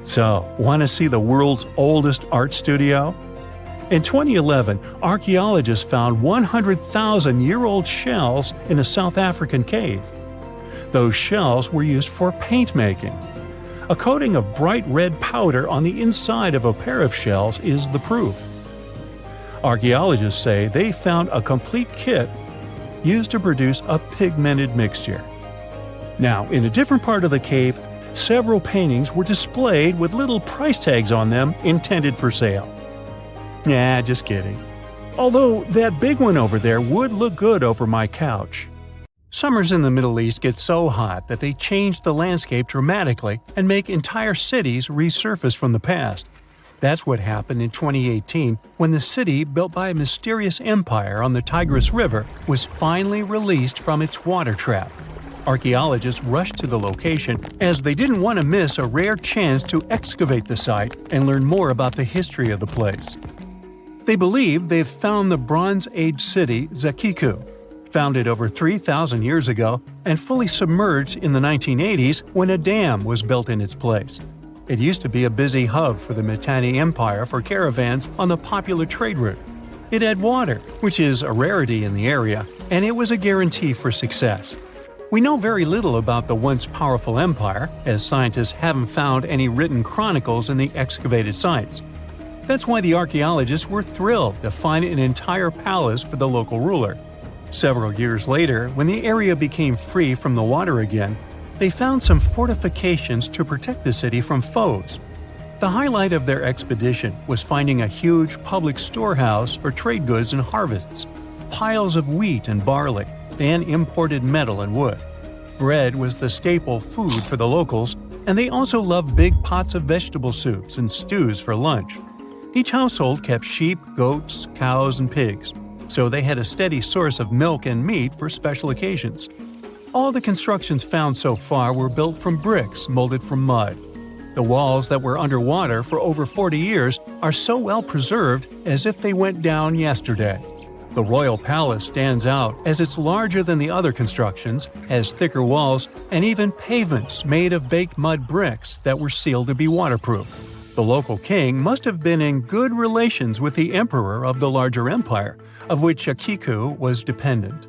So, want to see the world's oldest art studio? In 2011, archaeologists found 100,000-year-old shells in a South African cave. Those shells were used for paint making. A coating of bright red powder on the inside of a pair of shells is the proof. Archaeologists say they found a complete kit used to produce a pigmented mixture. Now, in a different part of the cave, several paintings were displayed with little price tags on them intended for sale. Nah, just kidding. Although that big one over there would look good over my couch. Summers in the Middle East get so hot that they change the landscape dramatically and make entire cities resurface from the past. That's what happened in 2018 when the city built by a mysterious empire on the Tigris River was finally released from its water trap. Archaeologists rushed to the location as they didn't want to miss a rare chance to excavate the site and learn more about the history of the place. They believe they've found the Bronze Age city Zakiku, founded over 3,000 years ago and fully submerged in the 1980s when a dam was built in its place. It used to be a busy hub for the Mitanni Empire for caravans on the popular trade route. It had water, which is a rarity in the area, and it was a guarantee for success. We know very little about the once powerful empire, as scientists haven't found any written chronicles in the excavated sites. That's why the archaeologists were thrilled to find an entire palace for the local ruler. Several years later, when the area became free from the water again, they found some fortifications to protect the city from foes. The highlight of their expedition was finding a huge public storehouse for trade goods and harvests, piles of wheat and barley, and imported metal and wood. Bread was the staple food for the locals, and they also loved big pots of vegetable soups and stews for lunch. Each household kept sheep, goats, cows, and pigs, so they had a steady source of milk and meat for special occasions. All the constructions found so far were built from bricks molded from mud. The walls that were underwater for over 40 years are so well preserved as if they went down yesterday. The royal palace stands out as it's larger than the other constructions, has thicker walls, and even pavements made of baked mud bricks that were sealed to be waterproof. The local king must have been in good relations with the emperor of the larger empire, of which Akiku was dependent.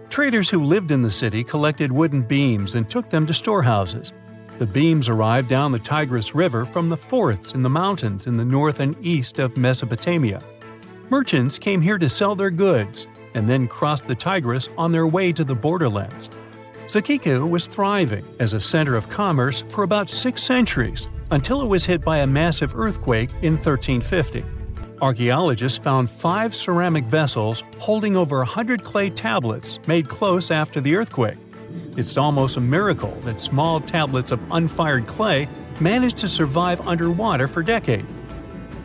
Traders who lived in the city collected wooden beams and took them to storehouses. The beams arrived down the Tigris River from the forests in the mountains in the north and east of Mesopotamia. Merchants came here to sell their goods, and then crossed the Tigris on their way to the borderlands. Zakiku was thriving as a center of commerce for about 6 centuries, until it was hit by a massive earthquake in 1350. Archaeologists found 5 ceramic vessels holding over 100 clay tablets made close after the earthquake. It's almost a miracle that small tablets of unfired clay managed to survive underwater for decades.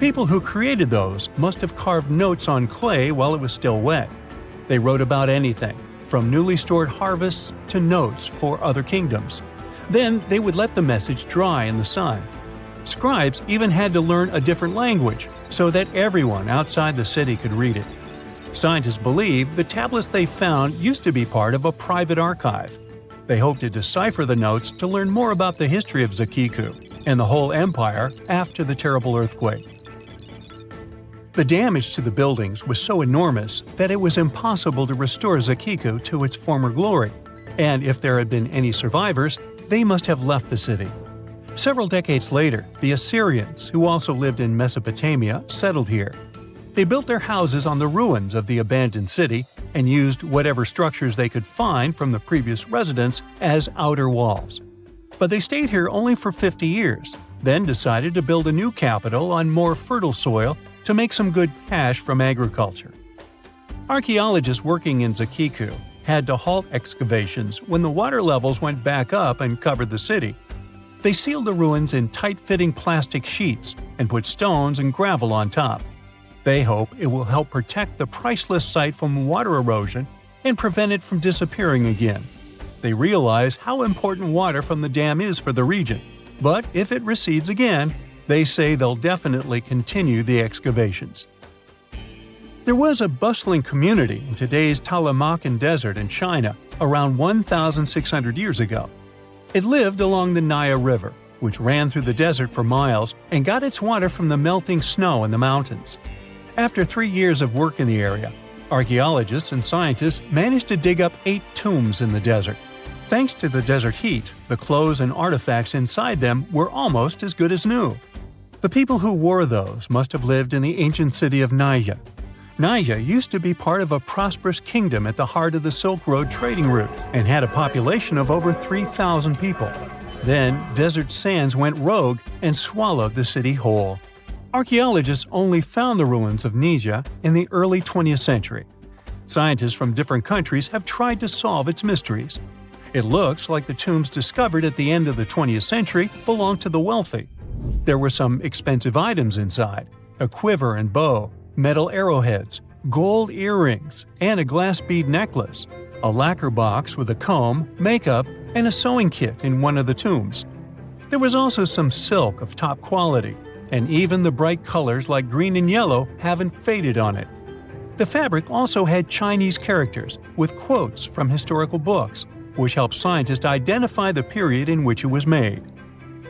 People who created those must have carved notes on clay while it was still wet. They wrote about anything, from newly stored harvests to notes for other kingdoms. Then they would let the message dry in the sun. Scribes even had to learn a different language so that everyone outside the city could read it. Scientists believe the tablets they found used to be part of a private archive. They hope to decipher the notes to learn more about the history of Zakiku and the whole empire after the terrible earthquake. The damage to the buildings was so enormous that it was impossible to restore Zakiku to its former glory, and if there had been any survivors, they must have left the city. Several decades later, the Assyrians, who also lived in Mesopotamia, settled here. They built their houses on the ruins of the abandoned city and used whatever structures they could find from the previous residents as outer walls. But they stayed here only for 50 years, then decided to build a new capital on more fertile soil to make some good cash from agriculture. Archaeologists working in Zakiku had to halt excavations when the water levels went back up and covered the city. They sealed the ruins in tight-fitting plastic sheets and put stones and gravel on top. They hope it will help protect the priceless site from water erosion and prevent it from disappearing again. They realize how important water from the dam is for the region, but if it recedes again, they say they'll definitely continue the excavations. There was a bustling community in today's Taklamakan Desert in China around 1,600 years ago. It lived along the Nile River, which ran through the desert for miles and got its water from the melting snow in the mountains. After 3 years of work in the area, archaeologists and scientists managed to dig up 8 tombs in the desert. Thanks to the desert heat, the clothes and artifacts inside them were almost as good as new. The people who wore those must have lived in the ancient city of Naya. Naya used to be part of a prosperous kingdom at the heart of the Silk Road trading route and had a population of over 3,000 people. Then, desert sands went rogue and swallowed the city whole. Archaeologists only found the ruins of Nija in the early 20th century. Scientists from different countries have tried to solve its mysteries. It looks like the tombs discovered at the end of the 20th century belonged to the wealthy. There were some expensive items inside: a quiver and bow, metal arrowheads, gold earrings, and a glass bead necklace, a lacquer box with a comb, makeup, and a sewing kit in one of the tombs. There was also some silk of top quality, and even the bright colors like green and yellow haven't faded on it. The fabric also had Chinese characters with quotes from historical books, which helped scientists identify the period in which it was made.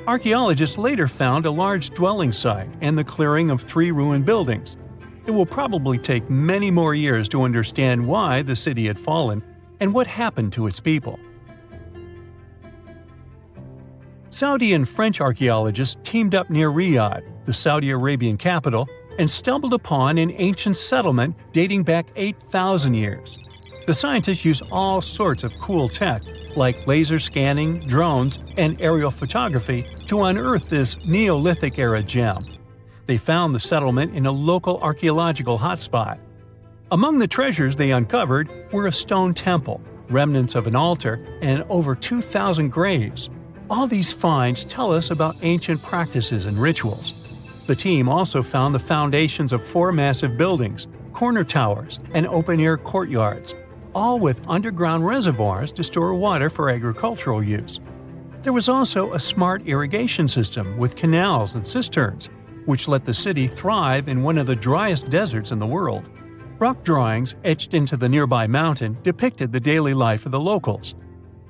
Archaeologists later found a large dwelling site and the clearing of 3 ruined buildings. It will probably take many more years to understand why the city had fallen and what happened to its people. Saudi and French archaeologists teamed up near Riyadh, the Saudi Arabian capital, and stumbled upon an ancient settlement dating back 8,000 years. The scientists used all sorts of cool tech, like laser scanning, drones, and aerial photography, to unearth this Neolithic-era gem. They found the settlement in a local archaeological hotspot. Among the treasures they uncovered were a stone temple, remnants of an altar, and over 2,000 graves. All these finds tell us about ancient practices and rituals. The team also found the foundations of 4 massive buildings, corner towers, and open-air courtyards, all with underground reservoirs to store water for agricultural use. There was also a smart irrigation system with canals and cisterns, which let the city thrive in one of the driest deserts in the world. Rock drawings etched into the nearby mountain depicted the daily life of the locals.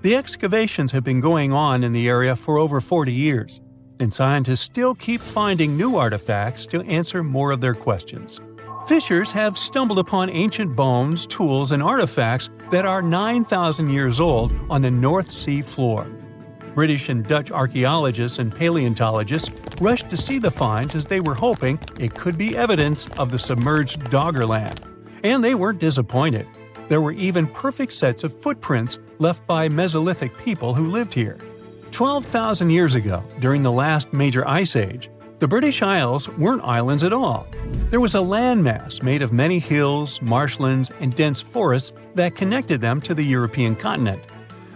The excavations have been going on in the area for over 40 years, and scientists still keep finding new artifacts to answer more of their questions. Fishers have stumbled upon ancient bones, tools, and artifacts that are 9,000 years old on the North Sea floor. British and Dutch archaeologists and paleontologists rushed to see the finds as they were hoping it could be evidence of the submerged Doggerland. And they weren't disappointed. There were even perfect sets of footprints left by Mesolithic people who lived here. 12,000 years ago, during the last major ice age, the British Isles weren't islands at all. There was a landmass made of many hills, marshlands, and dense forests that connected them to the European continent.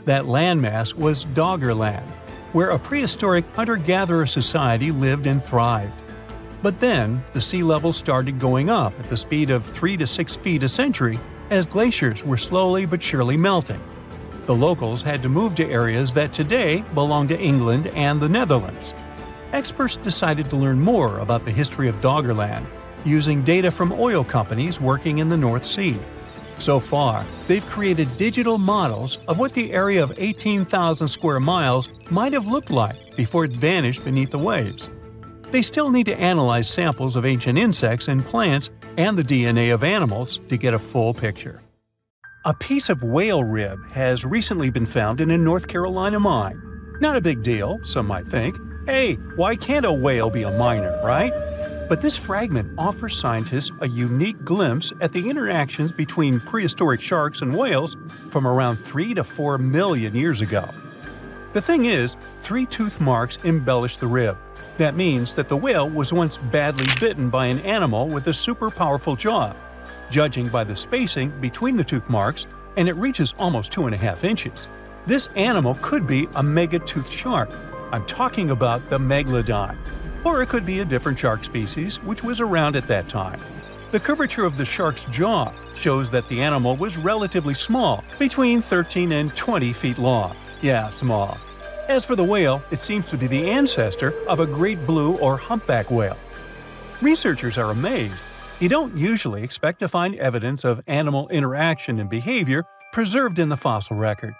That landmass was Doggerland, where a prehistoric hunter-gatherer society lived and thrived. But then, the sea level started going up at the speed of 3 to 6 feet a century as glaciers were slowly but surely melting. The locals had to move to areas that today belong to England and the Netherlands. Experts decided to learn more about the history of Doggerland, using data from oil companies working in the North Sea. So far, they've created digital models of what the area of 18,000 square miles might have looked like before it vanished beneath the waves. They still need to analyze samples of ancient insects and plants and the DNA of animals to get a full picture. A piece of whale rib has recently been found in a North Carolina mine. Not a big deal, some might think. Hey, why can't a whale be a miner, right? But this fragment offers scientists a unique glimpse at the interactions between prehistoric sharks and whales from around 3 to 4 million years ago. The thing is, 3 tooth marks embellish the rib. That means that the whale was once badly bitten by an animal with a super powerful jaw. Judging by the spacing between the tooth marks, and it reaches almost 2.5 inches, this animal could be a mega-toothed shark. I'm talking about the megalodon. Or it could be a different shark species which was around at that time. The curvature of the shark's jaw shows that the animal was relatively small, between 13 and 20 feet long. Yeah, small. As for the whale, it seems to be the ancestor of a great blue or humpback whale. Researchers are amazed. You don't usually expect to find evidence of animal interaction and behavior preserved in the fossil record.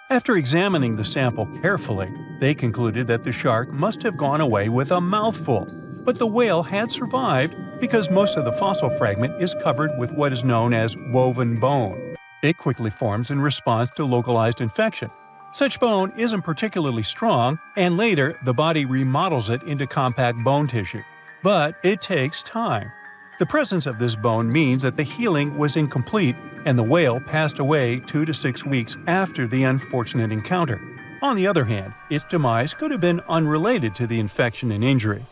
After examining the sample carefully, they concluded that the shark must have gone away with a mouthful, but the whale had survived because most of the fossil fragment is covered with what is known as woven bone. It quickly forms in response to localized infection. Such bone isn't particularly strong, and later the body remodels it into compact bone tissue. But it takes time. The presence of this bone means that the healing was incomplete and the whale passed away 2 to 6 weeks after the unfortunate encounter. On the other hand, its demise could have been unrelated to the infection and injury.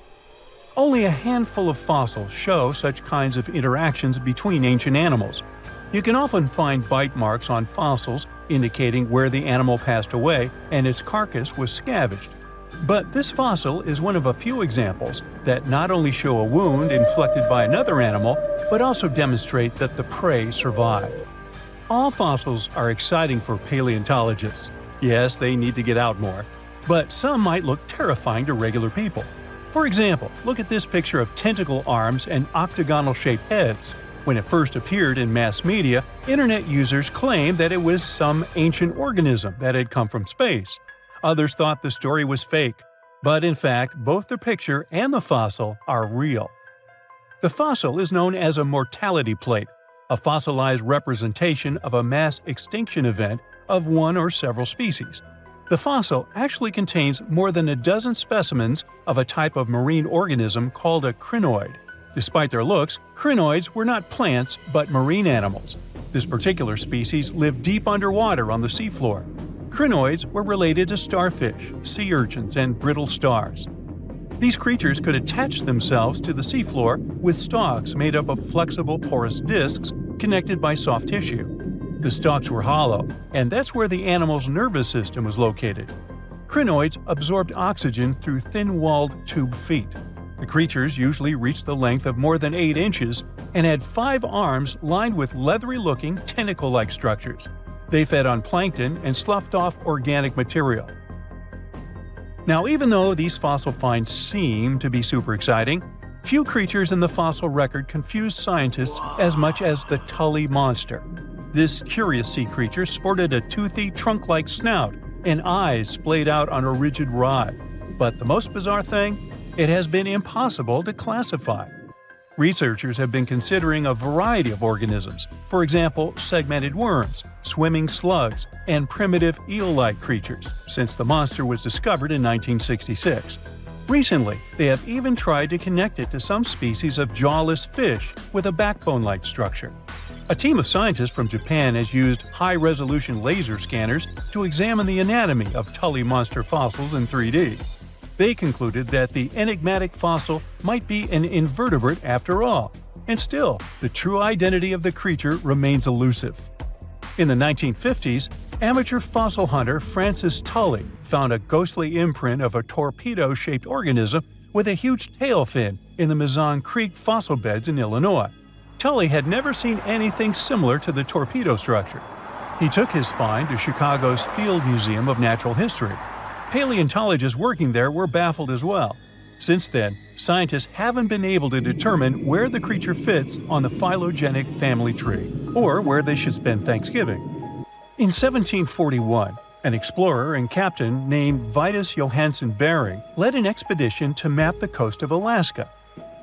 Only a handful of fossils show such kinds of interactions between ancient animals. You can often find bite marks on fossils indicating where the animal passed away and its carcass was scavenged. But this fossil is one of a few examples that not only show a wound inflicted by another animal, but also demonstrate that the prey survived. All fossils are exciting for paleontologists. Yes, they need to get out more. But some might look terrifying to regular people. For example, look at this picture of tentacle arms and octagonal-shaped heads. When it first appeared in mass media, internet users claimed that it was some ancient organism that had come from space. Others thought the story was fake, but in fact, both the picture and the fossil are real. The fossil is known as a mortality plate, a fossilized representation of a mass extinction event of one or several species. The fossil actually contains more than a dozen specimens of a type of marine organism called a crinoid. Despite their looks, crinoids were not plants but marine animals. This particular species lived deep underwater on the seafloor. Crinoids were related to starfish, sea urchins, and brittle stars. These creatures could attach themselves to the seafloor with stalks made up of flexible porous discs connected by soft tissue. The stalks were hollow, and that's where the animal's nervous system was located. Crinoids absorbed oxygen through thin-walled tube feet. The creatures usually reached the length of more than 8 inches and had 5 arms lined with leathery-looking tentacle-like structures. They fed on plankton and sloughed off organic material. Now, even though these fossil finds seem to be super exciting, few creatures in the fossil record confuse scientists as much as the Tully monster. This curious sea creature sported a toothy, trunk-like snout and eyes splayed out on a rigid rod. But the most bizarre thing? It has been impossible to classify. Researchers have been considering a variety of organisms, for example, segmented worms, swimming slugs, and primitive eel-like creatures, since the monster was discovered in 1966. Recently, they have even tried to connect it to some species of jawless fish with a backbone-like structure. A team of scientists from Japan has used high-resolution laser scanners to examine the anatomy of Tully monster fossils in 3D. They concluded that the enigmatic fossil might be an invertebrate after all, and still, the true identity of the creature remains elusive. In the 1950s, amateur fossil hunter Francis Tully found a ghostly imprint of a torpedo-shaped organism with a huge tail fin in the Mizon Creek fossil beds in Illinois. Tully had never seen anything similar to the torpedo structure. He took his find to Chicago's Field Museum of Natural History. Paleontologists working there were baffled as well. Since then, scientists haven't been able to determine where the creature fits on the phylogenetic family tree, or where they should spend Thanksgiving. In 1741, an explorer and captain named Vitus Johansen Bering led an expedition to map the coast of Alaska.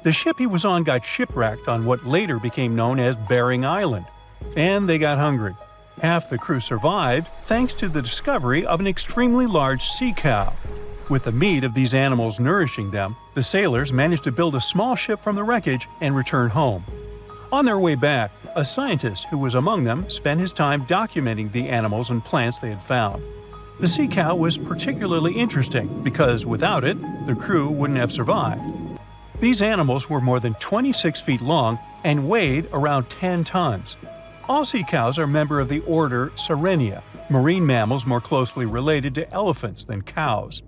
The ship he was on got shipwrecked on what later became known as Bering Island, and they got hungry. Half the crew survived thanks to the discovery of an extremely large sea cow. With the meat of these animals nourishing them, the sailors managed to build a small ship from the wreckage and return home. On their way back, a scientist who was among them spent his time documenting the animals and plants they had found. The sea cow was particularly interesting because without it, the crew wouldn't have survived. These animals were more than 26 feet long and weighed around 10 tons. All sea cows are member of the order Sirenia, marine mammals more closely related to elephants than cows.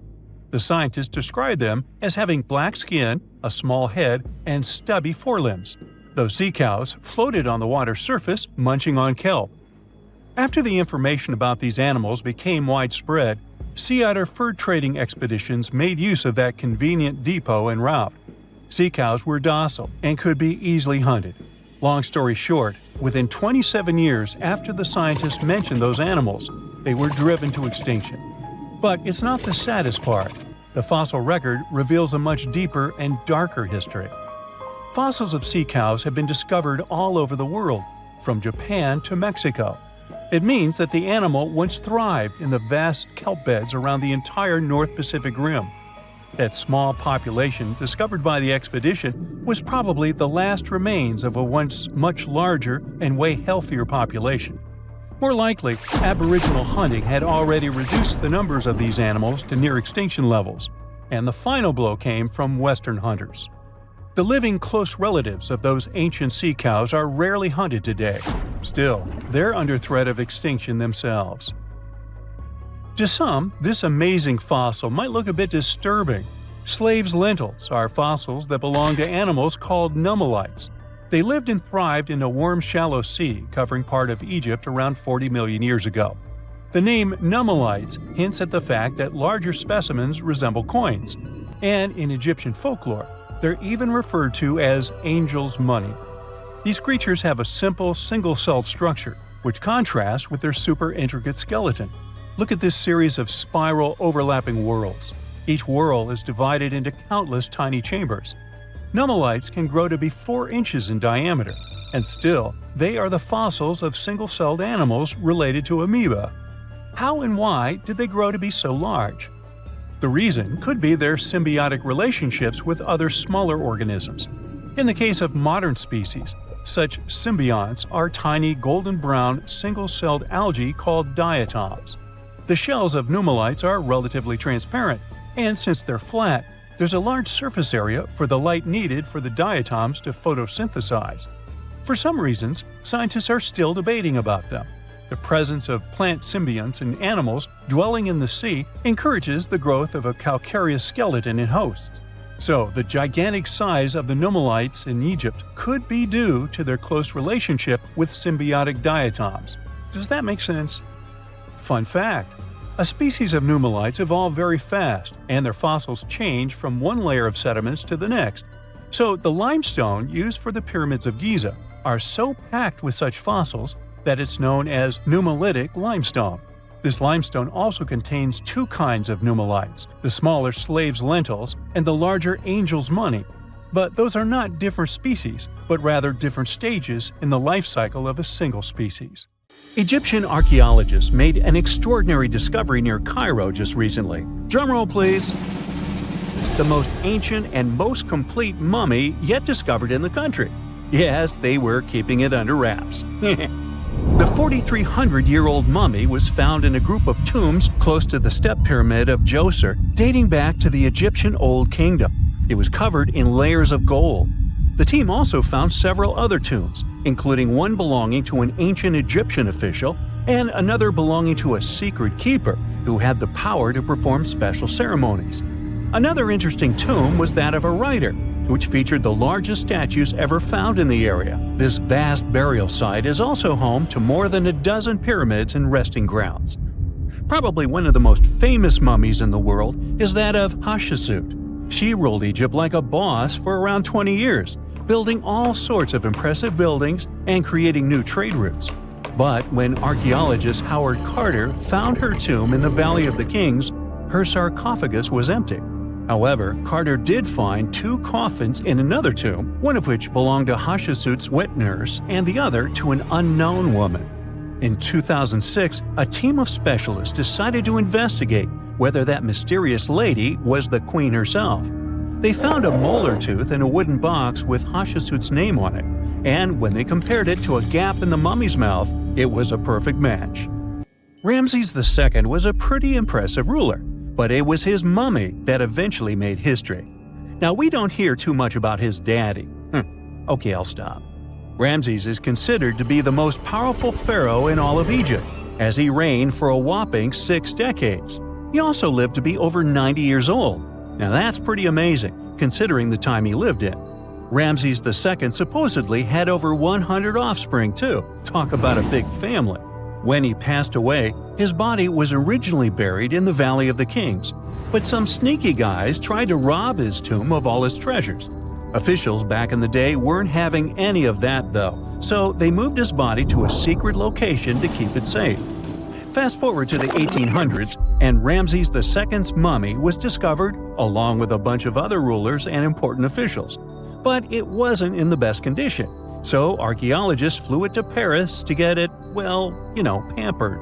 The scientists described them as having black skin, a small head, and stubby forelimbs. Those sea cows floated on the water's surface, munching on kelp. After the information about these animals became widespread, sea otter fur trading expeditions made use of that convenient depot en route. Sea cows were docile and could be easily hunted. Long story short, within 27 years after the scientists mentioned those animals, they were driven to extinction. But it's not the saddest part. The fossil record reveals a much deeper and darker history. Fossils of sea cows have been discovered all over the world, from Japan to Mexico. It means that the animal once thrived in the vast kelp beds around the entire North Pacific Rim. That small population discovered by the expedition was probably the last remains of a once much larger and way healthier population. More likely, Aboriginal hunting had already reduced the numbers of these animals to near extinction levels, and the final blow came from Western hunters. The living close relatives of those ancient sea cows are rarely hunted today. Still, they're under threat of extinction themselves. To some, this amazing fossil might look a bit disturbing. Slaves' lentils are fossils that belong to animals called nummelites. They lived and thrived in a warm, shallow sea covering part of Egypt around 40 million years ago. The name nummelites hints at the fact that larger specimens resemble coins, and in Egyptian folklore, they're even referred to as angel's money. These creatures have a simple, single-celled structure, which contrasts with their super intricate skeleton. Look at this series of spiral overlapping whorls. Each whorl is divided into countless tiny chambers. Nummelites can grow to be 4 inches in diameter, and still, they are the fossils of single-celled animals related to amoeba. How and why did they grow to be so large? The reason could be their symbiotic relationships with other smaller organisms. In the case of modern species, such symbionts are tiny golden-brown single-celled algae called diatoms. The shells of nummelites are relatively transparent, and since they're flat, there's a large surface area for the light needed for the diatoms to photosynthesize. For some reasons, scientists are still debating about them. The presence of plant symbionts in animals dwelling in the sea encourages the growth of a calcareous skeleton in hosts. So, the gigantic size of the nummelites in Egypt could be due to their close relationship with symbiotic diatoms. Does that make sense? Fun fact: a species of nummelites evolve very fast, and their fossils change from one layer of sediments to the next. So the limestone used for the pyramids of Giza are so packed with such fossils that it's known as nummulitic limestone. This limestone also contains 2 kinds of nummelites, the smaller slave's lentils and the larger angel's money. But those are not different species, but rather different stages in the life cycle of a single species. Egyptian archaeologists made an extraordinary discovery near Cairo just recently. Drumroll, please. The most ancient and most complete mummy yet discovered in the country. Yes, they were keeping it under wraps. The 4,300-year-old mummy was found in a group of tombs close to the step pyramid of Djoser, dating back to the Egyptian Old Kingdom. It was covered in layers of gold. The team also found several other tombs, including one belonging to an ancient Egyptian official and another belonging to a secret keeper who had the power to perform special ceremonies. Another interesting tomb was that of a writer, which featured the largest statues ever found in the area. This vast burial site is also home to more than a dozen pyramids and resting grounds. Probably one of the most famous mummies in the world is that of Hatshepsut. She ruled Egypt like a boss for around 20 years, building all sorts of impressive buildings and creating new trade routes. But when archaeologist Howard Carter found her tomb in the Valley of the Kings, her sarcophagus was empty. However, Carter did find 2 coffins in another tomb, one of which belonged to Hatshepsut's wet nurse and the other to an unknown woman. In 2006, a team of specialists decided to investigate whether that mysterious lady was the queen herself. They found a molar tooth in a wooden box with Hatshepsut's name on it, and when they compared it to a gap in the mummy's mouth, it was a perfect match. Ramses II was a pretty impressive ruler, but it was his mummy that eventually made history. Now, we don't hear too much about his daddy. Okay, I'll stop. Ramses is considered to be the most powerful pharaoh in all of Egypt, as he reigned for a whopping 6 decades. He also lived to be over 90 years old. Now that's pretty amazing, considering the time he lived in. Ramses II supposedly had over 100 offspring too. Talk about a big family. When he passed away, his body was originally buried in the Valley of the Kings, but some sneaky guys tried to rob his tomb of all his treasures. Officials back in the day weren't having any of that though, so they moved his body to a secret location to keep it safe. Fast forward to the 1800s, and Ramses II's mummy was discovered along with a bunch of other rulers and important officials. But it wasn't in the best condition, so archaeologists flew it to Paris to get it, pampered.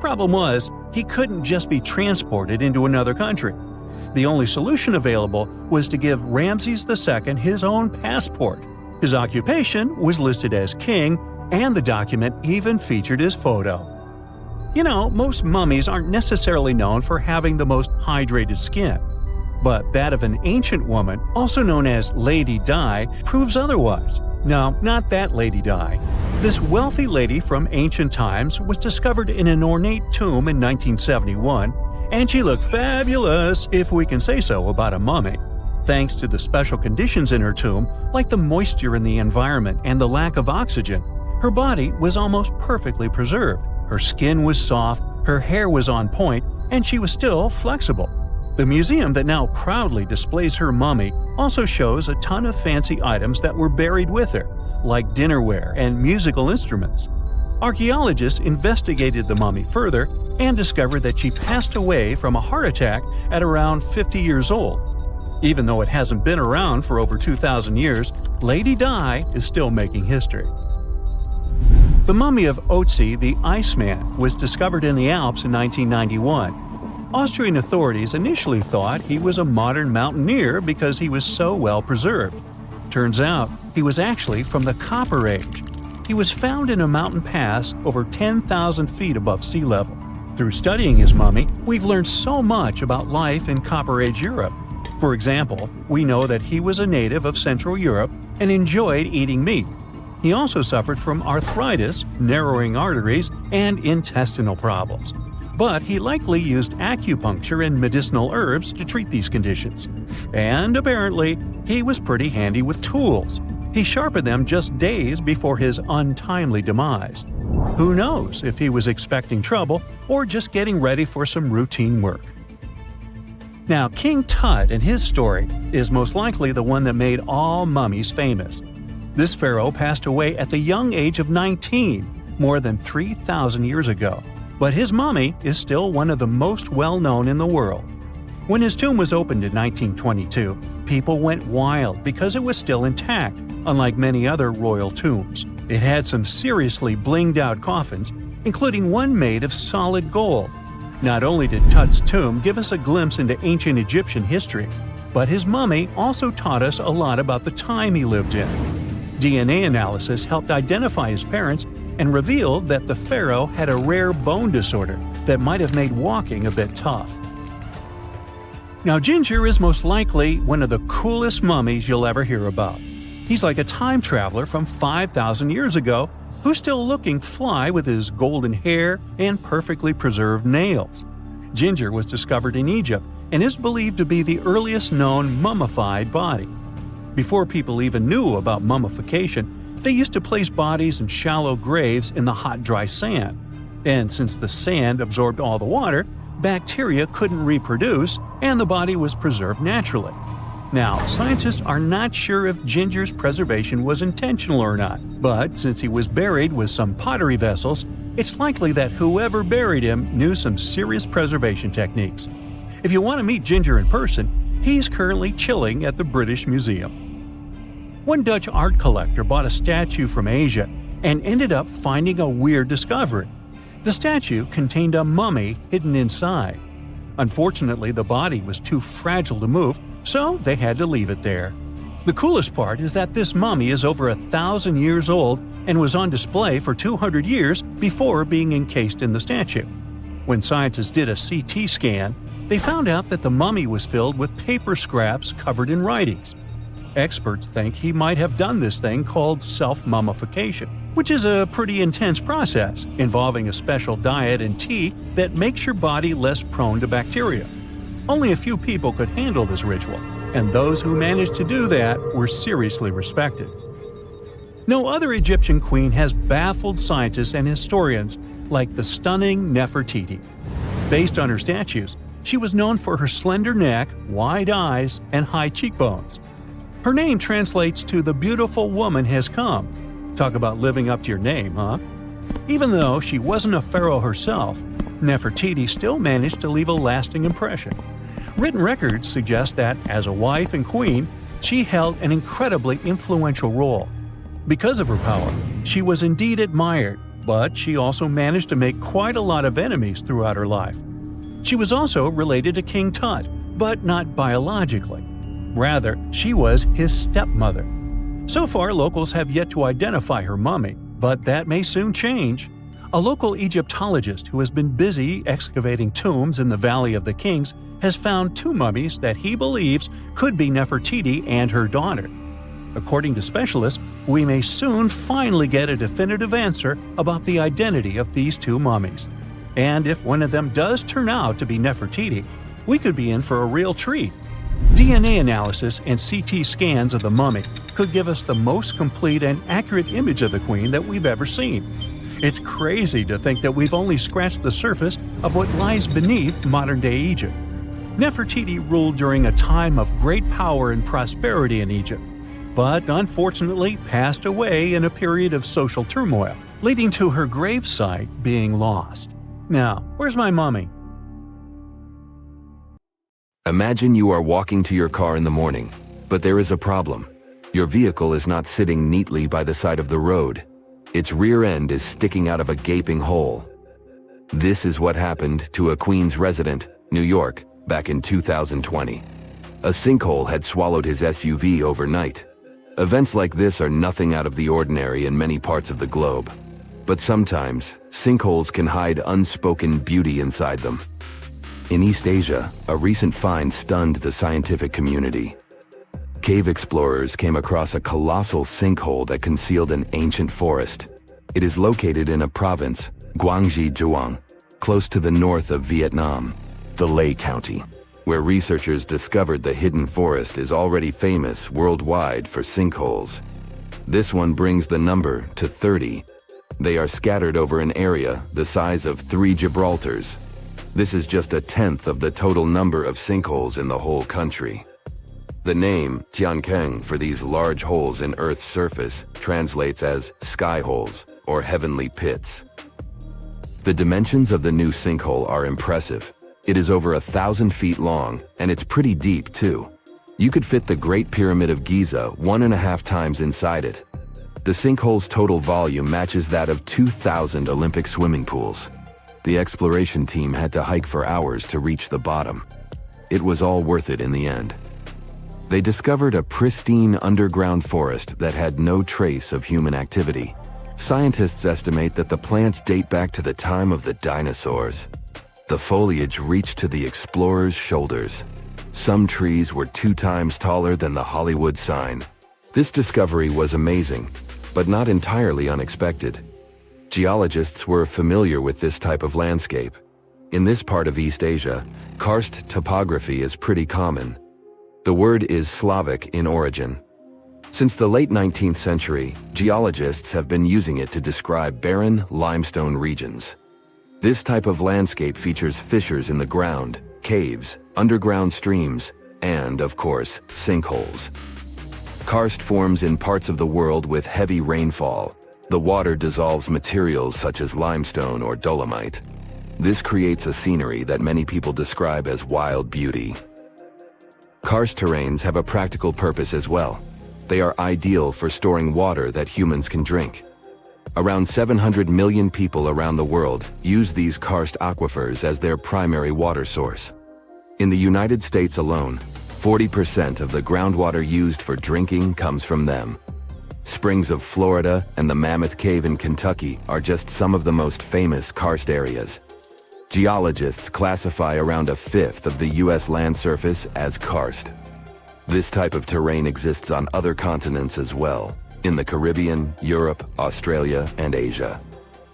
Problem was, he couldn't just be transported into another country. The only solution available was to give Ramses II his own passport. His occupation was listed as king, and the document even featured his photo. Most mummies aren't necessarily known for having the most hydrated skin. But that of an ancient woman, also known as Lady Di, proves otherwise. No, not that Lady Di. This wealthy lady from ancient times was discovered in an ornate tomb in 1971, and she looked fabulous, if we can say so about a mummy. Thanks to the special conditions in her tomb, like the moisture in the environment and the lack of oxygen, her body was almost perfectly preserved. Her skin was soft, her hair was on point, and she was still flexible. The museum that now proudly displays her mummy also shows a ton of fancy items that were buried with her, like dinnerware and musical instruments. Archaeologists investigated the mummy further and discovered that she passed away from a heart attack at around 50 years old. Even though it hasn't been around for over 2,000 years, Lady Di is still making history. The mummy of Otzi the Iceman was discovered in the Alps in 1991. Austrian authorities initially thought he was a modern mountaineer because he was so well preserved. Turns out, he was actually from the Copper Age. He was found in a mountain pass over 10,000 feet above sea level. Through studying his mummy, we've learned so much about life in Copper Age Europe. For example, we know that he was a native of Central Europe and enjoyed eating meat. He also suffered from arthritis, narrowing arteries, and intestinal problems. But he likely used acupuncture and medicinal herbs to treat these conditions. And apparently, he was pretty handy with tools. He sharpened them just days before his untimely demise. Who knows if he was expecting trouble or just getting ready for some routine work. Now, King Tut and his story is most likely the one that made all mummies famous. This pharaoh passed away at the young age of 19, more than 3,000 years ago. But his mummy is still one of the most well-known in the world. When his tomb was opened in 1922, people went wild because it was still intact, unlike many other royal tombs. It had some seriously blinged-out coffins, including one made of solid gold. Not only did Tut's tomb give us a glimpse into ancient Egyptian history, but his mummy also taught us a lot about the time he lived in. DNA analysis helped identify his parents and revealed that the pharaoh had a rare bone disorder that might have made walking a bit tough. Now, Ginger is most likely one of the coolest mummies you'll ever hear about. He's like a time traveler from 5,000 years ago who's still looking fly with his golden hair and perfectly preserved nails. Ginger was discovered in Egypt and is believed to be the earliest known mummified body. Before people even knew about mummification, they used to place bodies in shallow graves in the hot, dry sand. And since the sand absorbed all the water, bacteria couldn't reproduce and the body was preserved naturally. Now, scientists are not sure if Ginger's preservation was intentional or not, but since he was buried with some pottery vessels, it's likely that whoever buried him knew some serious preservation techniques. If you want to meet Ginger in person, he's currently chilling at the British Museum. One Dutch art collector bought a statue from Asia and ended up finding a weird discovery. The statue contained a mummy hidden inside. Unfortunately, the body was too fragile to move, so they had to leave it there. The coolest part is that this mummy is over 1,000 years old and was on display for 200 years before being encased in the statue. When scientists did a CT scan, they found out that the mummy was filled with paper scraps covered in writings. Experts think he might have done this thing called self-mummification, which is a pretty intense process involving a special diet and tea that makes your body less prone to bacteria. Only a few people could handle this ritual, and those who managed to do that were seriously respected. No other Egyptian queen has baffled scientists and historians like the stunning Nefertiti. Based on her statues, she was known for her slender neck, wide eyes, and high cheekbones. Her name translates to "the beautiful woman has come." Talk about living up to your name, huh? Even though she wasn't a pharaoh herself, Nefertiti still managed to leave a lasting impression. Written records suggest that, as a wife and queen, she held an incredibly influential role. Because of her power, she was indeed admired, but she also managed to make quite a lot of enemies throughout her life. She was also related to King Tut, but not biologically. Rather, she was his stepmother. So far, locals have yet to identify her mummy, but that may soon change. A local Egyptologist who has been busy excavating tombs in the Valley of the Kings has found two mummies that he believes could be Nefertiti and her daughter. According to specialists, we may soon finally get a definitive answer about the identity of these two mummies. And if one of them does turn out to be Nefertiti, we could be in for a real treat. DNA analysis and CT scans of the mummy could give us the most complete and accurate image of the queen that we've ever seen. It's crazy to think that we've only scratched the surface of what lies beneath modern-day Egypt. Nefertiti ruled during a time of great power and prosperity in Egypt, but unfortunately passed away in a period of social turmoil, leading to her gravesite being lost. Now, where's my mummy? Imagine you are walking to your car in the morning, but there is a problem. Your vehicle is not sitting neatly by the side of the road. Its rear end is sticking out of a gaping hole. This is what happened to a Queens resident, New York, back in 2020. A sinkhole had swallowed his SUV overnight. Events like this are nothing out of the ordinary in many parts of the globe. But sometimes, sinkholes can hide unspoken beauty inside them. In East Asia, a recent find stunned the scientific community. Cave explorers came across a colossal sinkhole that concealed an ancient forest. It is located in a province, Guangxi Zhuang, close to the north of Vietnam, the Lê County, where researchers discovered the hidden forest is already famous worldwide for sinkholes. This one brings the number to 30. They are scattered over an area the size of 3 Gibraltars. This is just a tenth of the total number of sinkholes in the whole country. The name Tiankeng for these large holes in Earth's surface translates as sky holes or heavenly pits. The dimensions of the new sinkhole are impressive. It is over 1,000 feet long, and it's pretty deep too. You could fit the Great Pyramid of Giza 1.5 times inside it. The sinkhole's total volume matches that of 2,000 Olympic swimming pools. The exploration team had to hike for hours to reach the bottom. It was all worth it in the end. They discovered a pristine underground forest that had no trace of human activity. Scientists estimate that the plants date back to the time of the dinosaurs. The foliage reached to the explorers' shoulders. Some trees were 2 times taller than the Hollywood sign. This discovery was amazing, but not entirely unexpected. Geologists were familiar with this type of landscape. In this part of East Asia, karst topography is pretty common. The word is Slavic in origin. Since the late 19th century, geologists have been using it to describe barren limestone regions. This type of landscape features fissures in the ground, caves, underground streams, and, of course, sinkholes. Karst forms in parts of the world with heavy rainfall. The water dissolves materials such as limestone or dolomite. This creates a scenery that many people describe as wild beauty. Karst terrains have a practical purpose as well. They are ideal for storing water that humans can drink. Around 700 million people around the world use these karst aquifers as their primary water source. In the United States alone, 40% of the groundwater used for drinking comes from them. Springs of Florida and the Mammoth Cave in Kentucky are just some of the most famous karst areas. Geologists classify around 1/5 of the U.S. land surface as karst. This type of terrain exists on other continents as well, in the Caribbean, Europe, Australia, and Asia.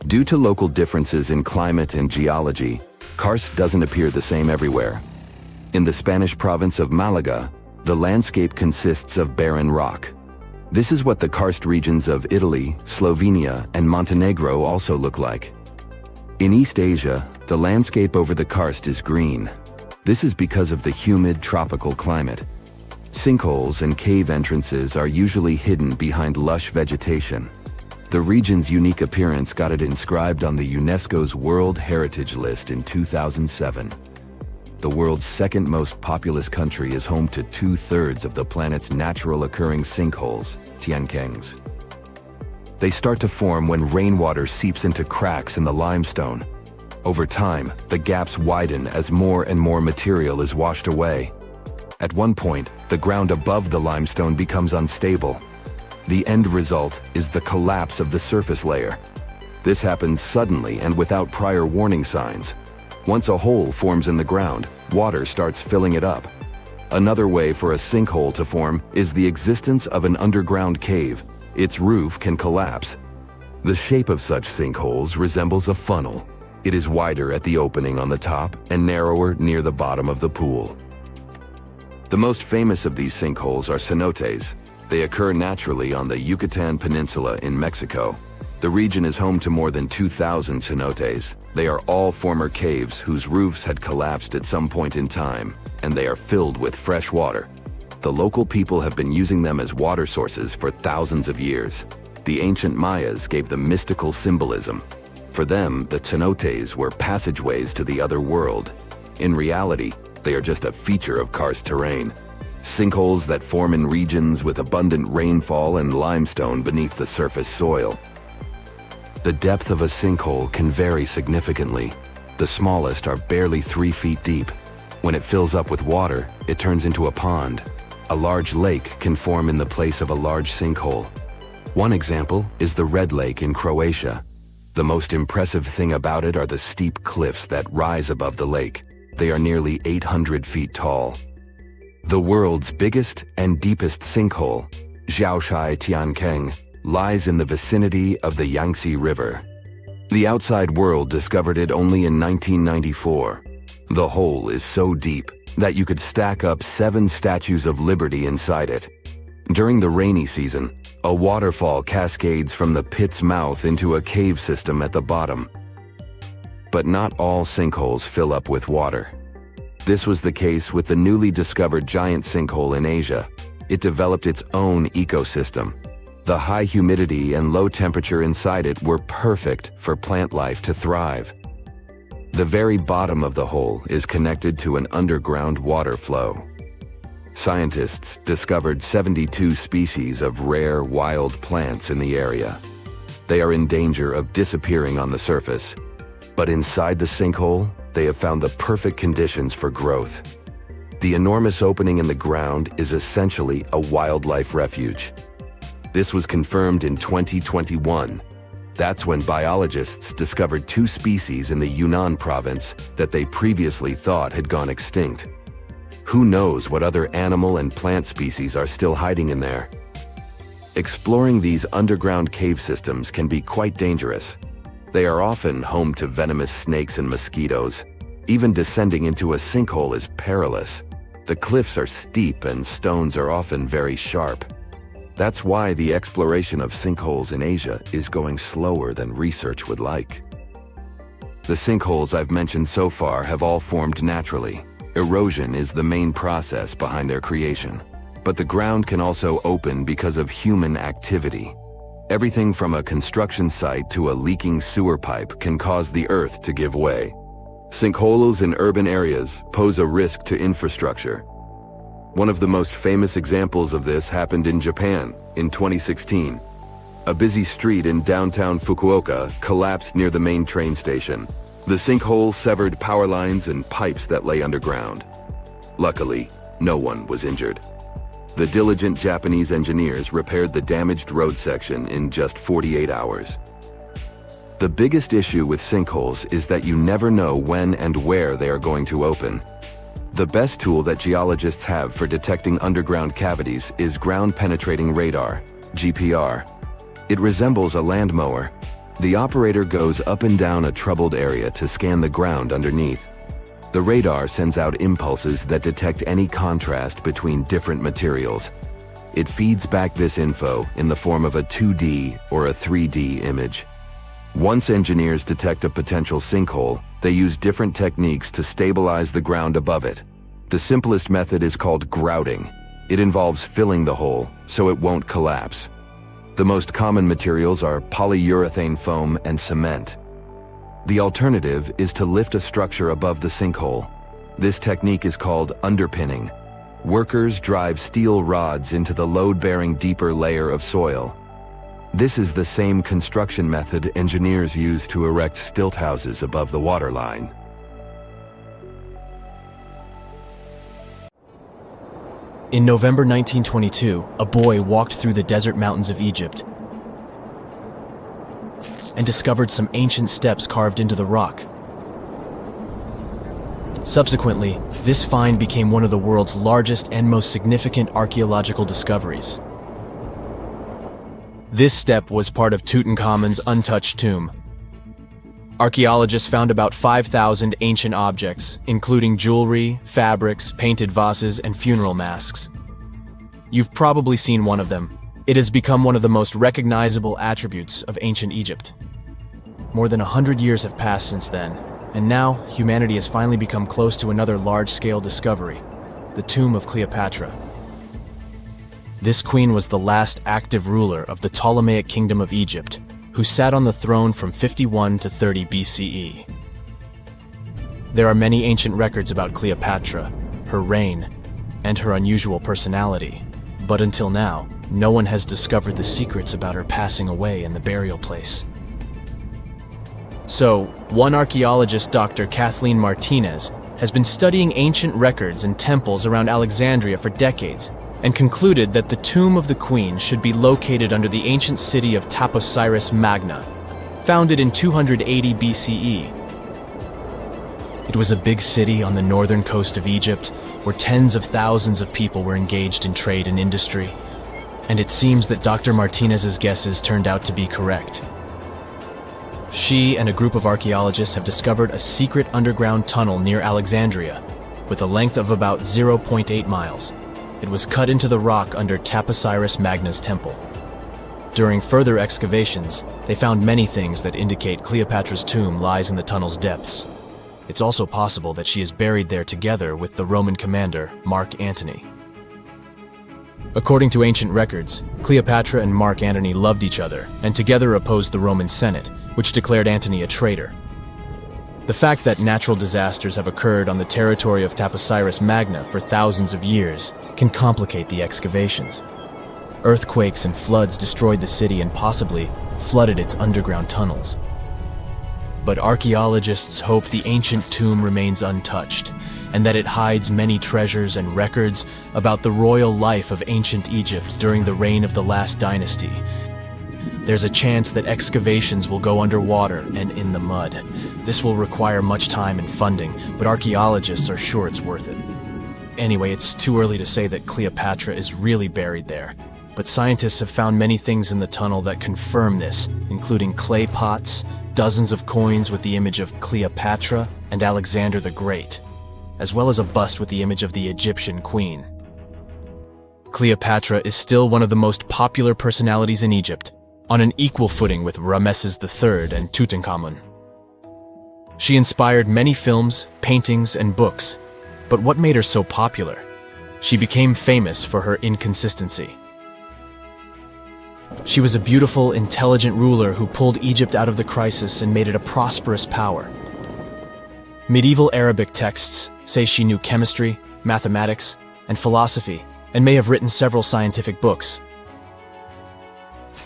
Due to local differences in climate and geology, karst doesn't appear the same everywhere. In the Spanish province of Malaga, the landscape consists of barren rock. This is what the karst regions of Italy, Slovenia, and Montenegro also look like. In East Asia, the landscape over the karst is green. This is because of the humid tropical climate. Sinkholes and cave entrances are usually hidden behind lush vegetation. The region's unique appearance got it inscribed on the UNESCO's World Heritage List in 2007. The world's second most populous country is home to 2/3 of the planet's natural occurring sinkholes, tiankengs. They start to form when rainwater seeps into cracks in the limestone. Over time, the gaps widen as more and more material is washed away. At one point, the ground above the limestone becomes unstable. The end result is the collapse of the surface layer. This happens suddenly and without prior warning signs. Once a hole forms in the ground, water starts filling it up. Another way for a sinkhole to form is the existence of an underground cave. Its roof can collapse. The shape of such sinkholes resembles a funnel. It is wider at the opening on the top and narrower near the bottom of the pool. The most famous of these sinkholes are cenotes. They occur naturally on the Yucatan Peninsula in Mexico. The region is home to more than 2,000 cenotes. They are all former caves whose roofs had collapsed at some point in time, and they are filled with fresh water. The local people have been using them as water sources for thousands of years. The ancient Mayas gave them mystical symbolism. For them, the cenotes were passageways to the other world. In reality, they are just a feature of karst terrain. Sinkholes that form in regions with abundant rainfall and limestone beneath the surface soil. The depth of a sinkhole can vary significantly. The smallest are barely 3 feet deep. When it fills up with water, it turns into a pond. A large lake can form in the place of a large sinkhole. One example is the Red Lake in Croatia. The most impressive thing about it are the steep cliffs that rise above the lake. They are nearly 800 feet tall. The world's biggest and deepest sinkhole, Zhaoshai Tiankeng, lies in the vicinity of the Yangtze River. The outside world discovered it only in 1994. The hole is so deep that you could stack up 7 statues of liberty inside it. During the rainy season, a waterfall cascades from the pit's mouth into a cave system at the bottom. But not all sinkholes fill up with water. This was the case with the newly discovered giant sinkhole in Asia. It developed its own ecosystem. The high humidity and low temperature inside it were perfect for plant life to thrive. The very bottom of the hole is connected to an underground water flow. Scientists discovered 72 species of rare wild plants in the area. They are in danger of disappearing on the surface, but inside the sinkhole, they have found the perfect conditions for growth. The enormous opening in the ground is essentially a wildlife refuge. This was confirmed in 2021. That's when biologists discovered 2 species in the Yunnan province that they previously thought had gone extinct. Who knows what other animal and plant species are still hiding in there? Exploring these underground cave systems can be quite dangerous. They are often home to venomous snakes and mosquitoes. Even descending into a sinkhole is perilous. The cliffs are steep and stones are often very sharp. That's why the exploration of sinkholes in Asia is going slower than research would like. The sinkholes I've mentioned so far have all formed naturally. Erosion is the main process behind their creation. But the ground can also open because of human activity. Everything from a construction site to a leaking sewer pipe can cause the earth to give way. Sinkholes in urban areas pose a risk to infrastructure. One of the most famous examples of this happened in Japan in 2016. A busy street in downtown Fukuoka collapsed near the main train station. The sinkhole severed power lines and pipes that lay underground. Luckily, no one was injured. The diligent Japanese engineers repaired the damaged road section in just 48 hours. The biggest issue with sinkholes is that you never know when and where they are going to open. The best tool that geologists have for detecting underground cavities is ground-penetrating radar, GPR. It resembles a land mower. The operator goes up and down a troubled area to scan the ground underneath. The radar sends out impulses that detect any contrast between different materials. It feeds back this info in the form of a 2D or a 3D image. Once engineers detect a potential sinkhole, they use different techniques to stabilize the ground above it. The simplest method is called grouting. It involves filling the hole so it won't collapse. The most common materials are polyurethane foam and cement. The alternative is to lift a structure above the sinkhole. This technique is called underpinning. Workers drive steel rods into the load-bearing deeper layer of soil. This is the same construction method engineers use to erect stilt houses above the waterline. In November 1922, a boy walked through the desert mountains of Egypt and discovered some ancient steps carved into the rock. Subsequently, this find became one of the world's largest and most significant archaeological discoveries. This step was part of Tutankhamun's untouched tomb. Archaeologists found about 5,000 ancient objects, including jewelry, fabrics, painted vases, and funeral masks. You've probably seen one of them. It has become one of the most recognizable attributes of ancient Egypt. More than 100 years have passed since then, and now humanity has finally become close to another large-scale discovery, the tomb of Cleopatra. This queen was the last active ruler of the Ptolemaic Kingdom of Egypt, who sat on the throne from 51 to 30 BCE. There are many ancient records about Cleopatra, her reign, and her unusual personality, but until now, no one has discovered the secrets about her passing away in the burial place. So, one archaeologist, Dr. Kathleen Martinez, has been studying ancient records and temples around Alexandria for decades, and concluded that the tomb of the queen should be located under the ancient city of Taposiris Magna, founded in 280 BCE. It was a big city on the northern coast of Egypt, where tens of thousands of people were engaged in trade and industry, and it seems that Dr. Martinez's guesses turned out to be correct. She and a group of archaeologists have discovered a secret underground tunnel near Alexandria, with a length of about 0.8 miles. It was cut into the rock under Taposiris Magna's temple. During further excavations, they found many things that indicate Cleopatra's tomb lies in the tunnel's depths. It's also possible that she is buried there together with the Roman commander, Mark Antony. According to ancient records, Cleopatra and Mark Antony loved each other and together opposed the Roman Senate, which declared Antony a traitor. The fact that natural disasters have occurred on the territory of Taposiris Magna for thousands of years can complicate the excavations. Earthquakes and floods destroyed the city and possibly flooded its underground tunnels. But archaeologists hope the ancient tomb remains untouched, and that it hides many treasures and records about the royal life of ancient Egypt during the reign of the last dynasty. There's a chance that excavations will go underwater and in the mud. This will require much time and funding, but archaeologists are sure it's worth it. Anyway, it's too early to say that Cleopatra is really buried there, but scientists have found many things in the tunnel that confirm this, including clay pots, dozens of coins with the image of Cleopatra and Alexander the Great, as well as a bust with the image of the Egyptian queen. Cleopatra is still one of the most popular personalities in Egypt, on an equal footing with Ramesses III and Tutankhamun. She inspired many films, paintings, and books, but what made her so popular? She became famous for her inconsistency. She was a beautiful, intelligent ruler who pulled Egypt out of the crisis and made it a prosperous power. Medieval Arabic texts say she knew chemistry, mathematics, and philosophy, and may have written several scientific books.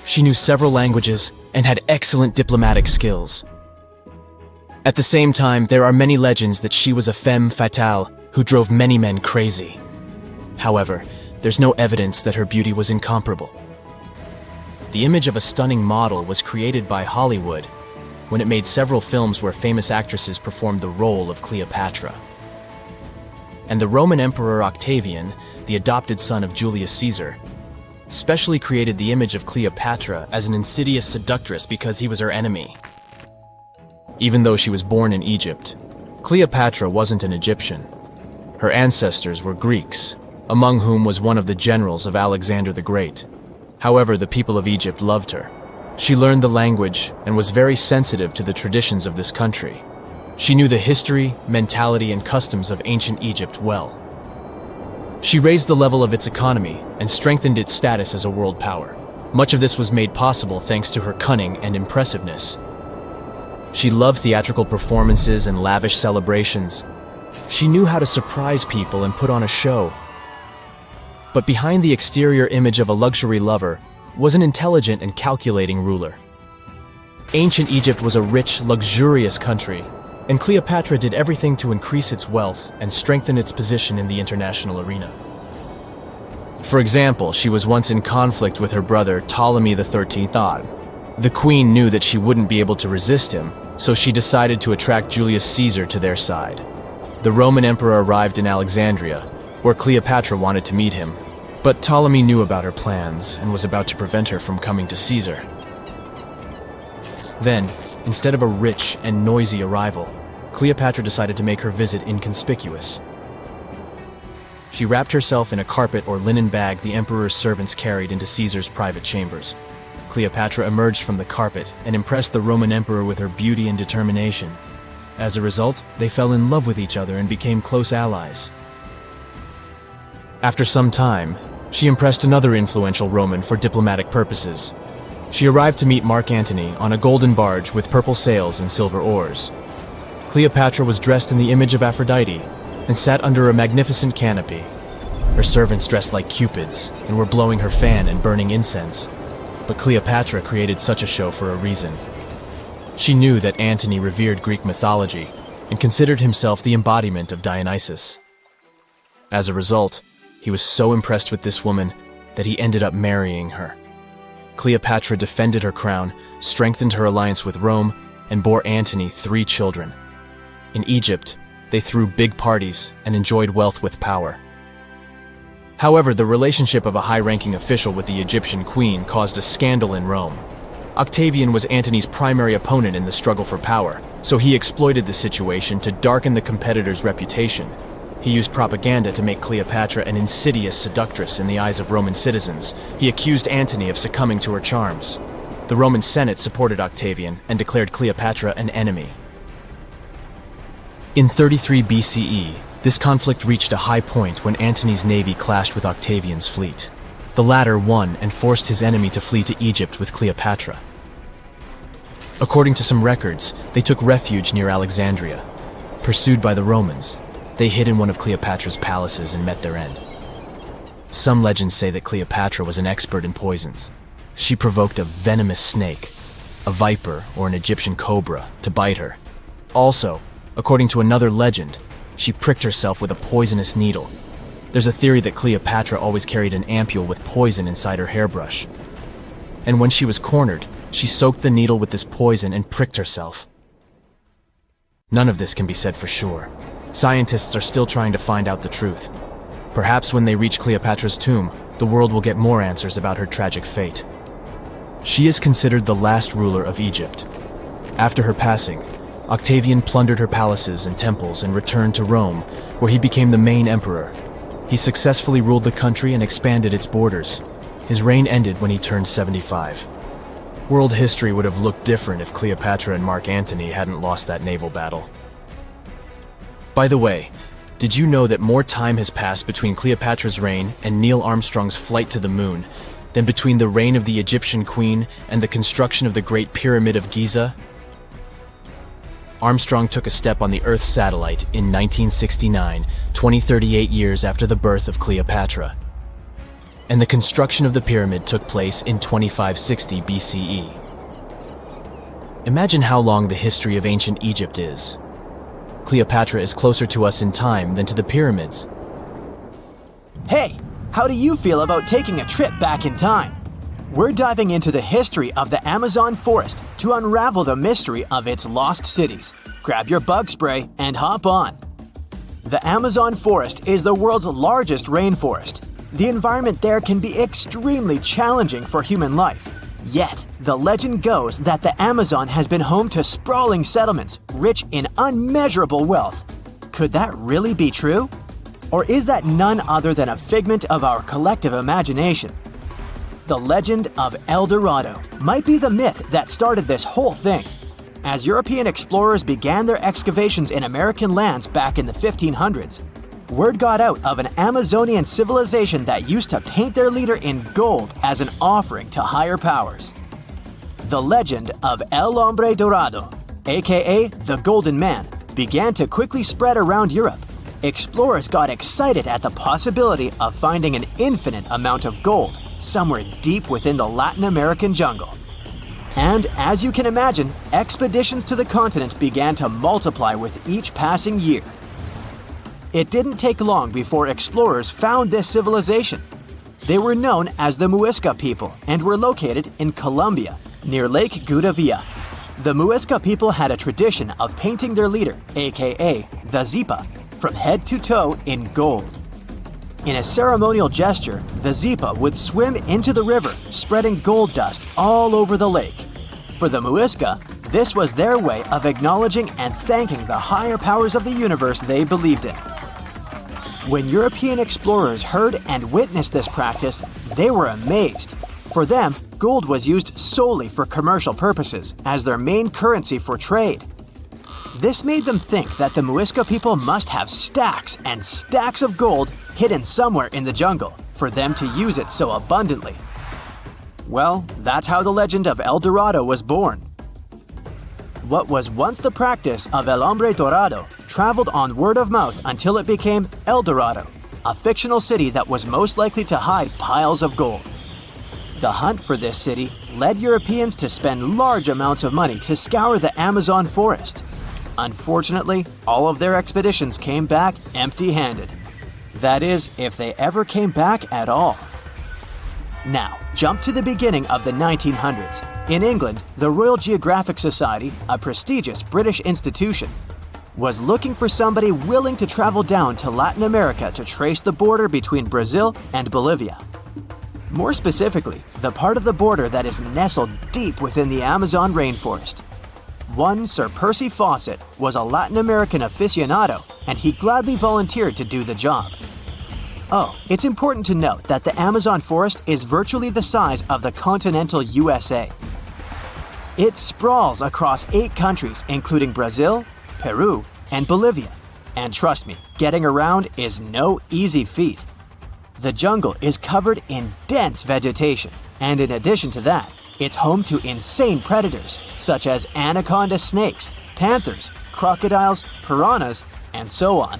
She knew several languages and had excellent diplomatic skills. At the same time, there are many legends that she was a femme fatale who drove many men crazy. However, there's no evidence that her beauty was incomparable. The image of a stunning model was created by Hollywood when it made several films where famous actresses performed the role of Cleopatra. And the Roman Emperor Octavian, the adopted son of Julius Caesar, specially created the image of Cleopatra as an insidious seductress because he was her enemy. Even though she was born in Egypt, Cleopatra wasn't an Egyptian. Her ancestors were Greeks, among whom was one of the generals of Alexander the Great. However, the people of Egypt loved her. She learned the language and was very sensitive to the traditions of this country. She knew the history, mentality, and customs of ancient Egypt well. She raised the level of its economy and strengthened its status as a world power. Much of this was made possible thanks to her cunning and impressiveness. She loved theatrical performances and lavish celebrations. She knew how to surprise people and put on a show. But behind the exterior image of a luxury lover was an intelligent and calculating ruler. Ancient Egypt was a rich, luxurious country, and Cleopatra did everything to increase its wealth and strengthen its position in the international arena. For example, she was once in conflict with her brother Ptolemy XIII Odd. The queen knew that she wouldn't be able to resist him, so she decided to attract Julius Caesar to their side. The Roman emperor arrived in Alexandria, where Cleopatra wanted to meet him, but Ptolemy knew about her plans and was about to prevent her from coming to Caesar. Then, instead of a rich and noisy arrival, Cleopatra decided to make her visit inconspicuous. She wrapped herself in a carpet or linen bag the emperor's servants carried into Caesar's private chambers. Cleopatra emerged from the carpet and impressed the Roman emperor with her beauty and determination. As a result, they fell in love with each other and became close allies. After some time, she impressed another influential Roman for diplomatic purposes. She arrived to meet Mark Antony on a golden barge with purple sails and silver oars. Cleopatra was dressed in the image of Aphrodite and sat under a magnificent canopy. Her servants dressed like cupids and were blowing her fan and burning incense. But Cleopatra created such a show for a reason. She knew that Antony revered Greek mythology and considered himself the embodiment of Dionysus. As a result, he was so impressed with this woman that he ended up marrying her. Cleopatra defended her crown, strengthened her alliance with Rome, and bore Antony 3 children. In Egypt, they threw big parties and enjoyed wealth with power. However, the relationship of a high-ranking official with the Egyptian queen caused a scandal in Rome. Octavian was Antony's primary opponent in the struggle for power, so he exploited the situation to darken the competitor's reputation. He used propaganda to make Cleopatra an insidious seductress in the eyes of Roman citizens. He accused Antony of succumbing to her charms. The Roman Senate supported Octavian and declared Cleopatra an enemy. In 33 BCE, this conflict reached a high point when Antony's navy clashed with Octavian's fleet. The latter won and forced his enemy to flee to Egypt with Cleopatra. According to some records, they took refuge near Alexandria. Pursued by the Romans, they hid in one of Cleopatra's palaces and met their end. Some legends say that Cleopatra was an expert in poisons. She provoked a venomous snake, a viper or an Egyptian cobra, to bite her. Also, according to another legend, she pricked herself with a poisonous needle. There's a theory that Cleopatra always carried an ampule with poison inside her hairbrush. And when she was cornered, she soaked the needle with this poison and pricked herself. None of this can be said for sure. Scientists are still trying to find out the truth. Perhaps when they reach Cleopatra's tomb, the world will get more answers about her tragic fate. She is considered the last ruler of Egypt. After her passing, Octavian plundered her palaces and temples and returned to Rome, where he became the main emperor. He successfully ruled the country and expanded its borders. His reign ended when he turned 75. World history would have looked different if Cleopatra and Mark Antony hadn't lost that naval battle. By the way, did you know that more time has passed between Cleopatra's reign and Neil Armstrong's flight to the moon than between the reign of the Egyptian queen and the construction of the Great Pyramid of Giza? Armstrong took a step on the Earth satellite in 1969, 38 years after the birth of Cleopatra. And the construction of the pyramid took place in 2560 BCE. Imagine how long the history of ancient Egypt is. Cleopatra is closer to us in time than to the pyramids. Hey, how do you feel about taking a trip back in time? We're diving into the history of the Amazon forest to unravel the mystery of its lost cities. Grab your bug spray and hop on. The Amazon forest is the world's largest rainforest. The environment there can be extremely challenging for human life. Yet, the legend goes that the Amazon has been home to sprawling settlements rich in unmeasurable wealth. Could that really be true? Or is that none other than a figment of our collective imagination? The legend of El Dorado might be the myth that started this whole thing. As European explorers began their excavations in American lands back in the 1500s, word got out of an Amazonian civilization that used to paint their leader in gold as an offering to higher powers. The legend of El Hombre Dorado, aka the Golden Man, began to quickly spread around Europe. Explorers got excited at the possibility of finding an infinite amount of gold somewhere deep within the Latin American jungle. And as you can imagine, expeditions to the continent began to multiply with each passing year. It didn't take long before explorers found this civilization. They were known as the Muisca people and were located in Colombia, near Lake Gudavia. The Muisca people had a tradition of painting their leader, aka the Zipa, from head to toe in gold. In a ceremonial gesture, the Zipa would swim into the river, spreading gold dust all over the lake. For the Muisca, this was their way of acknowledging and thanking the higher powers of the universe they believed in. When European explorers heard and witnessed this practice, they were amazed. For them, gold was used solely for commercial purposes as their main currency for trade. This made them think that the Muisca people must have stacks and stacks of gold hidden somewhere in the jungle for them to use it so abundantly. Well, that's how the legend of El Dorado was born. What was once the practice of El Hombre Dorado traveled on word of mouth until it became El Dorado, a fictional city that was most likely to hide piles of gold. The hunt for this city led Europeans to spend large amounts of money to scour the Amazon forest. Unfortunately, all of their expeditions came back empty-handed. That is, if they ever came back at all. Now, jump to the beginning of the 1900s. In England, the Royal Geographic Society, a prestigious British institution, was looking for somebody willing to travel down to Latin America to trace the border between Brazil and Bolivia. More specifically, the part of the border that is nestled deep within the Amazon rainforest. One Sir Percy Fawcett was a Latin American aficionado, and he gladly volunteered to do the job. Oh, it's important to note that the Amazon forest is virtually the size of the continental USA. It sprawls across 8 countries, including Brazil, Peru, and Bolivia. And trust me, getting around is no easy feat. The jungle is covered in dense vegetation, and in addition to that, it's home to insane predators such as anaconda snakes, panthers, crocodiles, piranhas, and so on.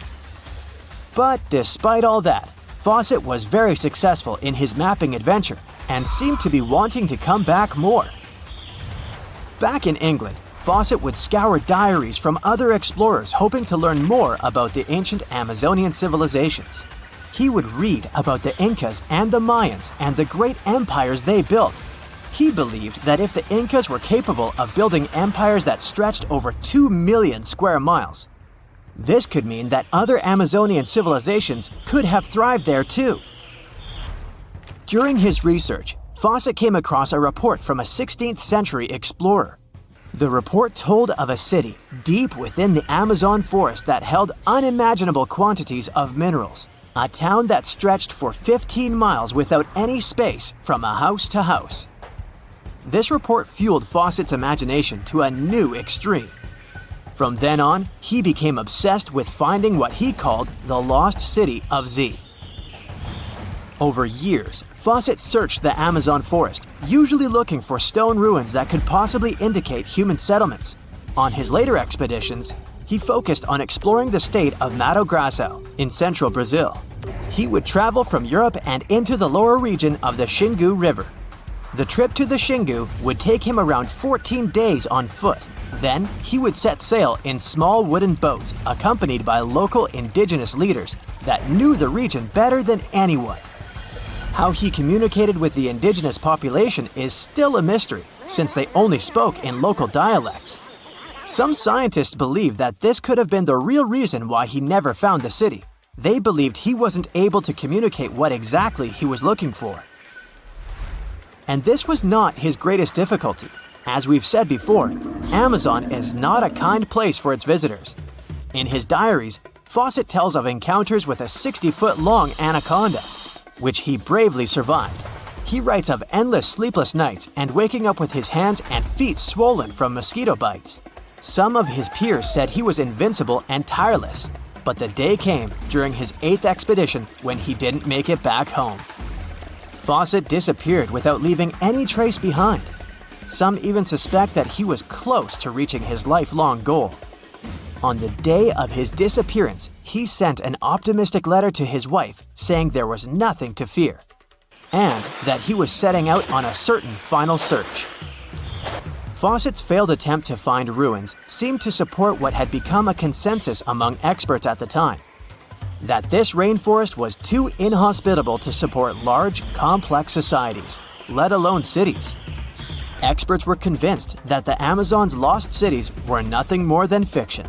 But despite all that, Fawcett was very successful in his mapping adventure and seemed to be wanting to come back more. Back in England, Fawcett would scour diaries from other explorers hoping to learn more about the ancient Amazonian civilizations. He would read about the Incas and the Mayans and the great empires they built. He believed that if the Incas were capable of building empires that stretched over 2 million square miles, this could mean that other Amazonian civilizations could have thrived there too. During his research, Fawcett came across a report from a 16th century explorer. The report told of a city deep within the Amazon forest that held unimaginable quantities of minerals, a town that stretched for 15 miles without any space from a house to house. This report fueled Fawcett's imagination to a new extreme. From then on, he became obsessed with finding what he called the lost city of Z. Over years, Fawcett searched the Amazon forest, usually looking for stone ruins that could possibly indicate human settlements. On his later expeditions, he focused on exploring the state of Mato Grosso in central Brazil. He would travel from Europe and into the lower region of the Xingu River. The trip to the Xingu would take him around 14 days on foot. Then, he would set sail in small wooden boats accompanied by local indigenous leaders that knew the region better than anyone. How he communicated with the indigenous population is still a mystery, since they only spoke in local dialects. Some scientists believe that this could have been the real reason why he never found the city. They believed he wasn't able to communicate what exactly he was looking for. And this was not his greatest difficulty. As we've said before, Amazon is not a kind place for its visitors. In his diaries, Fawcett tells of encounters with a 60-foot-long anaconda, which he bravely survived. He writes of endless sleepless nights and waking up with his hands and feet swollen from mosquito bites. Some of his peers said he was invincible and tireless, but the day came during his 8th expedition when he didn't make it back home. Fawcett disappeared without leaving any trace behind. Some even suspect that he was close to reaching his lifelong goal. On the day of his disappearance, he sent an optimistic letter to his wife saying there was nothing to fear, and that he was setting out on a certain final search. Fawcett's failed attempt to find ruins seemed to support what had become a consensus among experts at the time: that this rainforest was too inhospitable to support large, complex societies, let alone cities. Experts were convinced that the Amazon's lost cities were nothing more than fiction.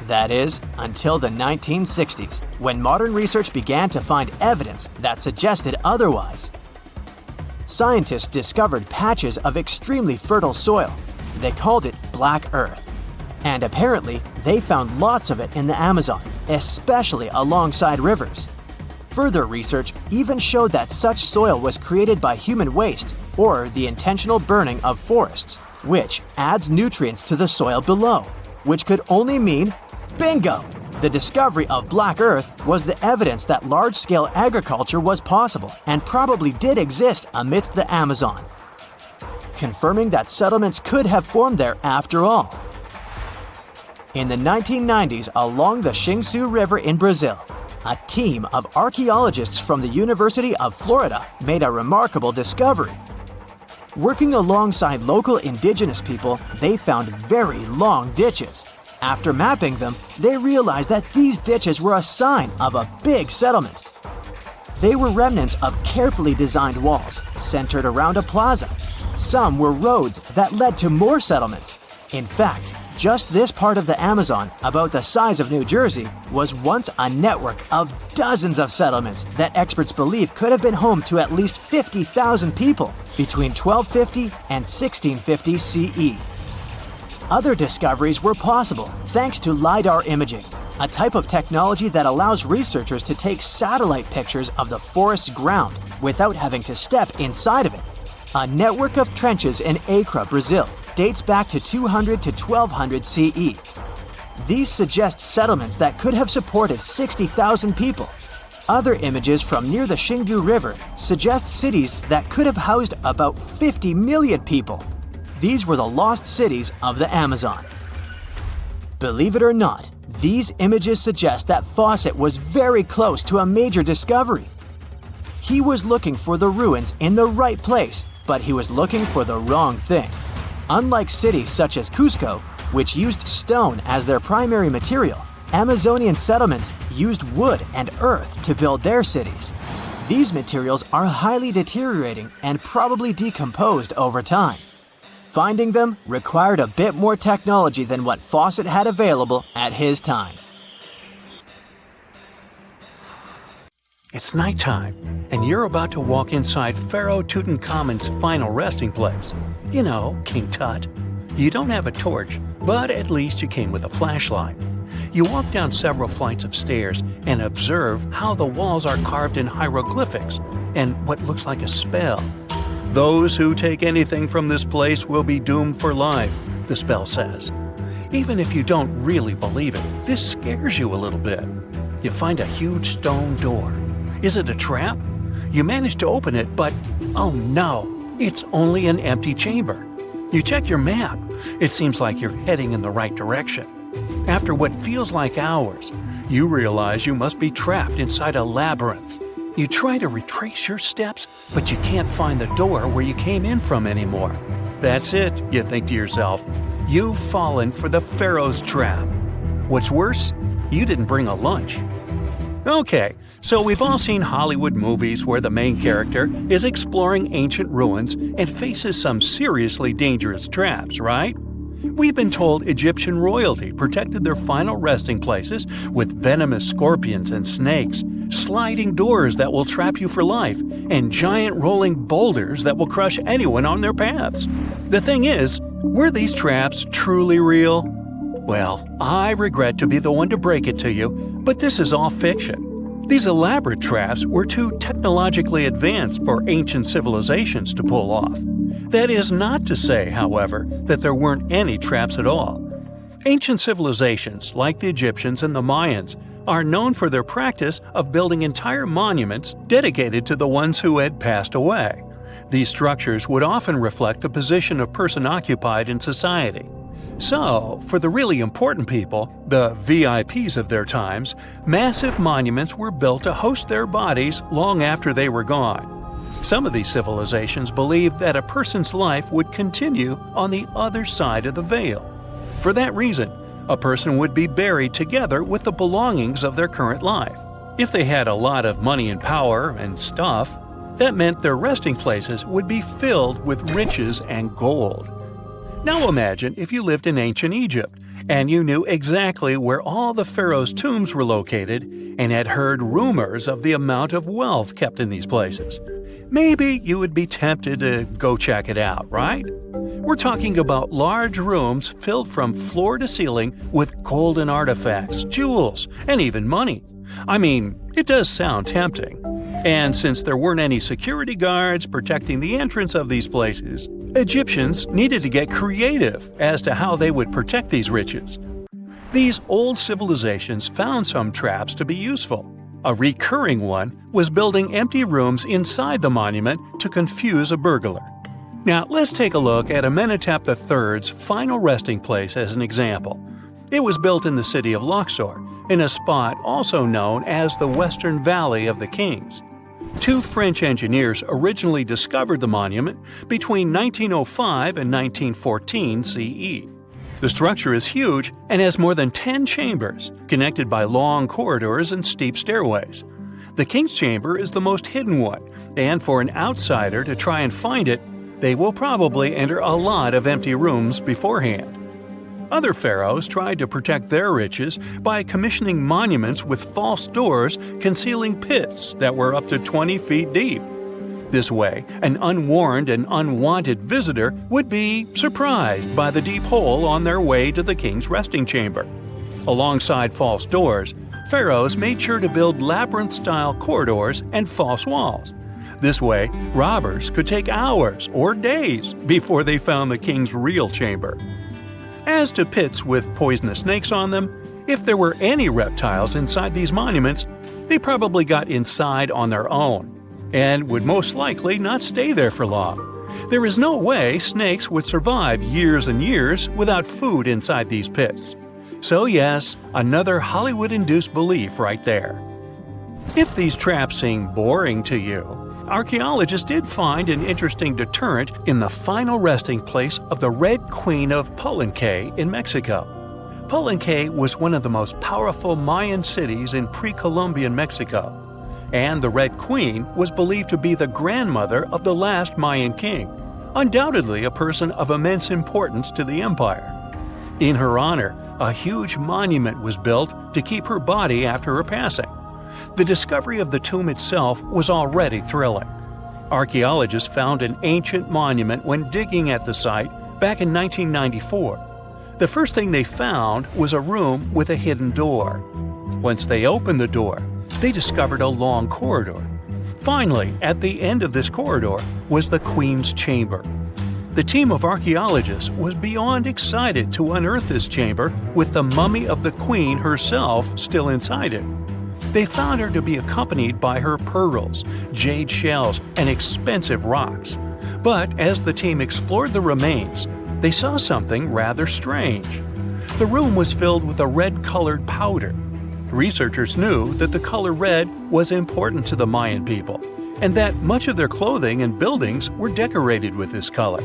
That is, until the 1960s, when modern research began to find evidence that suggested otherwise. Scientists discovered patches of extremely fertile soil. They called it Black Earth. And apparently, they found lots of it in the Amazon, especially alongside rivers. Further research even showed that such soil was created by human waste or the intentional burning of forests, which adds nutrients to the soil below, which could only mean bingo! The discovery of Black Earth was the evidence that large-scale agriculture was possible and probably did exist amidst the Amazon, confirming that settlements could have formed there after all. In the 1990s, along the Xingu River in Brazil, a team of archaeologists from the University of Florida made a remarkable discovery. Working alongside local indigenous people, they found very long ditches. After mapping them, they realized that these ditches were a sign of a big settlement. They were remnants of carefully designed walls centered around a plaza. Some were roads that led to more settlements. In fact, just this part of the Amazon, about the size of New Jersey, was once a network of dozens of settlements that experts believe could have been home to at least 50,000 people between 1250 and 1650 CE. Other discoveries were possible thanks to LiDAR imaging, a type of technology that allows researchers to take satellite pictures of the forest's ground without having to step inside of it. A network of trenches in Acre, Brazil, dates back to 200 to 1200 CE. These suggest settlements that could have supported 60,000 people. Other images from near the Xingu River suggest cities that could have housed about 50 million people. These were the lost cities of the Amazon. Believe it or not, these images suggest that Fawcett was very close to a major discovery. He was looking for the ruins in the right place, but he was looking for the wrong thing. Unlike cities such as Cusco, which used stone as their primary material, Amazonian settlements used wood and earth to build their cities. These materials are highly deteriorating and probably decomposed over time. Finding them required a bit more technology than what Fawcett had available at his time. It's nighttime, and you're about to walk inside Pharaoh Tutankhamun's final resting place. You know, King Tut. You don't have a torch, but at least you came with a flashlight. You walk down several flights of stairs and observe how the walls are carved in hieroglyphics and what looks like a spell. Those who take anything from this place will be doomed for life, the spell says. Even if you don't really believe it, this scares you a little bit. You find a huge stone door. Is it a trap? You manage to open it, but oh no, it's only an empty chamber. You check your map. It seems like you're heading in the right direction. After what feels like hours, you realize you must be trapped inside a labyrinth. You try to retrace your steps, but you can't find the door where you came in from anymore. That's it, you think to yourself. You've fallen for the Pharaoh's trap. What's worse, you didn't bring a lunch. Okay, so we've all seen Hollywood movies where the main character is exploring ancient ruins and faces some seriously dangerous traps, right? We've been told Egyptian royalty protected their final resting places with venomous scorpions and snakes, sliding doors that will trap you for life, and giant rolling boulders that will crush anyone on their paths. The thing is, were these traps truly real? Well, I regret to be the one to break it to you, but this is all fiction. These elaborate traps were too technologically advanced for ancient civilizations to pull off. That is not to say, however, that there weren't any traps at all. Ancient civilizations, like the Egyptians and the Mayans, are known for their practice of building entire monuments dedicated to the ones who had passed away. These structures would often reflect the position a person occupied in society. So, for the really important people, the VIPs of their times, massive monuments were built to host their bodies long after they were gone. Some of these civilizations believed that a person's life would continue on the other side of the veil. For that reason, a person would be buried together with the belongings of their current life. If they had a lot of money and power and stuff, that meant their resting places would be filled with riches and gold. Now imagine if you lived in ancient Egypt and you knew exactly where all the pharaohs' tombs were located and had heard rumors of the amount of wealth kept in these places. Maybe you would be tempted to go check it out, right? We're talking about large rooms filled from floor to ceiling with golden artifacts, jewels, and even money. I mean, it does sound tempting. And since there weren't any security guards protecting the entrance of these places, Egyptians needed to get creative as to how they would protect these riches. These old civilizations found some traps to be useful. A recurring one was building empty rooms inside the monument to confuse a burglar. Now, let's take a look at Amenhotep III's final resting place as an example. It was built in the city of Luxor, in a spot also known as the Western Valley of the Kings. Two French engineers originally discovered the monument between 1905 and 1914 CE. The structure is huge and has more than 10 chambers, connected by long corridors and steep stairways. The King's Chamber is the most hidden one, and for an outsider to try and find it, they will probably enter a lot of empty rooms beforehand. Other pharaohs tried to protect their riches by commissioning monuments with false doors concealing pits that were up to 20 feet deep. This way, an unwarned and unwanted visitor would be surprised by the deep hole on their way to the king's resting chamber. Alongside false doors, pharaohs made sure to build labyrinth-style corridors and false walls. This way, robbers could take hours or days before they found the king's real chamber. As to pits with poisonous snakes on them, if there were any reptiles inside these monuments, they probably got inside on their own and would most likely not stay there for long. There is no way snakes would survive years and years without food inside these pits. So yes, another Hollywood-induced belief right there. If these traps seem boring to you, archaeologists did find an interesting deterrent in the final resting place of the Red Queen of Palenque in Mexico. Palenque was one of the most powerful Mayan cities in pre-Columbian Mexico, and the Red Queen was believed to be the grandmother of the last Mayan king, undoubtedly a person of immense importance to the empire. In her honor, a huge monument was built to keep her body after her passing. The discovery of the tomb itself was already thrilling. Archaeologists found an ancient monument when digging at the site back in 1994. The first thing they found was a room with a hidden door. Once they opened the door, they discovered a long corridor. Finally, at the end of this corridor was the Queen's chamber. The team of archaeologists was beyond excited to unearth this chamber with the mummy of the Queen herself still inside it. They found her to be accompanied by her pearls, jade shells, and expensive rocks. But as the team explored the remains, they saw something rather strange. The room was filled with a red-colored powder. Researchers knew that the color red was important to the Mayan people, and that much of their clothing and buildings were decorated with this color.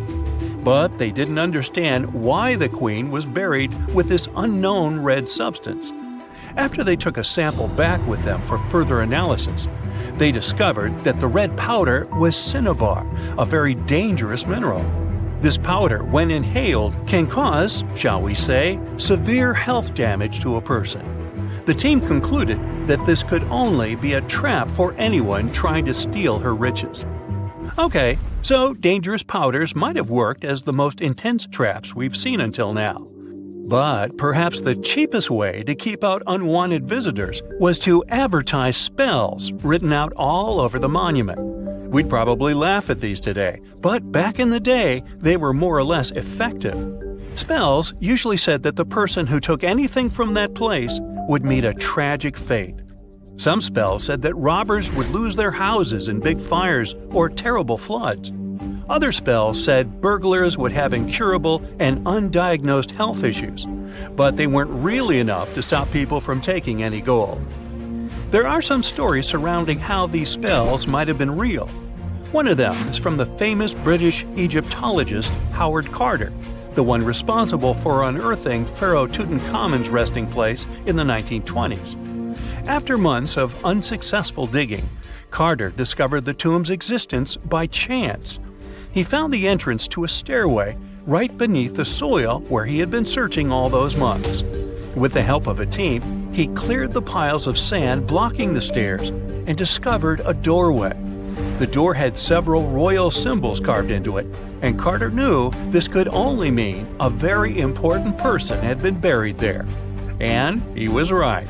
But they didn't understand why the queen was buried with this unknown red substance. After they took a sample back with them for further analysis, they discovered that the red powder was cinnabar, a very dangerous mineral. This powder, when inhaled, can cause, shall we say, severe health damage to a person. The team concluded that this could only be a trap for anyone trying to steal her riches. Okay, so dangerous powders might have worked as the most intense traps we've seen until now. But perhaps the cheapest way to keep out unwanted visitors was to advertise spells written out all over the monument. We'd probably laugh at these today, but back in the day, they were more or less effective. Spells usually said that the person who took anything from that place would meet a tragic fate. Some spells said that robbers would lose their houses in big fires or terrible floods. Other spells said burglars would have incurable and undiagnosed health issues, but they weren't really enough to stop people from taking any gold. There are some stories surrounding how these spells might have been real. One of them is from the famous British Egyptologist Howard Carter, the one responsible for unearthing Pharaoh Tutankhamun's resting place in the 1920s. After months of unsuccessful digging, Carter discovered the tomb's existence by chance. He found the entrance to a stairway right beneath the soil where he had been searching all those months. With the help of a team, he cleared the piles of sand blocking the stairs and discovered a doorway. The door had several royal symbols carved into it, and Carter knew this could only mean a very important person had been buried there. And he was right.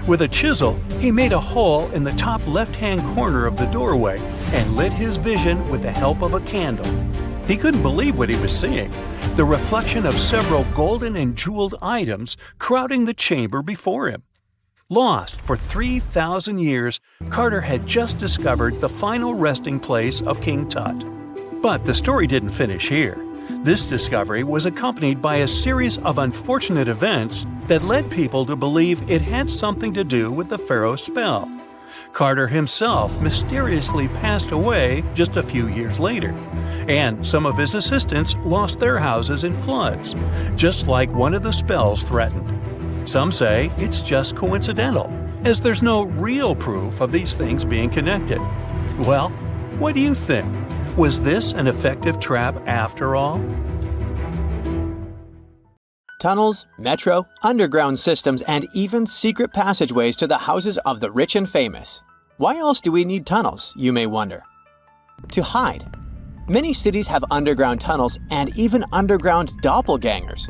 With a chisel, he made a hole in the top left-hand corner of the doorway and lit his vision with the help of a candle. He couldn't believe what he was seeing, the reflection of several golden and jeweled items crowding the chamber before him. Lost for 3,000 years, Carter had just discovered the final resting place of King Tut. But the story didn't finish here. This discovery was accompanied by a series of unfortunate events that led people to believe it had something to do with the pharaoh's spell. Carter himself mysteriously passed away just a few years later, and some of his assistants lost their houses in floods, just like one of the spells threatened. Some say it's just coincidental, as there's no real proof of these things being connected. Well, what do you think? Was this an effective trap after all? Tunnels, metro, underground systems, and even secret passageways to the houses of the rich and famous. Why else do we need tunnels, you may wonder? To hide. Many cities have underground tunnels and even underground doppelgangers.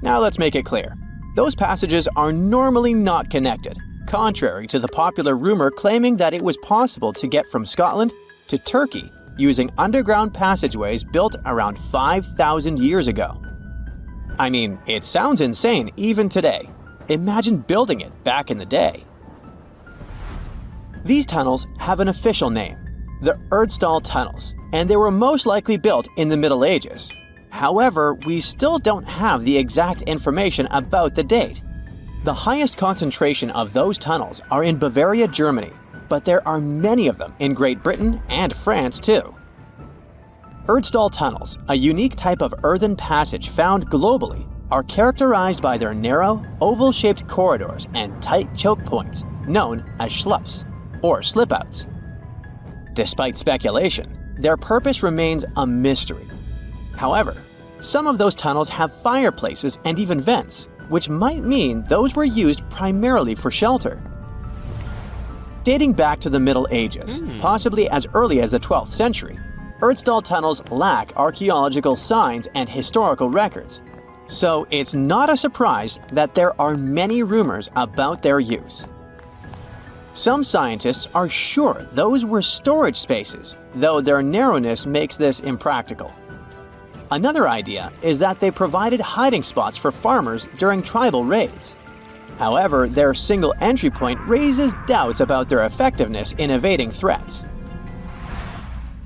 Now let's make it clear. Those passages are normally not connected, contrary to the popular rumor claiming that it was possible to get from Scotland to Turkey using underground passageways built around 5,000 years ago. I mean, it sounds insane even today. Imagine building it back in the day. These tunnels have an official name, the Erdstall Tunnels, and they were most likely built in the Middle Ages. However, we still don't have the exact information about the date. The highest concentration of those tunnels are in Bavaria, Germany, but there are many of them in Great Britain and France too. Erdstall tunnels, a unique type of earthen passage found globally, are characterized by their narrow, oval-shaped corridors and tight choke points, known as schlups, or slip-outs. Despite speculation, their purpose remains a mystery. However, some of those tunnels have fireplaces and even vents, which might mean those were used primarily for shelter. Dating back to the Middle Ages, possibly as early as the 12th century, Erdstall tunnels lack archaeological signs and historical records, so it's not a surprise that there are many rumors about their use. Some scientists are sure those were storage spaces, though their narrowness makes this impractical. Another idea is that they provided hiding spots for farmers during tribal raids. However, their single entry point raises doubts about their effectiveness in evading threats.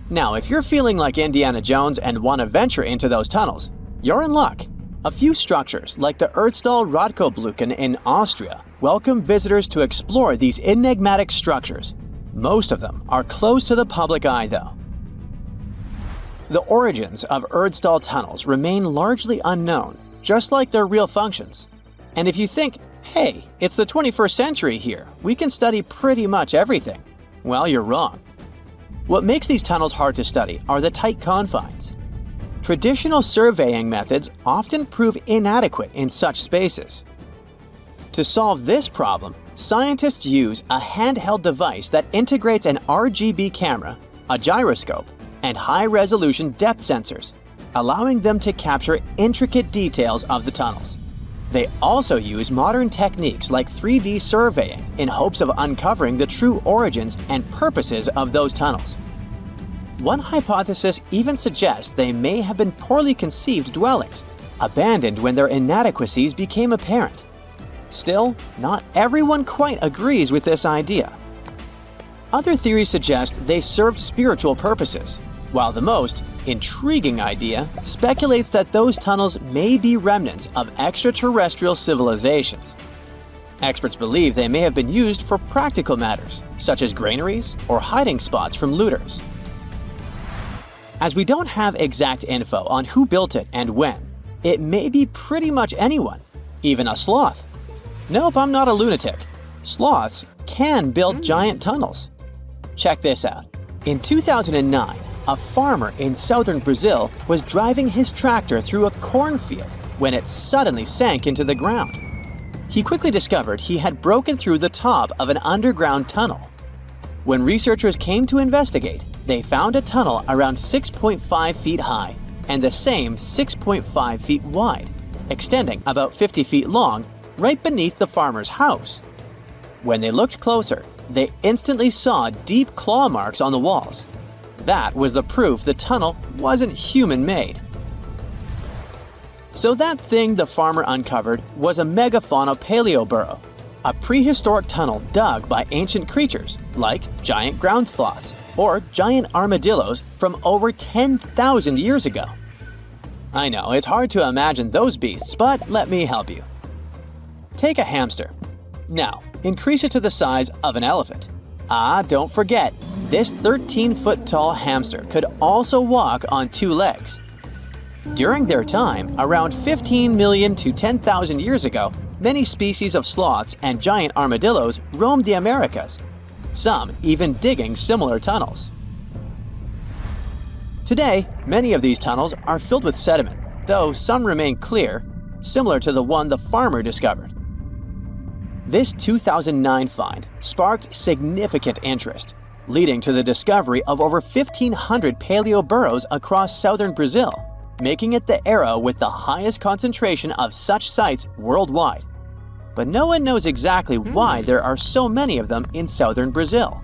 Now, if you're feeling like Indiana Jones and want to venture into those tunnels, you're in luck. A few structures, like the Erdstall Radkobluken in Austria, welcome visitors to explore these enigmatic structures. Most of them are closed to the public eye, though. The origins of Erdstall tunnels remain largely unknown, just like their real functions. And if you think, hey, it's the 21st century here, we can study pretty much everything, well, you're wrong. What makes these tunnels hard to study are the tight confines. Traditional surveying methods often prove inadequate in such spaces. To solve this problem, scientists use a handheld device that integrates an RGB camera, a gyroscope, and high-resolution depth sensors, allowing them to capture intricate details of the tunnels. They also use modern techniques like 3D surveying in hopes of uncovering the true origins and purposes of those tunnels. One hypothesis even suggests they may have been poorly conceived dwellings, abandoned when their inadequacies became apparent. Still, not everyone quite agrees with this idea. Other theories suggest they served spiritual purposes, while the most intriguing idea speculates that those tunnels may be remnants of extraterrestrial civilizations. Experts believe they may have been used for practical matters, such as granaries or hiding spots from looters. As we don't have exact info on who built it and when, it may be pretty much anyone, even a sloth. Nope, I'm not a lunatic. Sloths can build giant tunnels. Check this out. In 2009, a farmer in southern Brazil was driving his tractor through a cornfield when it suddenly sank into the ground. He quickly discovered he had broken through the top of an underground tunnel. When researchers came to investigate, they found a tunnel around 6.5 feet high and the same 6.5 feet wide, extending about 50 feet long right beneath the farmer's house. When they looked closer, they instantly saw deep claw marks on the walls. That was the proof the tunnel wasn't human-made. So that thing the farmer uncovered was a megafauna paleoburrow, a prehistoric tunnel dug by ancient creatures like giant ground sloths or giant armadillos from over 10,000 years ago. I know, it's hard to imagine those beasts, but let me help you. Take a hamster. Now, increase it to the size of an elephant. Don't forget, this 13-foot-tall hamster could also walk on two legs. During their time, around 15 million to 10,000 years ago, many species of sloths and giant armadillos roamed the Americas, some even digging similar tunnels. Today, many of these tunnels are filled with sediment, though some remain clear, similar to the one the farmer discovered. This 2009 find sparked significant interest, leading to the discovery of over 1,500 paleoburrows across southern Brazil, making it the era with the highest concentration of such sites worldwide. But no one knows exactly why there are so many of them in southern Brazil.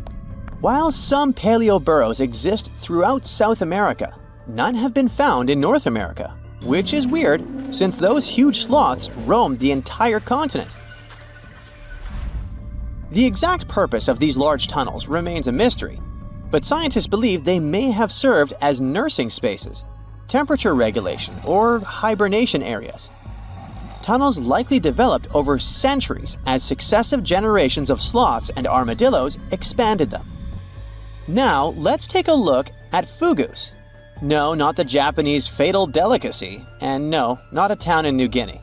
While some paleoburrows exist throughout South America, none have been found in North America, which is weird since those huge sloths roamed the entire continent. The exact purpose of these large tunnels remains a mystery, but scientists believe they may have served as nursing spaces, temperature regulation, or hibernation areas. Tunnels likely developed over centuries as successive generations of sloths and armadillos expanded them. Now, let's take a look at fugus. No, not the Japanese fatal delicacy, and no, not a town in New Guinea.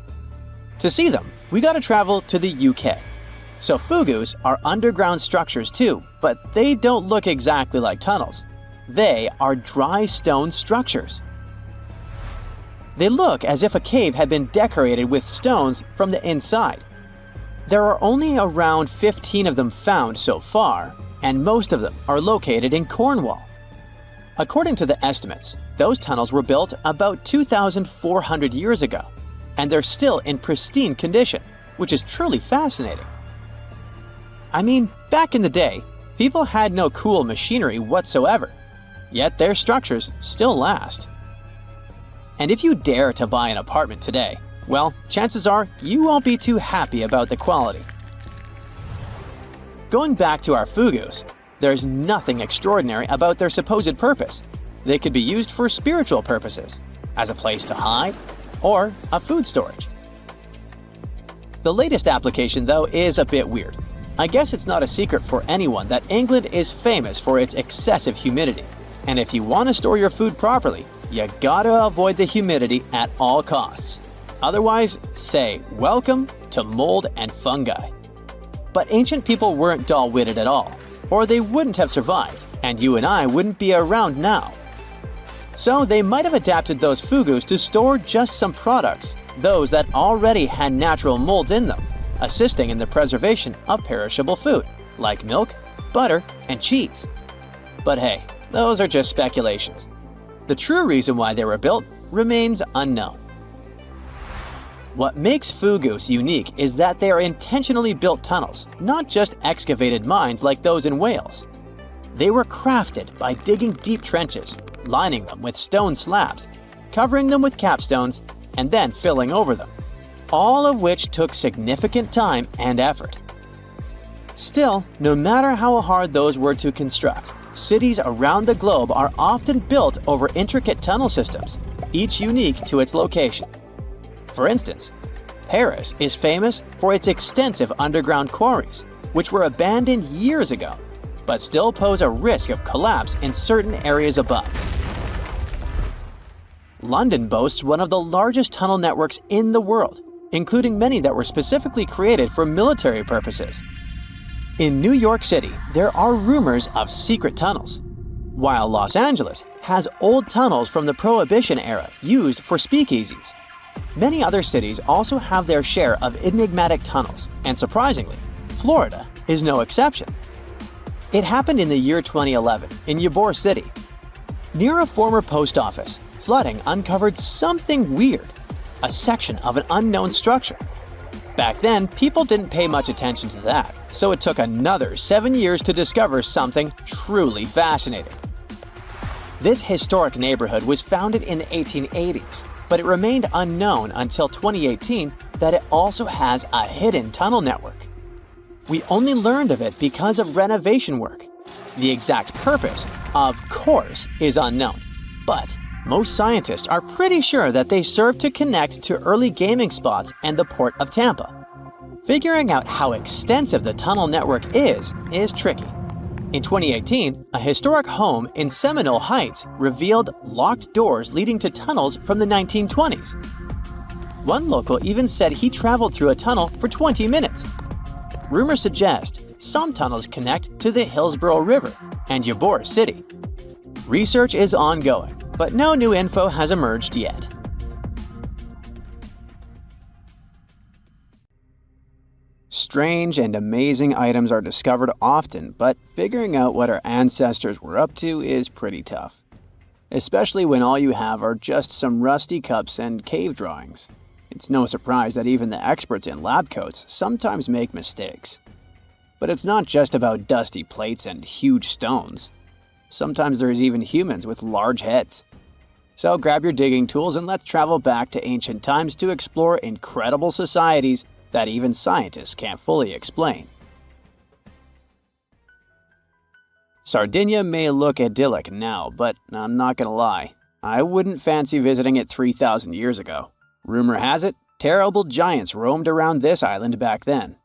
To see them, we gotta travel to the UK. So fugus are underground structures too, but they don't look exactly like tunnels. They are dry stone structures. They look as if a cave had been decorated with stones from the inside. There are only around 15 of them found so far, and most of them are located in Cornwall. According to the estimates, those tunnels were built about 2,400 years ago, and they're still in pristine condition, which is truly fascinating. I mean, back in the day, people had no cool machinery whatsoever, yet their structures still last. And if you dare to buy an apartment today, well, chances are you won't be too happy about the quality. Going back to our fugus, there's nothing extraordinary about their supposed purpose. They could be used for spiritual purposes, as a place to hide, or a food storage. The latest application, though, is a bit weird. I guess it's not a secret for anyone that England is famous for its excessive humidity. And if you want to store your food properly, you gotta avoid the humidity at all costs. Otherwise, say welcome to mold and fungi. But ancient people weren't dull-witted at all, or they wouldn't have survived, and you and I wouldn't be around now. So they might have adapted those fugus to store just some products, those that already had natural molds in them, assisting in the preservation of perishable food, like milk, butter, and cheese. But hey, those are just speculations. The true reason why they were built remains unknown. What makes fugus unique is that they are intentionally built tunnels, not just excavated mines like those in Wales. They were crafted by digging deep trenches, lining them with stone slabs, covering them with capstones, and then filling over them, all of which took significant time and effort. Still, no matter how hard those were to construct, cities around the globe are often built over intricate tunnel systems, each unique to its location. For instance, Paris is famous for its extensive underground quarries, which were abandoned years ago, but still pose a risk of collapse in certain areas above. London boasts one of the largest tunnel networks in the world, including many that were specifically created for military purposes. In New York City, there are rumors of secret tunnels, while Los Angeles has old tunnels from the Prohibition era used for speakeasies. Many other cities also have their share of enigmatic tunnels, and surprisingly, Florida is no exception. It happened in the year 2011 in Ybor City. Near a former post office, flooding uncovered something weird, a section of an unknown structure. Back then, people didn't pay much attention to that, so it took another 7 years to discover something truly fascinating. This historic neighborhood was founded in the 1880s, but it remained unknown until 2018 that it also has a hidden tunnel network. We only learned of it because of renovation work. The exact purpose, of course, is unknown, but most scientists are pretty sure that they serve to connect to early gaming spots and the port of Tampa. Figuring out how extensive the tunnel network is tricky. In 2018, a historic home in Seminole Heights revealed locked doors leading to tunnels from the 1920s. One local even said he traveled through a tunnel for 20 minutes. Rumors suggest some tunnels connect to the Hillsborough River and Ybor City. Research is ongoing, but no new info has emerged yet. Strange and amazing items are discovered often, but figuring out what our ancestors were up to is pretty tough. Especially when all you have are just some rusty cups and cave drawings. It's no surprise that even the experts in lab coats sometimes make mistakes. But it's not just about dusty plates and huge stones. Sometimes there's even humans with large heads. So grab your digging tools and let's travel back to ancient times to explore incredible societies that even scientists can't fully explain. Sardinia may look idyllic now, but I'm not gonna lie, I wouldn't fancy visiting it 3,000 years ago. Rumor has it, terrible giants roamed around this island back then.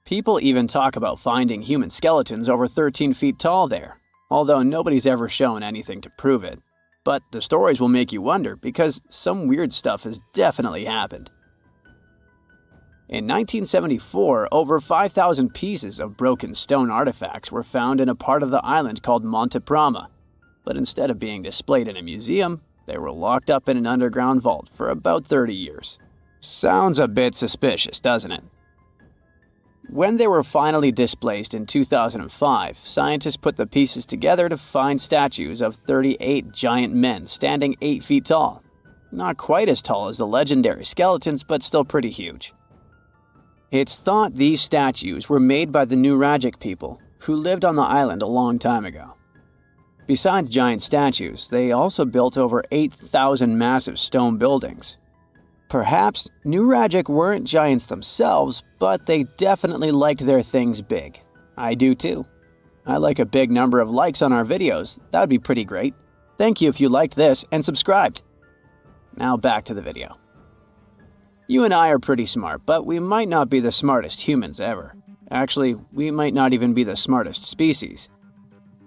People even talk about finding human skeletons over 13 feet tall there, although nobody's ever shown anything to prove it. But the stories will make you wonder because some weird stuff has definitely happened. In 1974, over 5,000 pieces of broken stone artifacts were found in a part of the island called Monte Prama, but instead of being displayed in a museum, they were locked up in an underground vault for about 30 years. Sounds a bit suspicious, doesn't it? When they were finally displaced in 2005, scientists put the pieces together to find statues of 38 giant men standing 8 feet tall. Not quite as tall as the legendary skeletons, but still pretty huge. It's thought these statues were made by the Nuragic people, who lived on the island a long time ago. Besides giant statues, they also built over 8,000 massive stone buildings. Perhaps Nuragic weren't giants themselves, but they definitely liked their things big. I do too. I like a big number of likes on our videos. That would be pretty great. Thank you if you liked this and subscribed. Now back to the video. You and I are pretty smart, but we might not be the smartest humans ever. Actually, we might not even be the smartest species.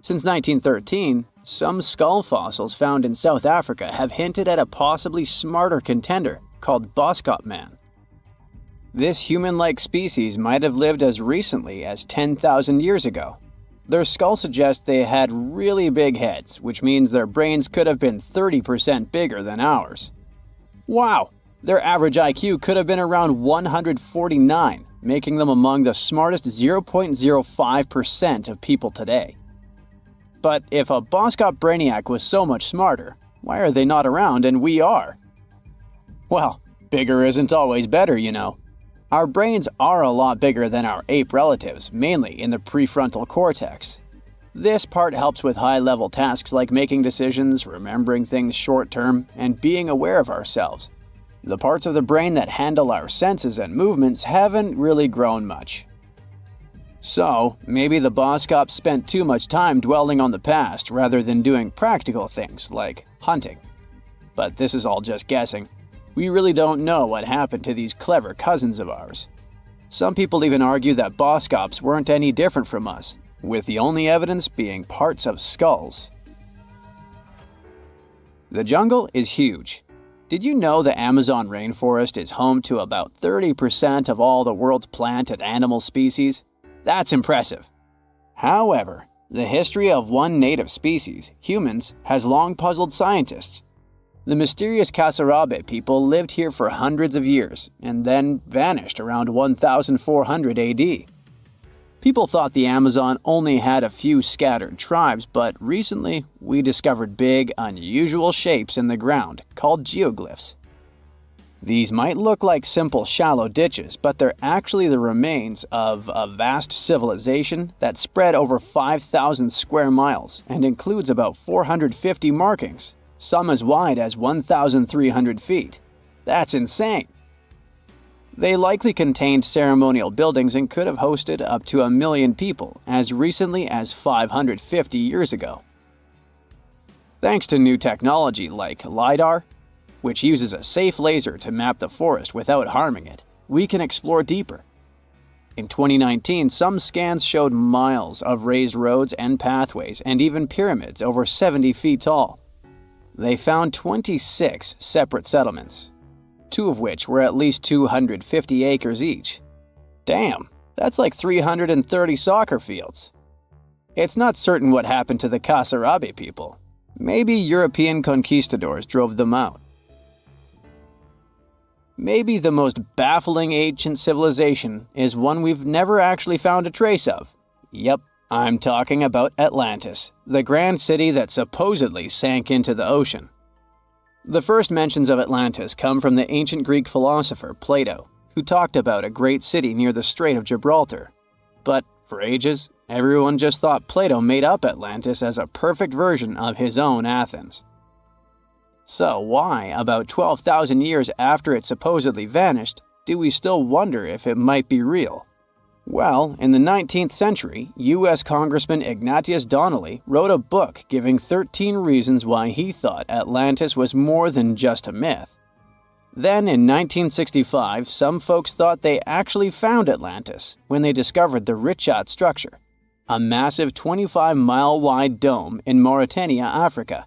Since 1913, some skull fossils found in South Africa have hinted at a possibly smarter contender called Boskop Man. This human-like species might have lived as recently as 10,000 years ago. Their skull suggests they had really big heads, which means their brains could have been 30% bigger than ours. Wow! Their average IQ could have been around 149, making them among the smartest 0.05% of people today. But if a Boskop Brainiac was so much smarter, why are they not around and we are? Well, bigger isn't always better, you know. Our brains are a lot bigger than our ape relatives, mainly in the prefrontal cortex. This part helps with high-level tasks like making decisions, remembering things short-term, and being aware of ourselves. The parts of the brain that handle our senses and movements haven't really grown much. So, maybe the Boskops spent too much time dwelling on the past rather than doing practical things like hunting. But this is all just guessing. We really don't know what happened to these clever cousins of ours. Some people even argue that Boskops weren't any different from us, with the only evidence being parts of skulls. The jungle is huge. Did you know the Amazon rainforest is home to about 30% of all the world's plant and animal species? That's impressive. However, the history of one native species, humans, has long puzzled scientists. The mysterious Kasarabe people lived here for hundreds of years and then vanished around 1400 AD. People thought the Amazon only had a few scattered tribes, but recently we discovered big, unusual shapes in the ground called geoglyphs. These might look like simple shallow ditches, but they're actually the remains of a vast civilization that spread over 5,000 square miles and includes about 450 markings, some as wide as 1,300 feet. That's insane! They likely contained ceremonial buildings and could have hosted up to 1 million people as recently as 550 years ago. Thanks to new technology like LiDAR, which uses a safe laser to map the forest without harming it, we can explore deeper. In 2019, some scans showed miles of raised roads and pathways and even pyramids over 70 feet tall. They found 26 separate settlements, 2 of which were at least 250 acres each. Damn, that's like 330 soccer fields. It's not certain what happened to the Kasarabe people. Maybe European conquistadors drove them out. Maybe the most baffling ancient civilization is one we've never actually found a trace of. Yep, I'm talking about Atlantis, the grand city that supposedly sank into the ocean. The first mentions of Atlantis come from the ancient Greek philosopher Plato, who talked about a great city near the Strait of Gibraltar. But for ages, everyone just thought Plato made up Atlantis as a perfect version of his own Athens. So why, about 12,000 years after it supposedly vanished, do we still wonder if it might be real? Well, in the 19th century, U.S. Congressman Ignatius Donnelly wrote a book giving 13 reasons why he thought Atlantis was more than just a myth. Then, in 1965, some folks thought they actually found Atlantis when they discovered the Richat structure, a massive 25-mile-wide dome in Mauritania, Africa.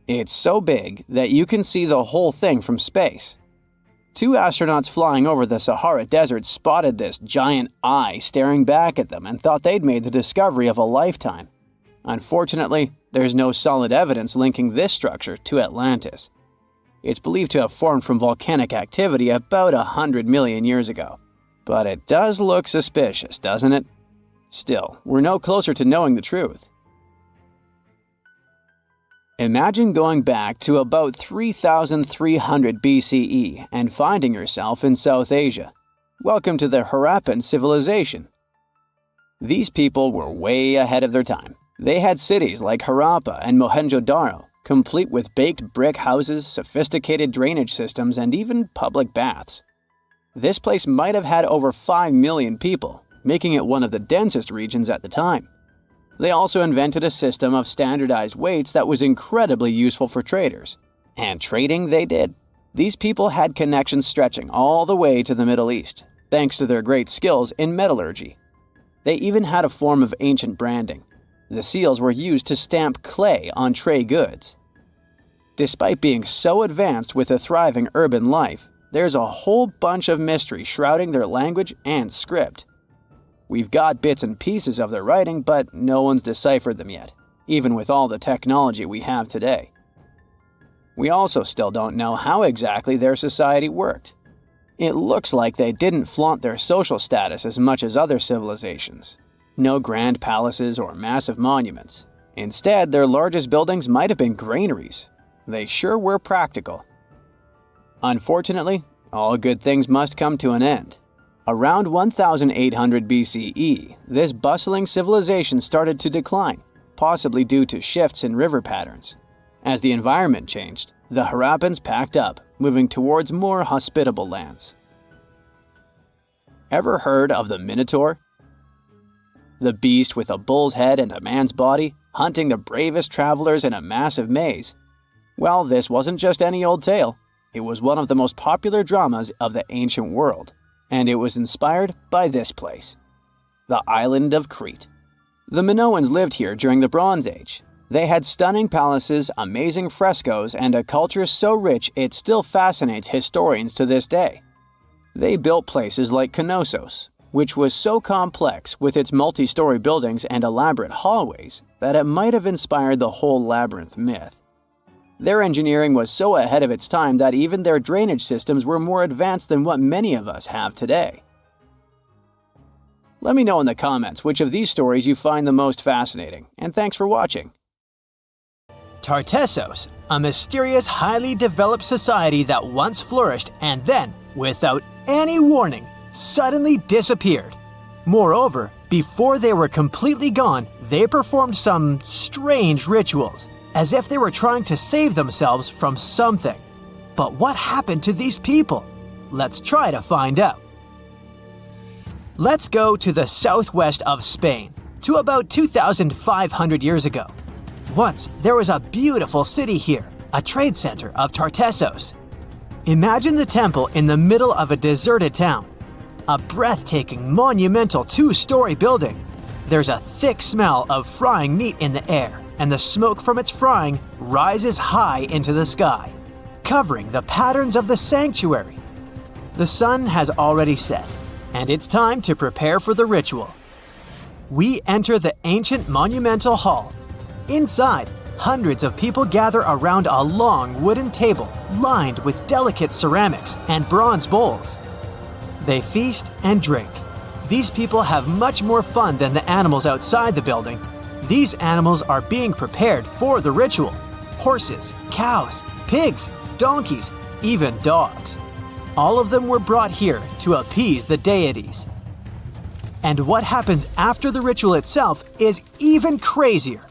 It's so big that you can see the whole thing from space. 2 astronauts flying over the Sahara Desert spotted this giant eye staring back at them and thought they'd made the discovery of a lifetime. Unfortunately, there's no solid evidence linking this structure to Atlantis. It's believed to have formed from volcanic activity about 100 million years ago. But it does look suspicious, doesn't it? Still, we're no closer to knowing the truth. Imagine going back to about 3,300 BCE and finding yourself in South Asia. Welcome to the Harappan civilization. These people were way ahead of their time. They had cities like Harappa and Mohenjo-Daro, complete with baked brick houses, sophisticated drainage systems, and even public baths. This place might have had over 5 million people, making it one of the densest regions at the time. They also invented a system of standardized weights that was incredibly useful for traders. And trading they did. These people had connections stretching all the way to the Middle East, thanks to their great skills in metallurgy. They even had a form of ancient branding. The seals were used to stamp clay on tray goods. Despite being so advanced with a thriving urban life, there's a whole bunch of mystery shrouding their language and script. We've got bits and pieces of their writing, but no one's deciphered them yet, even with all the technology we have today. We also still don't know how exactly their society worked. It looks like they didn't flaunt their social status as much as other civilizations. No grand palaces or massive monuments. Instead, their largest buildings might have been granaries. They sure were practical. Unfortunately, all good things must come to an end. Around 1800 BCE, this bustling civilization started to decline, possibly due to shifts in river patterns. As the environment changed, the Harappans packed up, moving towards more hospitable lands. Ever heard of the Minotaur? The beast with a bull's head and a man's body, hunting the bravest travelers in a massive maze. Well, this wasn't just any old tale. It was one of the most popular dramas of the ancient world, and it was inspired by this place, the island of Crete. The Minoans lived here during the Bronze Age. They had stunning palaces, amazing frescoes, and a culture so rich it still fascinates historians to this day. They built places like Knossos, which was so complex with its multi-story buildings and elaborate hallways that it might have inspired the whole labyrinth myth. Their engineering was so ahead of its time that even their drainage systems were more advanced than what many of us have today. Let me know in the comments which of these stories you find the most fascinating, and thanks for watching. Tartessos, a mysterious, highly developed society that once flourished and then, without any warning, suddenly disappeared. Moreover, before they were completely gone, they performed some strange rituals, as if they were trying to save themselves from something. But what happened to these people? Let's try to find out. Let's go to the southwest of Spain, to about 2,500 years ago. Once, there was a beautiful city here, a trade center of Tartessos. Imagine the temple in the middle of a deserted town. A breathtaking, monumental two-story building. There's a thick smell of frying meat in the air, and the smoke from its frying rises high into the sky, covering the patterns of the sanctuary. The sun has already set, and it's time to prepare for the ritual. We enter the ancient monumental hall. Inside, hundreds of people gather around a long wooden table lined with delicate ceramics and bronze bowls. They feast and drink. These people have much more fun than the animals outside the building. These animals are being prepared for the ritual. Horses, cows, pigs, donkeys, even dogs. All of them were brought here to appease the deities. And what happens after the ritual itself is even crazier.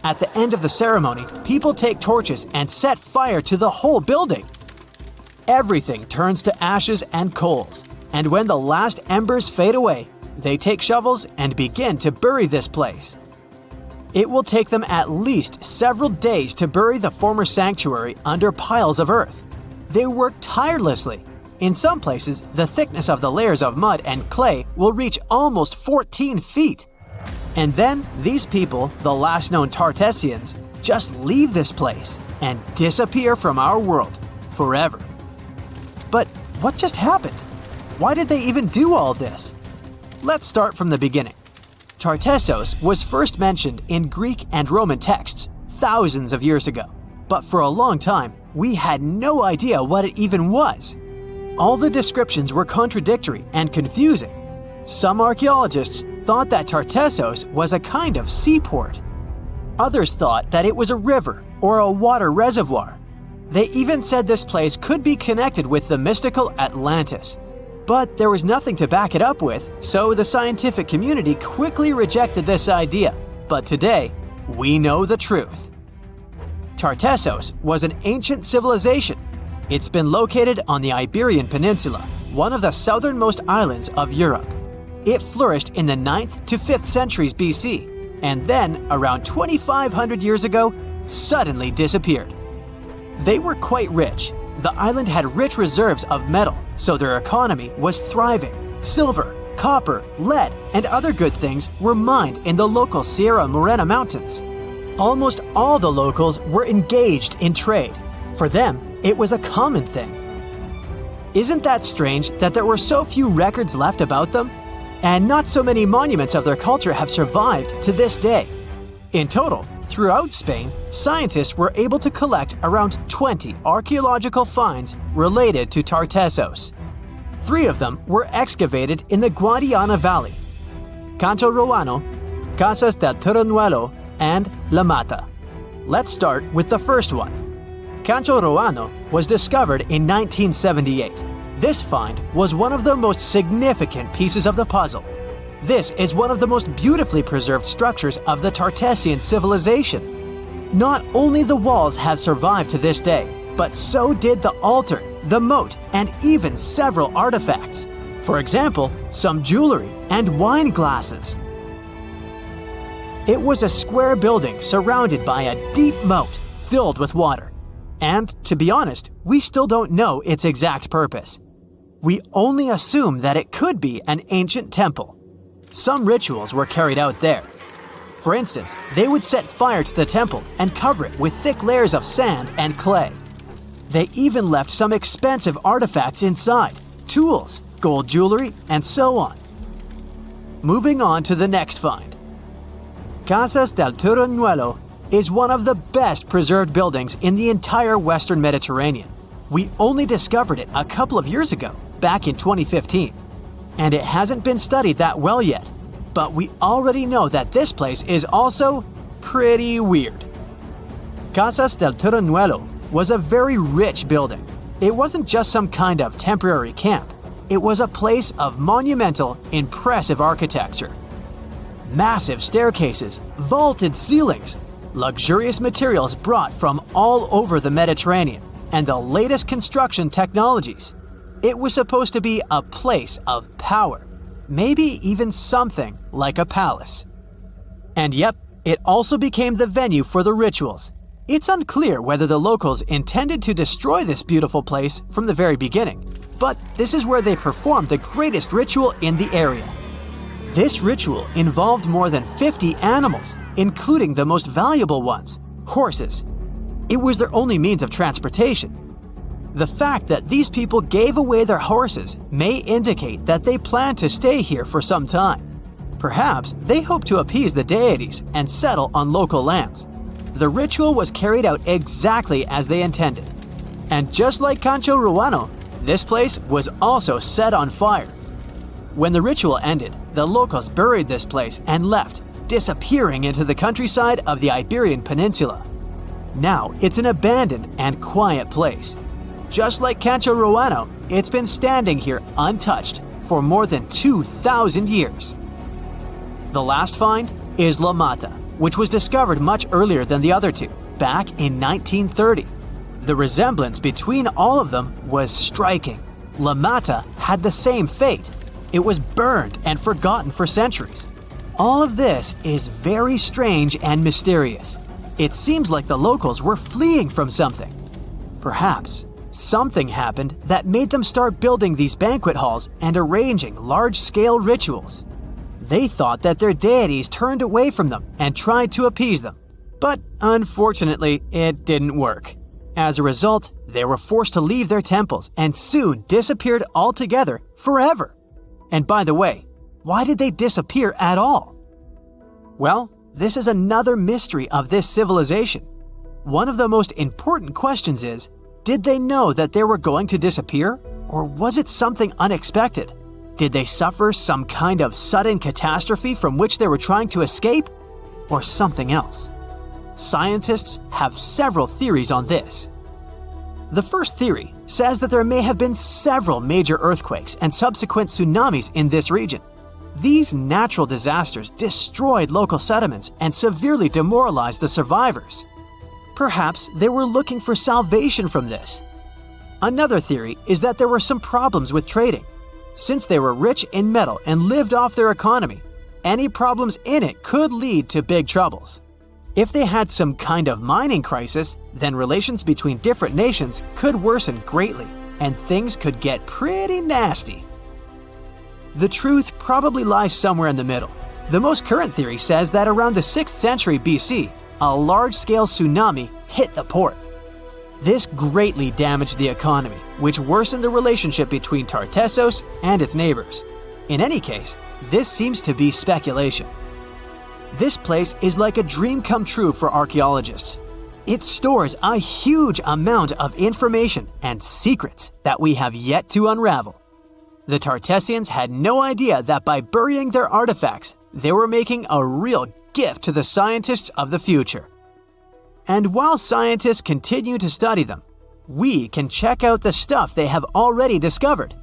At the end of the ceremony, people take torches and set fire to the whole building. Everything turns to ashes and coals, and when the last embers fade away, they take shovels and begin to bury this place. It will take them at least several days to bury the former sanctuary under piles of earth. They work tirelessly. In some places, the thickness of the layers of mud and clay will reach almost 14 feet. And then these people, the last known Tartessians, just leave this place and disappear from our world forever. But what just happened? Why did they even do all this? Let's start from the beginning. Tartessos was first mentioned in Greek and Roman texts thousands of years ago, but for a long time, we had no idea what it even was. All the descriptions were contradictory and confusing. Some archaeologists thought that Tartessos was a kind of seaport. Others thought that it was a river or a water reservoir. They even said this place could be connected with the mystical Atlantis. But there was nothing to back it up with, so the scientific community quickly rejected this idea. But today, we know the truth. Tartessos was an ancient civilization. It's been located on the Iberian Peninsula, one of the southernmost islands of Europe. It flourished in the 9th to 5th centuries BC, and then, around 2,500 years ago, suddenly disappeared. They were quite rich. The island had rich reserves of metal, so their economy was thriving. Silver, copper, lead, and other good things were mined in the local Sierra Morena Mountains. Almost all the locals were engaged in trade. For them, it was a common thing. Isn't that strange that there were so few records left about them? And not so many monuments of their culture have survived to this day. In total, throughout Spain, scientists were able to collect around 20 archaeological finds related to Tartessos. 3 of them were excavated in the Guadiana Valley: Canto Roano, Casas del Toruñuelo, and La Mata. Let's start with the first one. Canto Roano was discovered in 1978. This find was one of the most significant pieces of the puzzle. This is one of the most beautifully preserved structures of the Tartessian civilization. Not only the walls have survived to this day, but so did the altar, the moat, and even several artifacts. For example, some jewelry and wine glasses. It was a square building surrounded by a deep moat filled with water. And, to be honest, we still don't know its exact purpose. We only assume that it could be an ancient temple. Some rituals were carried out there. For instance, they would set fire to the temple and cover it with thick layers of sand and clay. They even left some expensive artifacts inside, tools, gold jewelry, and so on. Moving on to the next find. Casas del Turruñuelo is one of the best preserved buildings in the entire Western Mediterranean. We only discovered it a couple of years ago, back in 2015. And it hasn't been studied that well yet. But we already know that this place is also pretty weird. Casas del Turruñuelo was a very rich building. It wasn't just some kind of temporary camp. It was a place of monumental, impressive architecture. Massive staircases, vaulted ceilings, luxurious materials brought from all over the Mediterranean, and the latest construction technologies. It was supposed to be a place of power, maybe even something like a palace. And yep, it also became the venue for the rituals. It's unclear whether the locals intended to destroy this beautiful place from the very beginning, but this is where they performed the greatest ritual in the area. This ritual involved more than 50 animals, including the most valuable ones, horses. It was their only means of transportation. The fact that these people gave away their horses may indicate that they plan to stay here for some time. Perhaps they hope to appease the deities and settle on local lands. The ritual was carried out exactly as they intended. And just like Cancho Ruano, this place was also set on fire. When the ritual ended, the locals buried this place and left, disappearing into the countryside of the Iberian Peninsula. Now it's an abandoned and quiet place. Just like Cancho Ruano, it's been standing here untouched for more than 2,000 years. The last find is La Mata, which was discovered much earlier than the other two, back in 1930. The resemblance between all of them was striking. La Mata had the same fate. It was burned and forgotten for centuries. All of this is very strange and mysterious. It seems like the locals were fleeing from something. Perhaps something happened that made them start building these banquet halls and arranging large-scale rituals. They thought that their deities turned away from them and tried to appease them. But unfortunately, it didn't work. As a result, they were forced to leave their temples and soon disappeared altogether forever. And by the way, why did they disappear at all? Well, this is another mystery of this civilization. One of the most important questions is, did they know that they were going to disappear? Or was it something unexpected? Did they suffer some kind of sudden catastrophe from which they were trying to escape? Or something else? Scientists have several theories on this. The first theory says that there may have been several major earthquakes and subsequent tsunamis in this region. These natural disasters destroyed local settlements and severely demoralized the survivors. Perhaps they were looking for salvation from this. Another theory is that there were some problems with trading. Since they were rich in metal and lived off their economy, any problems in it could lead to big troubles. If they had some kind of mining crisis, then relations between different nations could worsen greatly, and things could get pretty nasty. The truth probably lies somewhere in the middle. The most current theory says that around the 6th century BC, a large-scale tsunami hit the port. This greatly damaged the economy, which worsened the relationship between Tartessos and its neighbors. In any case, this seems to be speculation. This place is like a dream come true for archaeologists. It stores a huge amount of information and secrets that we have yet to unravel. The Tartessians had no idea that by burying their artifacts, they were making a real gift to the scientists of the future. And while scientists continue to study them, we can check out the stuff they have already discovered.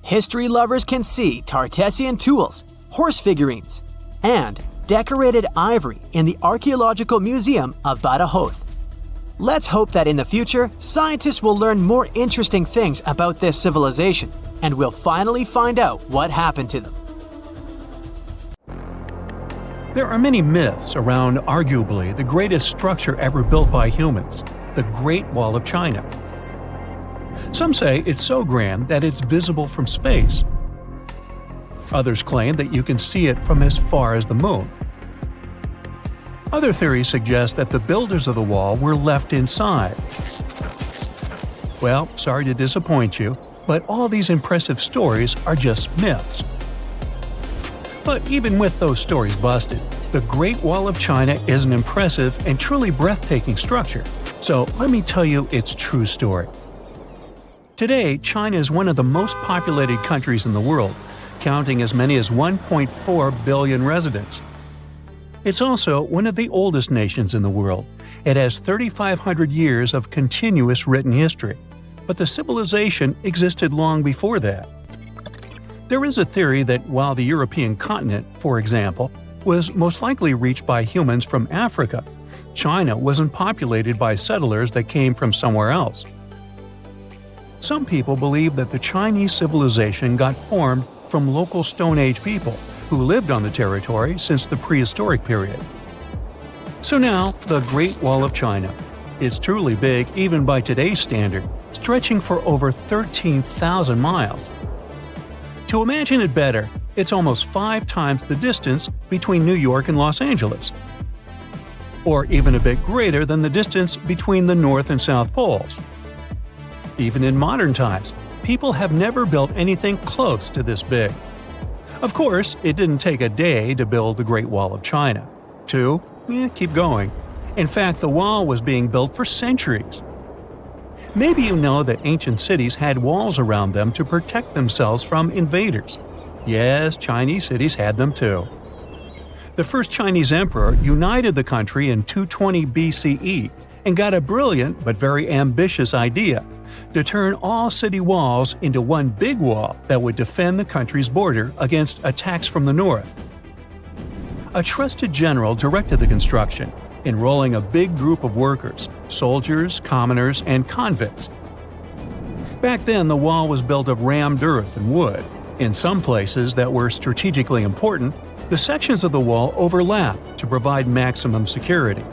History lovers can see Tartessian tools, horse figurines, and decorated ivory in the Archaeological Museum of Badajoz. Let's hope that in the future, scientists will learn more interesting things about this civilization, and we'll finally find out what happened to them. There are many myths around arguably the greatest structure ever built by humans, the Great Wall of China. Some say it's so grand that it's visible from space. Others claim that you can see it from as far as the moon. Other theories suggest that the builders of the wall were left inside. Well, sorry to disappoint you, but all these impressive stories are just myths. But even with those stories busted, the Great Wall of China is an impressive and truly breathtaking structure. So let me tell you its true story. Today, China is one of the most populated countries in the world, counting as many as 1.4 billion residents. It's also one of the oldest nations in the world. It has 3,500 years of continuous written history, but the civilization existed long before that. There is a theory that while the European continent, for example, was most likely reached by humans from Africa, China wasn't populated by settlers that came from somewhere else. Some people believe that the Chinese civilization got formed from local Stone Age people who lived on the territory since the prehistoric period. So now, the Great Wall of China. It's truly big even by today's standard, stretching for over 13,000 miles. To imagine it better, it's almost 5 times the distance between New York and Los Angeles. Or even a bit greater than the distance between the North and South Poles. Even in modern times, people have never built anything close to this big. Of course, it didn't take a day to build the Great Wall of China. 2, keep going. In fact, the wall was being built for centuries. Maybe you know that ancient cities had walls around them to protect themselves from invaders. Yes, Chinese cities had them too. The first Chinese emperor united the country in 220 BCE and got a brilliant but very ambitious idea to turn all city walls into one big wall that would defend the country's border against attacks from the north. A trusted general directed the construction, enrolling a big group of workers, soldiers, commoners, and convicts. Back then, the wall was built of rammed earth and wood. In some places that were strategically important, the sections of the wall overlapped to provide maximum security.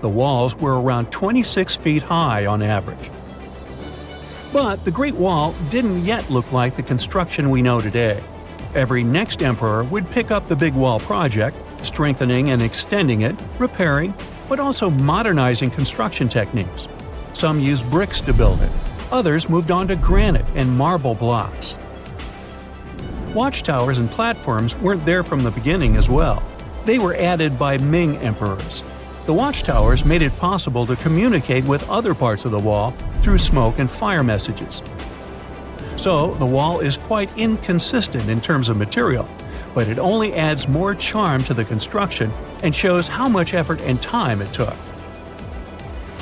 The walls were around 26 feet high on average. But the Great Wall didn't yet look like the construction we know today. Every next emperor would pick up the big wall project, strengthening and extending it, repairing, but also modernizing construction techniques. Some used bricks to build it, others moved on to granite and marble blocks. Watchtowers and platforms weren't there from the beginning as well. They were added by Ming emperors. The watchtowers made it possible to communicate with other parts of the wall through smoke and fire messages. So, the wall is quite inconsistent in terms of material, but it only adds more charm to the construction and shows how much effort and time it took.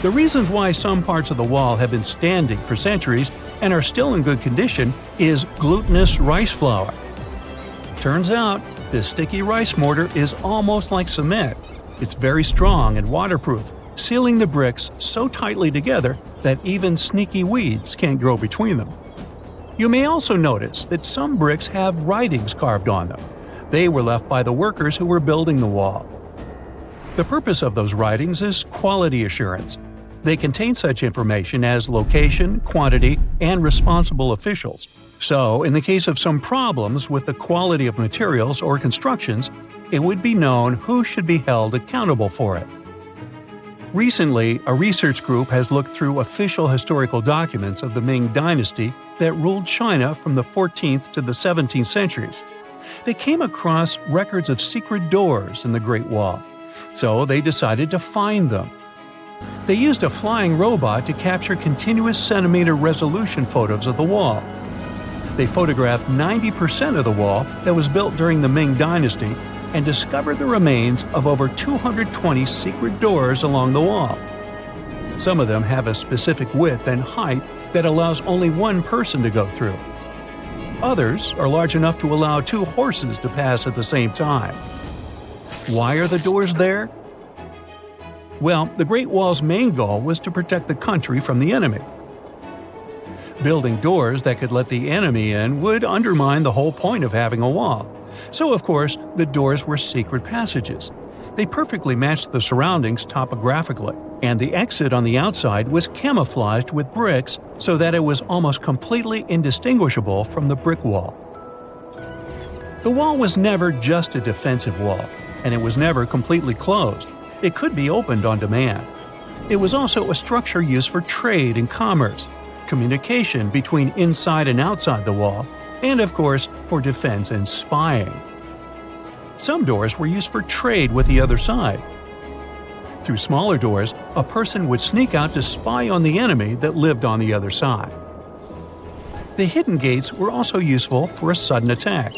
The reasons why some parts of the wall have been standing for centuries and are still in good condition is glutinous rice flour. Turns out, this sticky rice mortar is almost like cement. It's very strong and waterproof, sealing the bricks so tightly together that even sneaky weeds can't grow between them. You may also notice that some bricks have writings carved on them. They were left by the workers who were building the wall. The purpose of those writings is quality assurance. They contain such information as location, quantity, and responsible officials. So, in the case of some problems with the quality of materials or constructions, it would be known who should be held accountable for it. Recently, a research group has looked through official historical documents of the Ming Dynasty that ruled China from the 14th to the 17th centuries. They came across records of secret doors in the Great Wall, so they decided to find them. They used a flying robot to capture continuous centimeter resolution photos of the wall. They photographed 90% of the wall that was built during the Ming Dynasty and discovered the remains of over 220 secret doors along the wall. Some of them have a specific width and height that allows only one person to go through. Others are large enough to allow 2 horses to pass at the same time. Why are the doors there? Well, the Great Wall's main goal was to protect the country from the enemy. Building doors that could let the enemy in would undermine the whole point of having a wall. So, of course, the doors were secret passages. They perfectly matched the surroundings topographically, and the exit on the outside was camouflaged with bricks so that it was almost completely indistinguishable from the brick wall. The wall was never just a defensive wall, and it was never completely closed. It could be opened on demand. It was also a structure used for trade and commerce, communication between inside and outside the wall, and of course, for defense and spying. Some doors were used for trade with the other side. Through smaller doors, a person would sneak out to spy on the enemy that lived on the other side. The hidden gates were also useful for a sudden attack.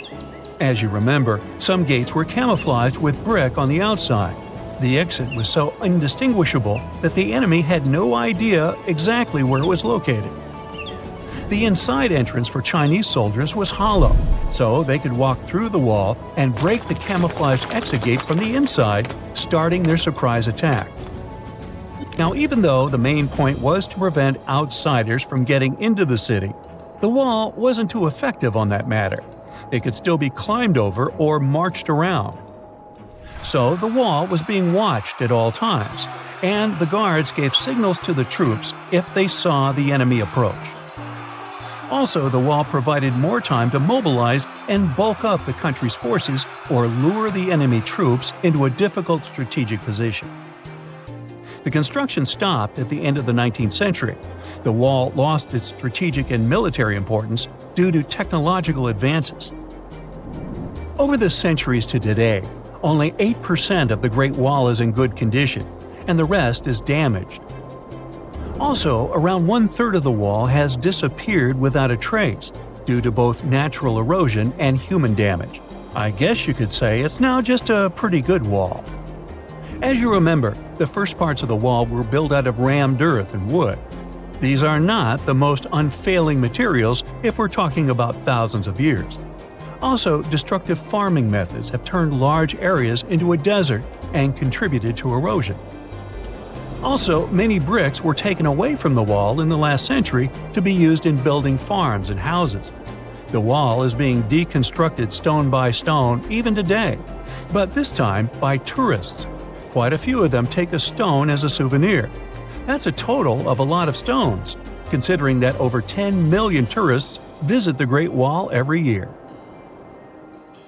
As you remember, some gates were camouflaged with brick on the outside. The exit was so indistinguishable that the enemy had no idea exactly where it was located. The inside entrance for Chinese soldiers was hollow, so they could walk through the wall and break the camouflaged exit gate from the inside, starting their surprise attack. Now, even though the main point was to prevent outsiders from getting into the city, the wall wasn't too effective on that matter. It could still be climbed over or marched around. So the wall was being watched at all times, and the guards gave signals to the troops if they saw the enemy approach. Also, the wall provided more time to mobilize and bulk up the country's forces or lure the enemy troops into a difficult strategic position. The construction stopped at the end of the 19th century. The wall lost its strategic and military importance due to technological advances. Over the centuries to today, only 8% of the Great Wall is in good condition, and the rest is damaged. Also, around 1/3 of the wall has disappeared without a trace, due to both natural erosion and human damage. I guess you could say it's now just a pretty good wall. As you remember, the first parts of the wall were built out of rammed earth and wood. These are not the most unfailing materials if we're talking about thousands of years. Also, destructive farming methods have turned large areas into a desert and contributed to erosion. Also, many bricks were taken away from the wall in the last century to be used in building farms and houses. The wall is being deconstructed stone by stone even today, but this time by tourists. Quite a few of them take a stone as a souvenir. That's a total of a lot of stones, considering that over 10 million tourists visit the Great Wall every year.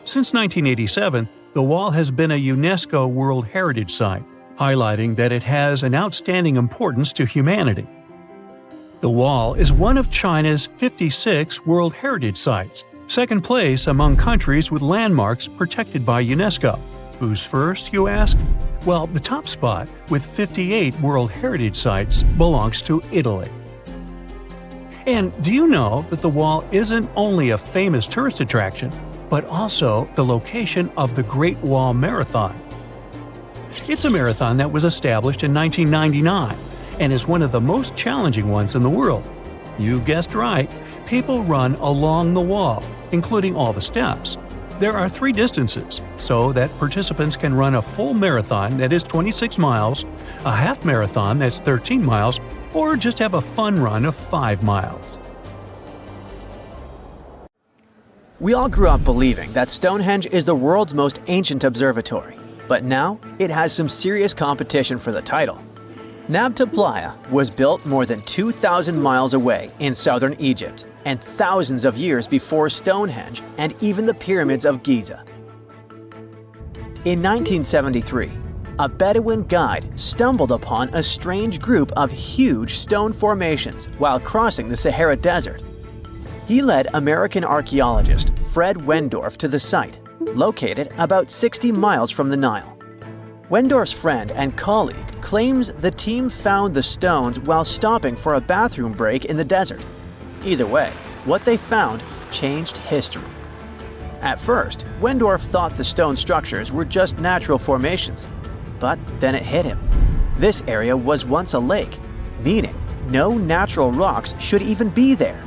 Since 1987, the wall has been a UNESCO World Heritage Site, highlighting that it has an outstanding importance to humanity. The wall is one of China's 56 World Heritage Sites, second place among countries with landmarks protected by UNESCO. Who's first, you ask? Well, the top spot, with 58 World Heritage Sites, belongs to Italy. And do you know that the wall isn't only a famous tourist attraction, but also the location of the Great Wall Marathon? It's a marathon that was established in 1999 and is one of the most challenging ones in the world. You guessed right, people run along the wall, including all the steps. There are 3 distances, so that participants can run a full marathon that is 26 miles, a half marathon that's 13 miles, or just have a fun run of 5 miles. We all grew up believing that Stonehenge is the world's most ancient observatory, but now it has some serious competition for the title. Nabta Playa was built more than 2,000 miles away in southern Egypt and thousands of years before Stonehenge and even the pyramids of Giza. In 1973, a Bedouin guide stumbled upon a strange group of huge stone formations while crossing the Sahara Desert. He led American archaeologist Fred Wendorf to the site, located about 60 miles from the Nile. Wendorf's friend and colleague claims the team found the stones while stopping for a bathroom break in the desert. Either way, what they found changed history. At first, Wendorf thought the stone structures were just natural formations. But then it hit him. This area was once a lake, meaning no natural rocks should even be there.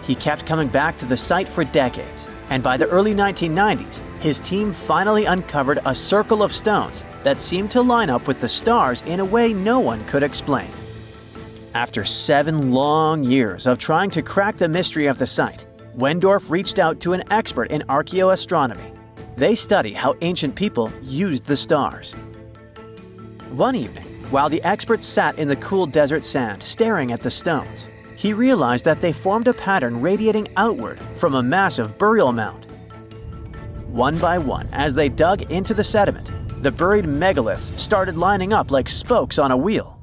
He kept coming back to the site for decades, and by the early 1990s, his team finally uncovered a circle of stones that seemed to line up with the stars in a way no one could explain. After 7 long years of trying to crack the mystery of the site, Wendorf reached out to an expert in archaeoastronomy. They study how ancient people used the stars. One evening, while the expert sat in the cool desert sand staring at the stones, he realized that they formed a pattern radiating outward from a massive burial mound. One by one, as they dug into the sediment, the buried megaliths started lining up like spokes on a wheel.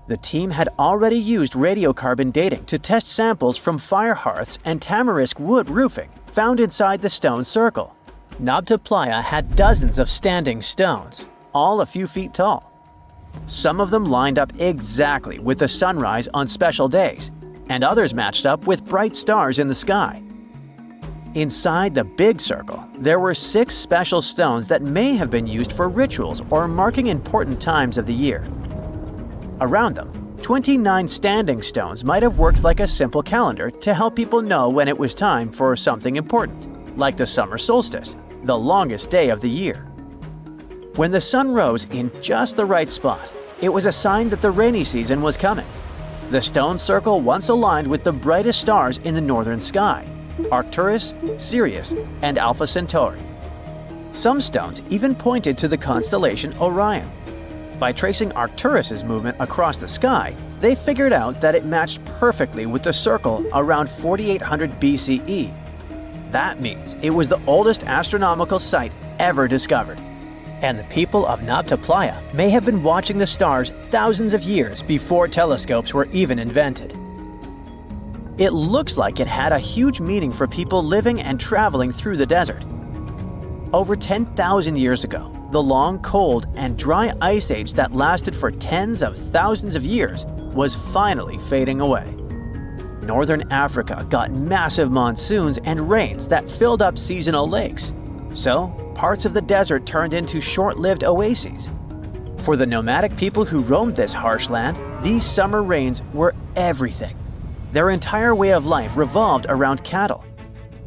The team had already used radiocarbon dating to test samples from fire hearths and tamarisk wood roofing found inside the stone circle. Nabta Playa had dozens of standing stones, all a few feet tall. Some of them lined up exactly with the sunrise on special days, and others matched up with bright stars in the sky. Inside the big circle, there were 6 special stones that may have been used for rituals or marking important times of the year. Around them, 29 standing stones might have worked like a simple calendar to help people know when it was time for something important, like the summer solstice, the longest day of the year. When the sun rose in just the right spot, it was a sign that the rainy season was coming. The stone circle once aligned with the brightest stars in the northern sky: Arcturus, Sirius, and Alpha Centauri. Some stones even pointed to the constellation Orion. By tracing Arcturus's movement across the sky, they figured out that it matched perfectly with the circle around 4800 BCE. That means it was the oldest astronomical site ever discovered. And the people of Nabta Playa may have been watching the stars thousands of years before telescopes were even invented. It looks like it had a huge meaning for people living and traveling through the desert. Over 10,000 years ago, the long, cold, and dry ice age that lasted for tens of thousands of years was finally fading away. Northern Africa got massive monsoons and rains that filled up seasonal lakes. So, parts of the desert turned into short-lived oases. For the nomadic people who roamed this harsh land, these summer rains were everything. Their entire way of life revolved around cattle.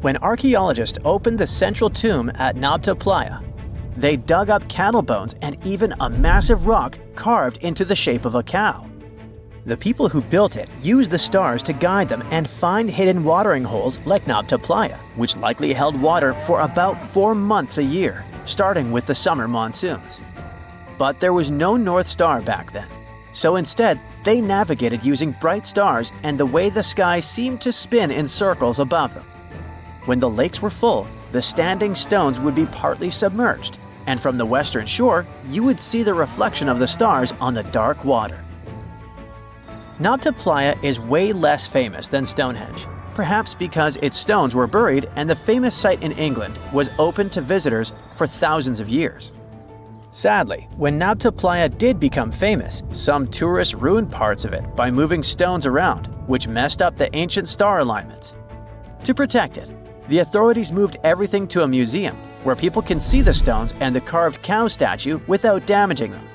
When archaeologists opened the central tomb at Nabta Playa, they dug up cattle bones and even a massive rock carved into the shape of a cow. The people who built it used the stars to guide them and find hidden watering holes like Nabta Playa, which likely held water for about 4 months a year, starting with the summer monsoons. But there was no North Star back then, so instead they navigated using bright stars and the way the sky seemed to spin in circles above them. When the lakes were full, the standing stones would be partly submerged, and from the western shore, you would see the reflection of the stars on the dark water. Nabta Playa is way less famous than Stonehenge, perhaps because its stones were buried and the famous site in England was open to visitors for thousands of years. Sadly, when Nabta Playa did become famous, some tourists ruined parts of it by moving stones around, which messed up the ancient star alignments. To protect it, the authorities moved everything to a museum where people can see the stones and the carved cow statue without damaging them.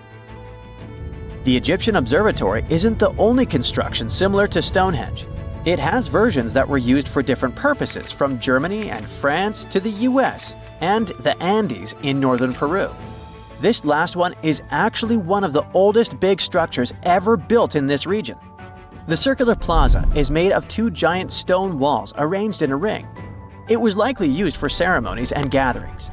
The Egyptian Observatory isn't the only construction similar to Stonehenge. It has versions that were used for different purposes from Germany and France to the US and the Andes in northern Peru. This last one is actually one of the oldest big structures ever built in this region. The circular plaza is made of 2 giant stone walls arranged in a ring. It was likely used for ceremonies and gatherings.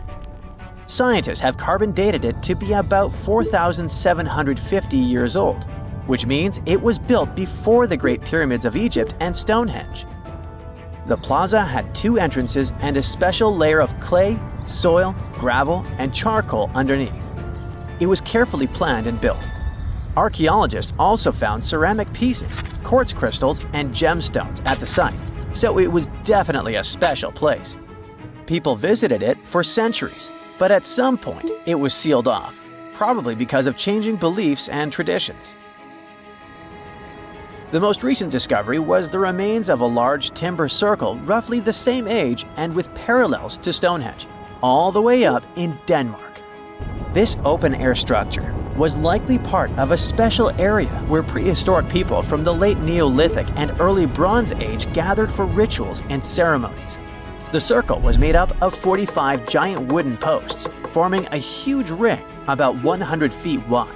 Scientists have carbon dated it to be about 4,750 years old, which means it was built before the Great Pyramids of Egypt and Stonehenge. The plaza had 2 entrances and a special layer of clay, soil, gravel, and charcoal underneath. It was carefully planned and built. Archaeologists also found ceramic pieces, quartz crystals, and gemstones at the site, so it was definitely a special place. People visited it for centuries, but at some point it was sealed off, probably because of changing beliefs and traditions. The most recent discovery was the remains of a large timber circle roughly the same age and with parallels to Stonehenge, all the way up in Denmark. This open-air structure was likely part of a special area where prehistoric people from the late Neolithic and early Bronze Age gathered for rituals and ceremonies. The circle was made up of 45 giant wooden posts, forming a huge ring about 100 feet wide.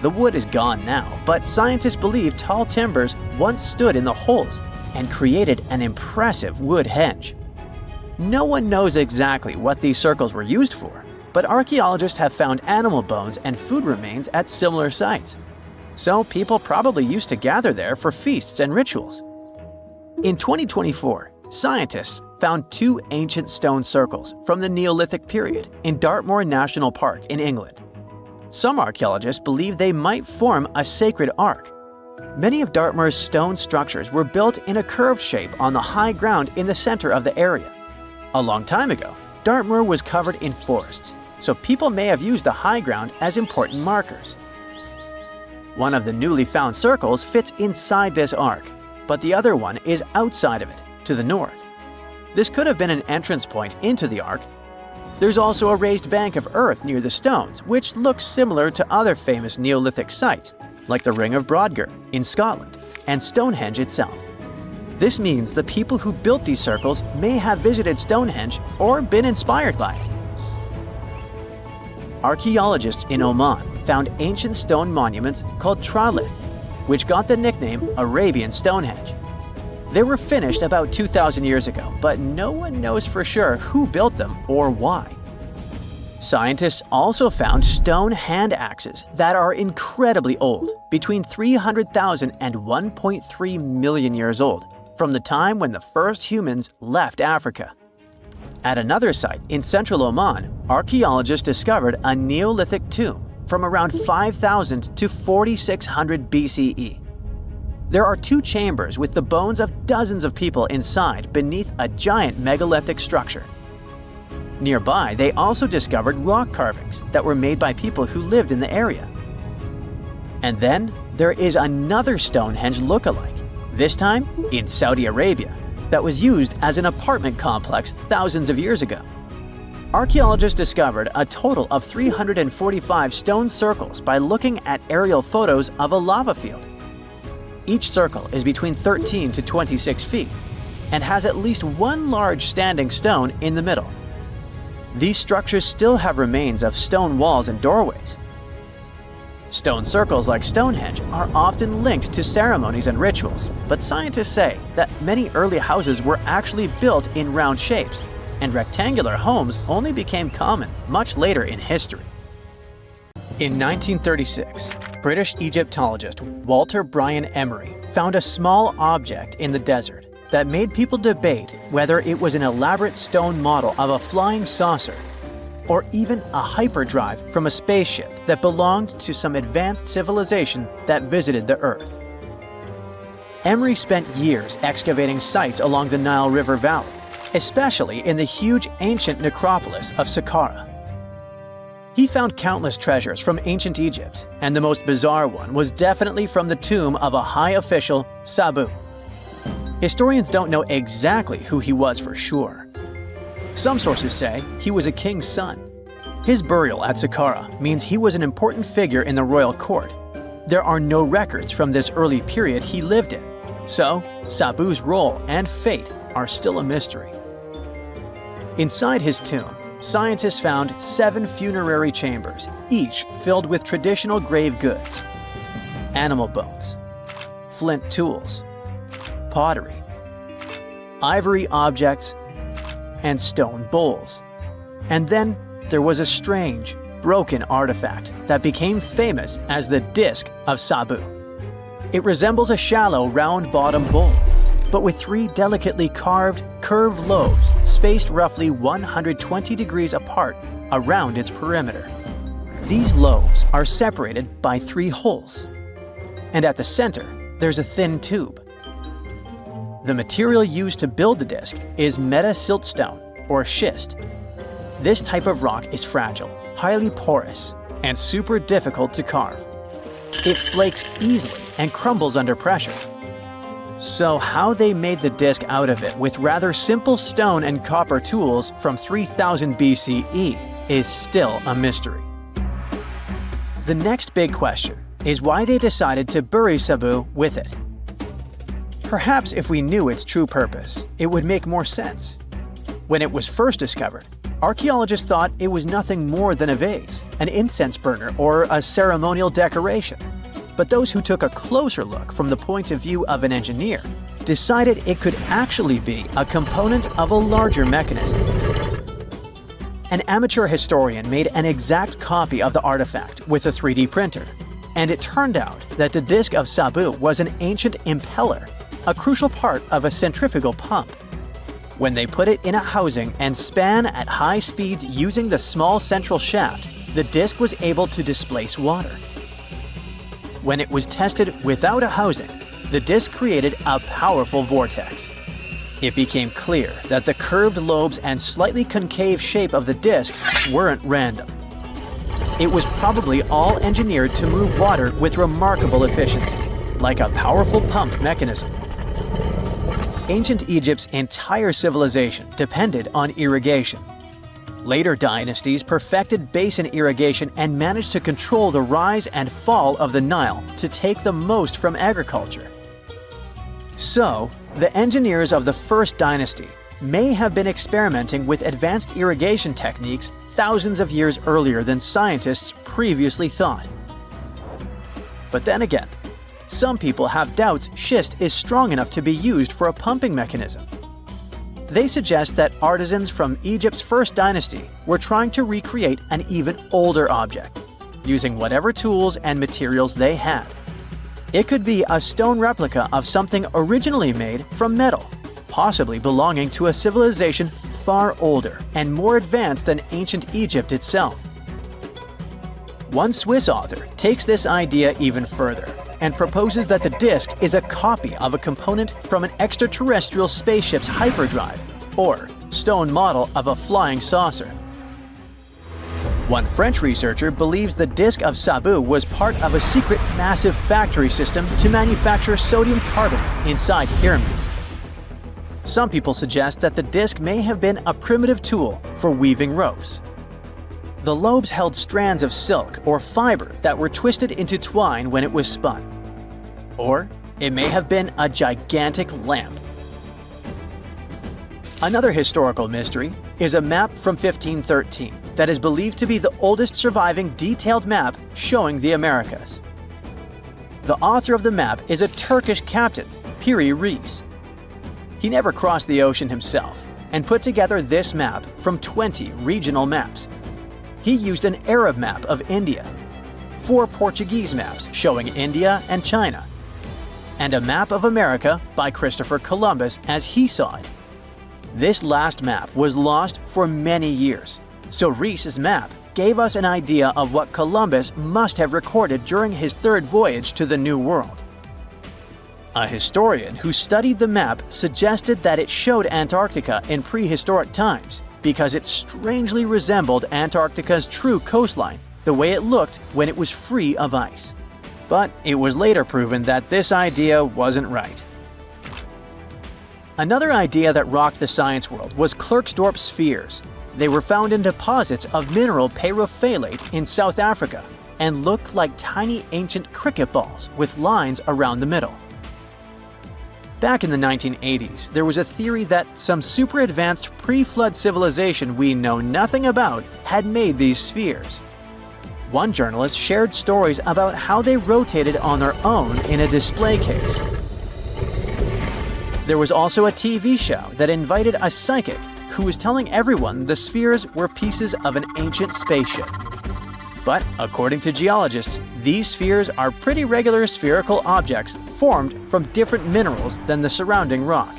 The wood is gone now, but scientists believe tall timbers once stood in the holes and created an impressive wood henge. No one knows exactly what these circles were used for, but archaeologists have found animal bones and food remains at similar sites. So people probably used to gather there for feasts and rituals. In 2024, scientists found 2 ancient stone circles from the Neolithic period in Dartmoor National Park in England. Some archaeologists believe they might form a sacred ark. Many of Dartmoor's stone structures were built in a curved shape on the high ground in the center of the area. A long time ago, Dartmoor was covered in forests, so people may have used the high ground as important markers. One of the newly found circles fits inside this ark, but the other one is outside of it, to the north. This could have been an entrance point into the ark. There's also a raised bank of earth near the stones, which looks similar to other famous Neolithic sites, like the Ring of Brodgar in Scotland and Stonehenge itself. This means the people who built these circles may have visited Stonehenge or been inspired by it. Archaeologists in Oman found ancient stone monuments called tralith, which got the nickname Arabian Stonehenge. They were finished about 2,000 years ago, but no one knows for sure who built them or why. Scientists also found stone hand axes that are incredibly old, between 300,000 and 1.3 million years old, from the time when the first humans left Africa. At another site in central Oman, archaeologists discovered a Neolithic tomb from around 5,000 to 4,600 BCE. There are 2 chambers with the bones of dozens of people inside beneath a giant megalithic structure. Nearby, they also discovered rock carvings that were made by people who lived in the area. And then there is another Stonehenge look-alike, this time in Saudi Arabia, that was used as an apartment complex thousands of years ago. Archaeologists discovered a total of 345 stone circles by looking at aerial photos of a lava field. Each circle is between 13 to 26 feet and has at least one large standing stone in the middle. These structures still have remains of stone walls and doorways. Stone circles like Stonehenge are often linked to ceremonies and rituals, but scientists say that many early houses were actually built in round shapes, and rectangular homes only became common much later in history. In 1936, British Egyptologist Walter Brian Emery found a small object in the desert that made people debate whether it was an elaborate stone model of a flying saucer or even a hyperdrive from a spaceship that belonged to some advanced civilization that visited the Earth. Emery spent years excavating sites along the Nile River Valley, especially in the huge ancient necropolis of Saqqara. He found countless treasures from ancient Egypt, and the most bizarre one was definitely from the tomb of a high official, Sabu. Historians don't know exactly who he was for sure. Some sources say he was a king's son. His burial at Saqqara means he was an important figure in the royal court. There are no records from this early period he lived in, so Sabu's role and fate are still a mystery. Inside his tomb, scientists found 7 funerary chambers, each filled with traditional grave goods: animal bones, flint tools, pottery, ivory objects, and stone bowls. And then there was a strange, broken artifact that became famous as the Disc of Sabu. It resembles a shallow, round-bottomed bowl, but with 3 delicately carved, curved lobes spaced roughly 120 degrees apart around its perimeter. These lobes are separated by 3 holes, and at the center, there's a thin tube. The material used to build the disc is meta-siltstone, or schist. This type of rock is fragile, highly porous, and super difficult to carve. It flakes easily and crumbles under pressure. So how they made the disc out of it with rather simple stone and copper tools from 3000 BCE is still a mystery. The next big question is why they decided to bury Sabu with it. Perhaps if we knew its true purpose, it would make more sense. When it was first discovered, Archaeologists thought it was nothing more than a vase, an incense burner, or a ceremonial decoration. But those who took a closer look from the point of view of an engineer decided it could actually be a component of a larger mechanism. An amateur historian made an exact copy of the artifact with a 3D printer, and it turned out that the disc of Sabu was an ancient impeller, a crucial part of a centrifugal pump. When they put it in a housing and span at high speeds using the small central shaft, the disc was able to displace water. When it was tested without a housing, the disc created a powerful vortex. It became clear that the curved lobes and slightly concave shape of the disc weren't random. It was probably all engineered to move water with remarkable efficiency, like a powerful pump mechanism. Ancient Egypt's entire civilization depended on irrigation. Later dynasties perfected basin irrigation and managed to control the rise and fall of the Nile to take the most from agriculture. So, the engineers of the first dynasty may have been experimenting with advanced irrigation techniques thousands of years earlier than scientists previously thought. But then again, some people have doubts schist is strong enough to be used for a pumping mechanism. They suggest that artisans from Egypt's first dynasty were trying to recreate an even older object, using whatever tools and materials they had. It could be a stone replica of something originally made from metal, possibly belonging to a civilization far older and more advanced than ancient Egypt itself. One Swiss author takes this idea even further and proposes that the disc is a copy of a component from an extraterrestrial spaceship's hyperdrive, or stone model of a flying saucer. One French researcher believes the disc of Sabu was part of a secret massive factory system to manufacture sodium carbonate inside pyramids. Some people suggest that the disc may have been a primitive tool for weaving ropes. The lobes held strands of silk or fiber that were twisted into twine when it was spun. Or it may have been a gigantic lamp. Another historical mystery is a map from 1513 that is believed to be the oldest surviving detailed map showing the Americas. The author of the map is a Turkish captain, Piri Reis. He never crossed the ocean himself and put together this map from 20 regional maps. He used an Arab map of India, 4 Portuguese maps showing India and China, and a map of America by Christopher Columbus as he saw it. This last map was lost for many years, so Reis's map gave us an idea of what Columbus must have recorded during his third voyage to the New World. A historian who studied the map suggested that it showed Antarctica in prehistoric times because it strangely resembled Antarctica's true coastline, the way it looked when it was free of ice. But it was later proven that this idea wasn't right. Another idea that rocked the science world was Klerksdorp spheres. They were found in deposits of mineral pyrophyllite in South Africa and looked like tiny ancient cricket balls with lines around the middle. Back in the 1980s, there was a theory that some super advanced pre-flood civilization we know nothing about had made these spheres. One journalist shared stories about how they rotated on their own in a display case. There was also a TV show that invited a psychic who was telling everyone the spheres were pieces of an ancient spaceship. But according to geologists, these spheres are pretty regular spherical objects formed from different minerals than the surrounding rock.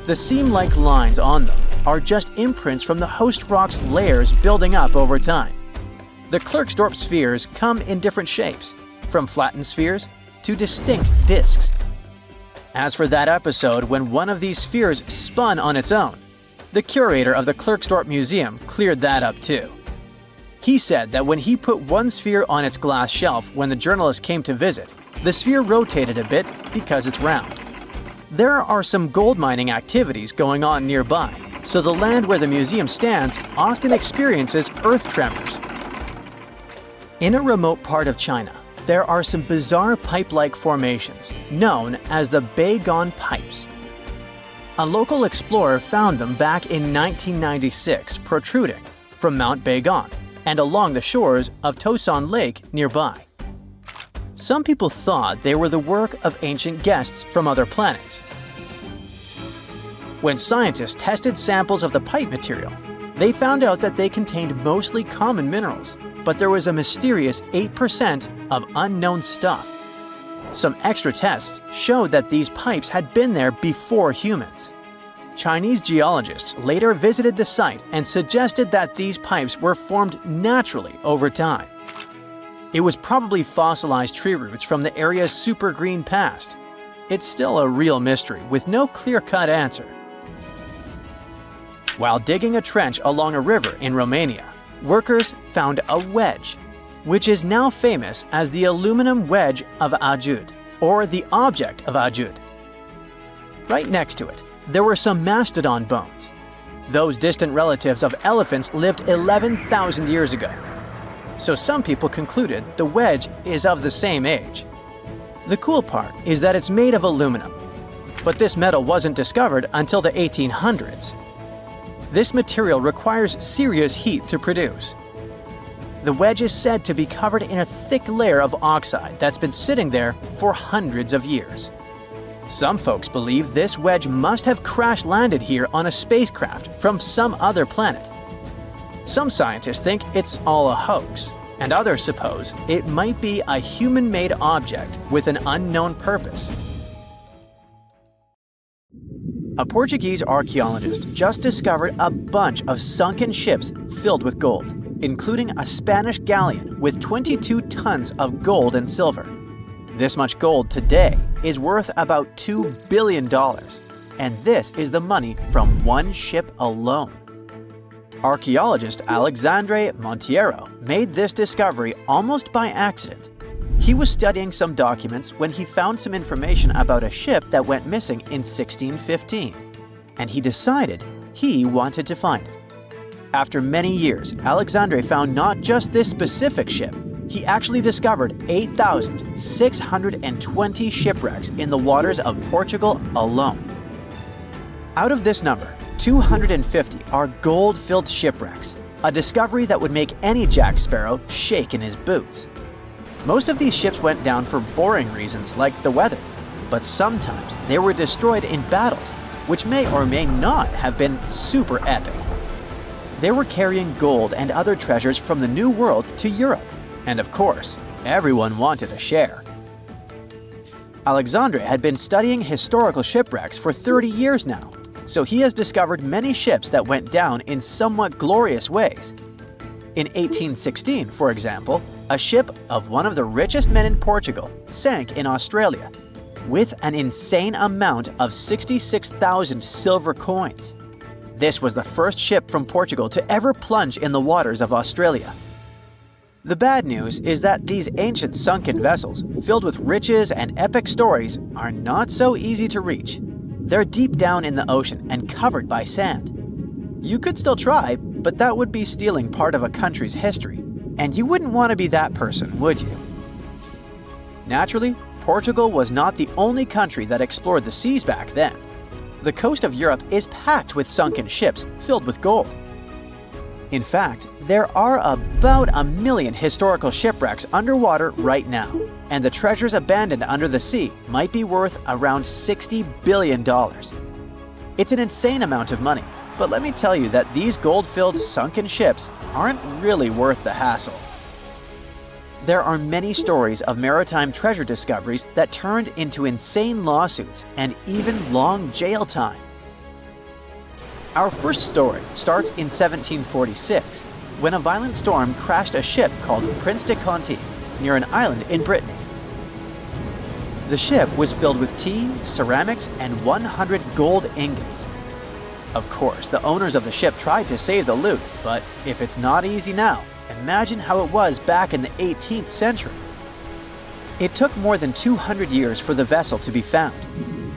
The seam-like lines on them are just imprints from the host rock's layers building up over time. The Klerksdorp spheres come in different shapes, from flattened spheres to distinct discs. As for that episode when one of these spheres spun on its own, the curator of the Klerksdorp Museum cleared that up too. He said that when he put one sphere on its glass shelf when the journalist came to visit, the sphere rotated a bit because it's round. There are some gold mining activities going on nearby, so the land where the museum stands often experiences earth tremors. In a remote part of China, there are some bizarre pipe-like formations known as the Beigon Pipes. A local explorer found them back in 1996 protruding from Mount Bagan and along the shores of Tosan Lake nearby. Some people thought they were the work of ancient guests from other planets. When scientists tested samples of the pipe material, they found out that they contained mostly common minerals, but there was a mysterious 8% of unknown stuff. Some extra tests showed that these pipes had been there before humans. Chinese geologists later visited the site and suggested that these pipes were formed naturally over time. It was probably fossilized tree roots from the area's super green past. It's still a real mystery with no clear-cut answer. While digging a trench along a river in Romania, workers found a wedge, which is now famous as the aluminum wedge of Ajud, or the object of Ajud. Right next to it, there were some mastodon bones. Those distant relatives of elephants lived 11,000 years ago. So some people concluded the wedge is of the same age. The cool part is that it's made of aluminum, but this metal wasn't discovered until the 1800s. This material requires serious heat to produce. The wedge is said to be covered in a thick layer of oxide that's been sitting there for hundreds of years. Some folks believe this wedge must have crash-landed here on a spacecraft from some other planet. Some scientists think it's all a hoax, and others suppose it might be a human-made object with an unknown purpose. A Portuguese archaeologist just discovered a bunch of sunken ships filled with gold, including a Spanish galleon with 22 tons of gold and silver. This much gold today is worth about $2 billion, and this is the money from one ship alone. Archaeologist Alexandre Monteiro made this discovery almost by accident. He was studying some documents when he found some information about a ship that went missing in 1615, and he decided he wanted to find it. After many years, Alexandre found not just this specific ship, he actually discovered 8,620 shipwrecks in the waters of Portugal alone. Out of this number, 250 are gold-filled shipwrecks, a discovery that would make any Jack Sparrow shake in his boots. Most of these ships went down for boring reasons like the weather, but sometimes they were destroyed in battles, which may or may not have been super epic. They were carrying gold and other treasures from the New World to Europe, and of course, everyone wanted a share. Alexandre had been studying historical shipwrecks for 30 years now, so he has discovered many ships that went down in somewhat glorious ways. In 1816, for example, a ship of one of the richest men in Portugal sank in Australia, with an insane amount of 66,000 silver coins. This was the first ship from Portugal to ever plunge in the waters of Australia. The bad news is that these ancient sunken vessels, filled with riches and epic stories, are not so easy to reach. They're deep down in the ocean and covered by sand. You could still try, but that would be stealing part of a country's history. And you wouldn't want to be that person, would you? Naturally, Portugal was not the only country that explored the seas back then. The coast of Europe is packed with sunken ships filled with gold. In fact, there are about 1 million historical shipwrecks underwater right now, and the treasures abandoned under the sea might be worth around $60 billion. It's an insane amount of money, but let me tell you that these gold-filled sunken ships aren't really worth the hassle. There are many stories of maritime treasure discoveries that turned into insane lawsuits and even long jail time. Our first story starts in 1746, when a violent storm crashed a ship called Prince de Conti near an island in Brittany. The ship was filled with tea, ceramics, and 100 gold ingots. Of course, the owners of the ship tried to save the loot, but if it's not easy now, imagine how it was back in the 18th century. It took more than 200 years for the vessel to be found.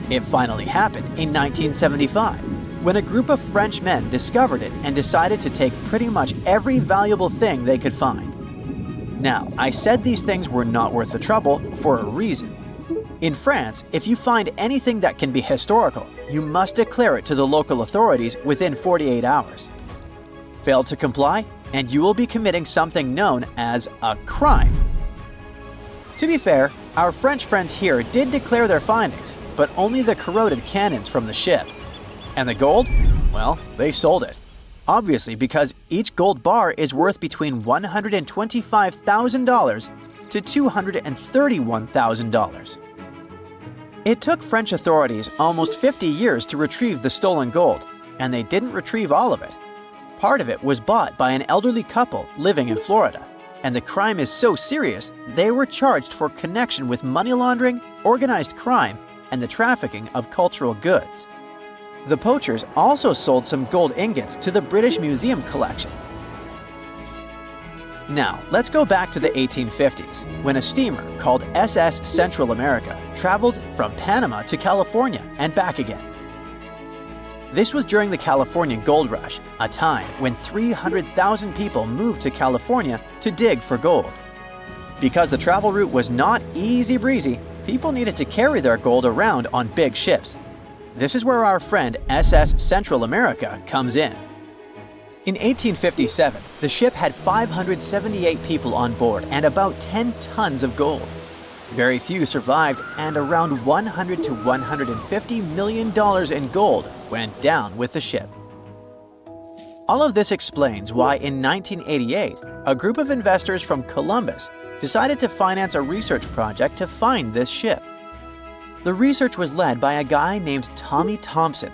It finally happened in 1975, when a group of French men discovered it and decided to take pretty much every valuable thing they could find. Now, I said these things were not worth the trouble for a reason. In France, if you find anything that can be historical, you must declare it to the local authorities within 48 hours. Fail to comply, and you will be committing something known as a crime. To be fair, our French friends here did declare their findings, but only the corroded cannons from the ship. And the gold? Well, they sold it. Obviously, because each gold bar is worth between $125,000 to $231,000. It took French authorities almost 50 years to retrieve the stolen gold, and they didn't retrieve all of it. Part of it was bought by an elderly couple living in Florida, and the crime is so serious they were charged for connection with money laundering, organized crime, and the trafficking of cultural goods. The poachers also sold some gold ingots to the British Museum collection. Now, let's go back to the 1850s, when a steamer called SS Central America traveled from Panama to California and back again. This was during the California Gold Rush, a time when 300,000 people moved to California to dig for gold. Because the travel route was not easy breezy, people needed to carry their gold around on big ships. This is where our friend SS Central America comes in. In 1857, the ship had 578 people on board and about 10 tons of gold. Very few survived, and around $100 to $150 million in gold went down with the ship. All of this explains why in 1988, a group of investors from Columbus decided to finance a research project to find this ship. The research was led by a guy named Tommy Thompson.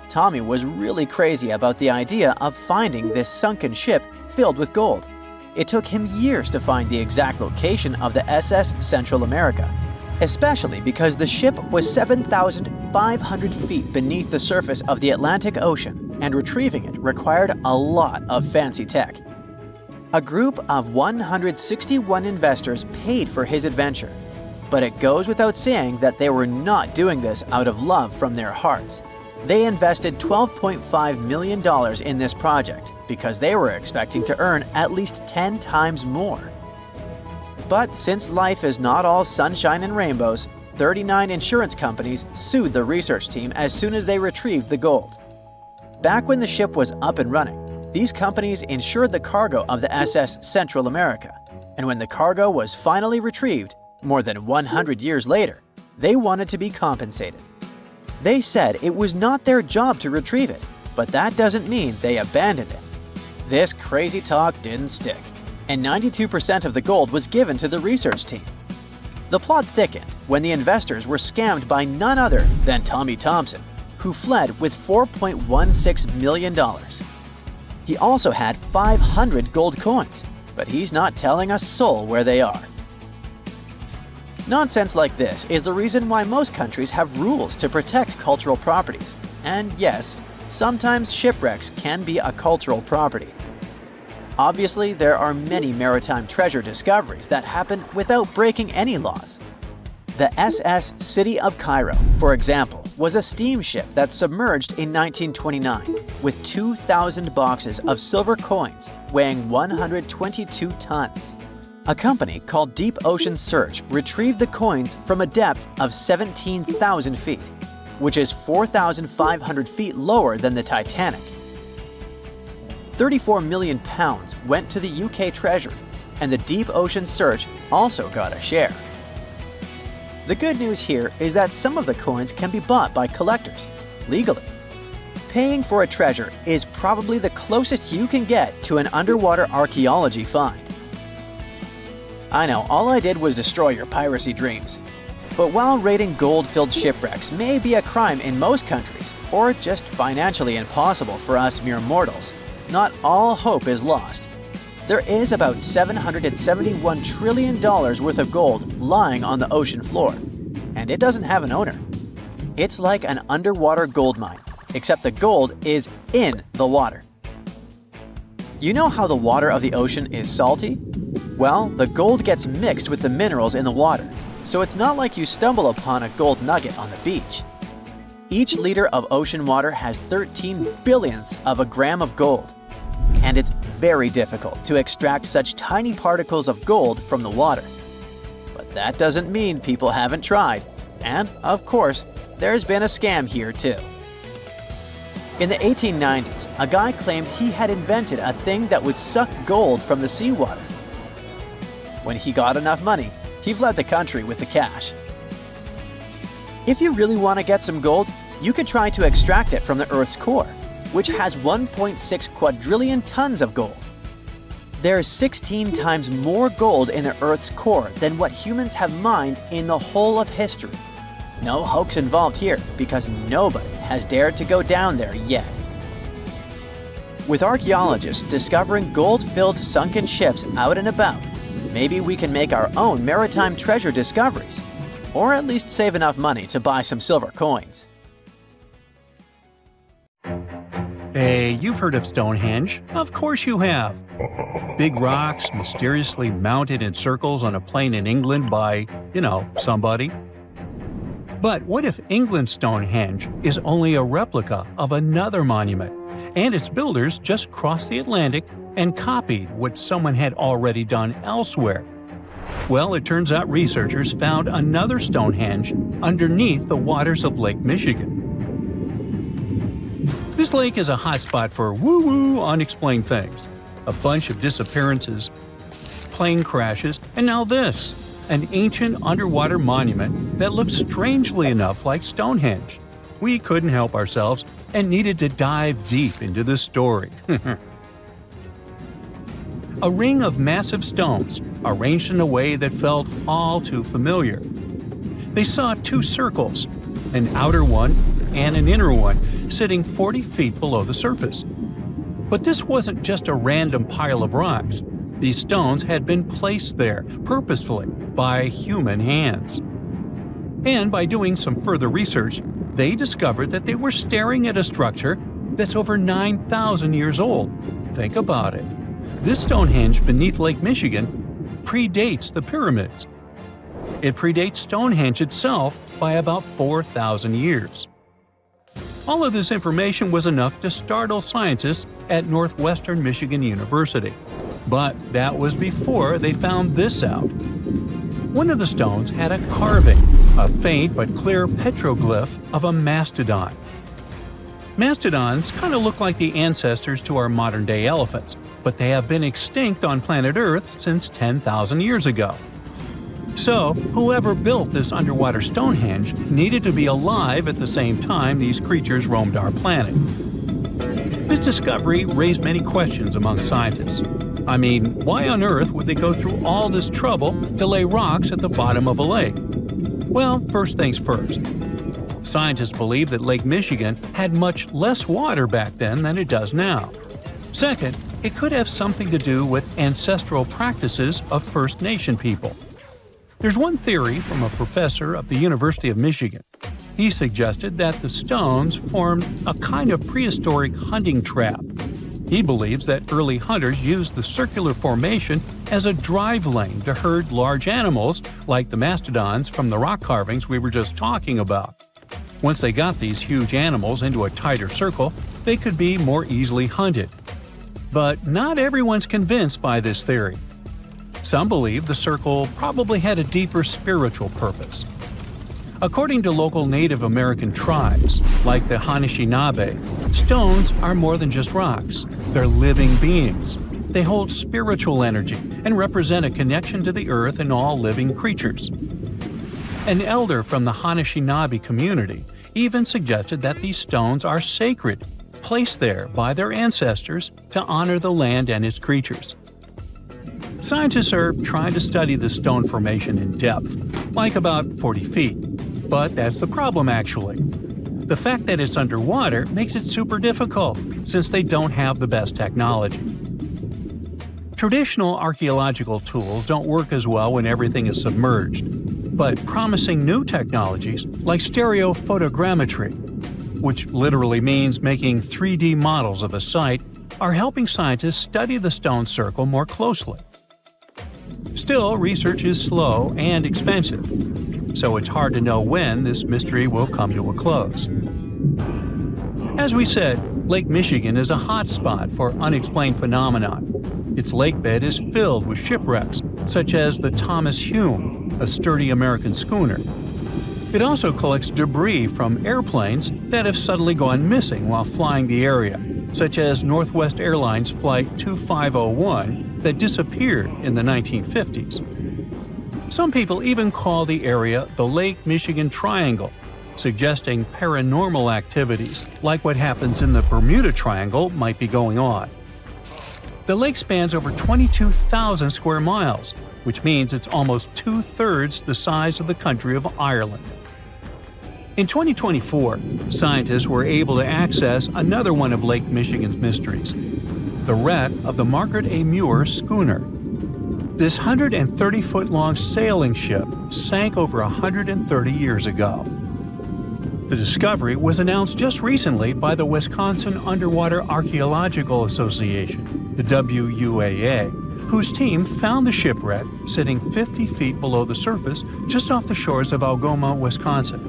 Tommy was really crazy about the idea of finding this sunken ship filled with gold. It took him years to find the exact location of the SS Central America, especially because the ship was 7,500 feet beneath the surface of the Atlantic Ocean, and retrieving it required a lot of fancy tech. A group of 161 investors paid for his adventure, but it goes without saying that they were not doing this out of love from their hearts. They invested $12.5 million in this project because they were expecting to earn at least 10 times more. But since life is not all sunshine and rainbows, 39 insurance companies sued the research team as soon as they retrieved the gold. Back when the ship was up and running, these companies insured the cargo of the SS Central America, and when the cargo was finally retrieved, more than 100 years later, they wanted to be compensated. They said it was not their job to retrieve it, but that doesn't mean they abandoned it. This crazy talk didn't stick, and 92% of the gold was given to the research team. The plot thickened when the investors were scammed by none other than Tommy Thompson, who fled with $4.16 million. He also had 500 gold coins, but he's not telling a soul where they are. Nonsense like this is the reason why most countries have rules to protect cultural properties. And yes, sometimes shipwrecks can be a cultural property. Obviously, there are many maritime treasure discoveries that happen without breaking any laws. The SS City of Cairo, for example, was a steamship that submerged in 1929 with 2,000 boxes of silver coins weighing 122 tons. A company called Deep Ocean Search retrieved the coins from a depth of 17,000 feet, which is 4,500 feet lower than the Titanic. 34 million pounds went to the UK Treasury, and the Deep Ocean Search also got a share. The good news here is that some of the coins can be bought by collectors, legally. Paying for a treasure is probably the closest you can get to an underwater archaeology find. I know, all I did was destroy your piracy dreams. But while raiding gold-filled shipwrecks may be a crime in most countries, or just financially impossible for us mere mortals, not all hope is lost. There is about $771 trillion worth of gold lying on the ocean floor, and it doesn't have an owner. It's like an underwater gold mine, except the gold is in the water. You know how the water of the ocean is salty? Well, the gold gets mixed with the minerals in the water, so it's not like you stumble upon a gold nugget on the beach. Each liter of ocean water has 13 billionths of a gram of gold, and it's very difficult to extract such tiny particles of gold from the water. But that doesn't mean people haven't tried. And, of course, there's been a scam here too. In the 1890s, a guy claimed he had invented a thing that would suck gold from the seawater. When he got enough money, he fled the country with the cash. If you really want to get some gold, you could try to extract it from the Earth's core, which has 1.6 quadrillion tons of gold. There's 16 times more gold in the Earth's core than what humans have mined in the whole of history. No hoax involved here because nobody has dared to go down there yet. With archaeologists discovering gold-filled sunken ships out and about, maybe we can make our own maritime treasure discoveries, or at least save enough money to buy some silver coins. Hey, you've heard of Stonehenge. Of course you have. Big rocks mysteriously mounted in circles on a plain in England by, somebody. But what if England's Stonehenge is only a replica of another monument, and its builders just crossed the Atlantic and copied what someone had already done elsewhere? Well, it turns out researchers found another Stonehenge underneath the waters of Lake Michigan. This lake is a hotspot for woo-woo unexplained things. A bunch of disappearances, plane crashes, and now this, an ancient underwater monument that looks strangely enough like Stonehenge. We couldn't help ourselves and needed to dive deep into this story. A ring of massive stones, arranged in a way that felt all too familiar. They saw two circles, an outer one and an inner one, sitting 40 feet below the surface. But this wasn't just a random pile of rocks. These stones had been placed there, purposefully, by human hands. And by doing some further research, they discovered that they were staring at a structure that's over 9,000 years old. Think about it. This Stonehenge beneath Lake Michigan predates the pyramids. It predates Stonehenge itself by about 4,000 years. All of this information was enough to startle scientists at Northwestern Michigan University. But that was before they found this out. One of the stones had a carving, a faint but clear petroglyph of a mastodon. Mastodons kind of look like the ancestors to our modern-day elephants, but they have been extinct on planet Earth since 10,000 years ago. So, whoever built this underwater Stonehenge needed to be alive at the same time these creatures roamed our planet. This discovery raised many questions among scientists. I mean, why on earth would they go through all this trouble to lay rocks at the bottom of a lake? Well, first things first. Scientists believe that Lake Michigan had much less water back then than it does now. Second, it could have something to do with ancestral practices of First Nation people. There's one theory from a professor of the University of Michigan. He suggested that the stones formed a kind of prehistoric hunting trap. He believes that early hunters used the circular formation as a drive lane to herd large animals like the mastodons from the rock carvings we were just talking about. Once they got these huge animals into a tighter circle, they could be more easily hunted. But not everyone's convinced by this theory. Some believe the circle probably had a deeper spiritual purpose. According to local Native American tribes, like the Anishinaabe, stones are more than just rocks. They're living beings. They hold spiritual energy and represent a connection to the earth and all living creatures. An elder from the Anishinaabe community even suggested that these stones are sacred, placed there by their ancestors to honor the land and its creatures. Scientists are trying to study the stone formation in depth, like about 40 feet. But that's the problem, actually. The fact that it's underwater makes it super difficult, since they don't have the best technology. Traditional archaeological tools don't work as well when everything is submerged, but promising new technologies like stereophotogrammetry, which literally means making 3D models of a site, are helping scientists study the stone circle more closely. Still, research is slow and expensive, so it's hard to know when this mystery will come to a close. As we said, Lake Michigan is a hot spot for unexplained phenomena. Its lakebed is filled with shipwrecks, such as the Thomas Hume, a sturdy American schooner. It also collects debris from airplanes that have suddenly gone missing while flying the area, such as Northwest Airlines Flight 2501 that disappeared in the 1950s. Some people even call the area the Lake Michigan Triangle, suggesting paranormal activities like what happens in the Bermuda Triangle might be going on. The lake spans over 22,000 square miles, which means it's almost two-thirds the size of the country of Ireland. In 2024, scientists were able to access another one of Lake Michigan's mysteries, the wreck of the Margaret A. Muir schooner. This 130-foot-long sailing ship sank over 130 years ago. The discovery was announced just recently by the Wisconsin Underwater Archaeological Association, the WUAA, whose team found the shipwreck sitting 50 feet below the surface just off the shores of Algoma, Wisconsin.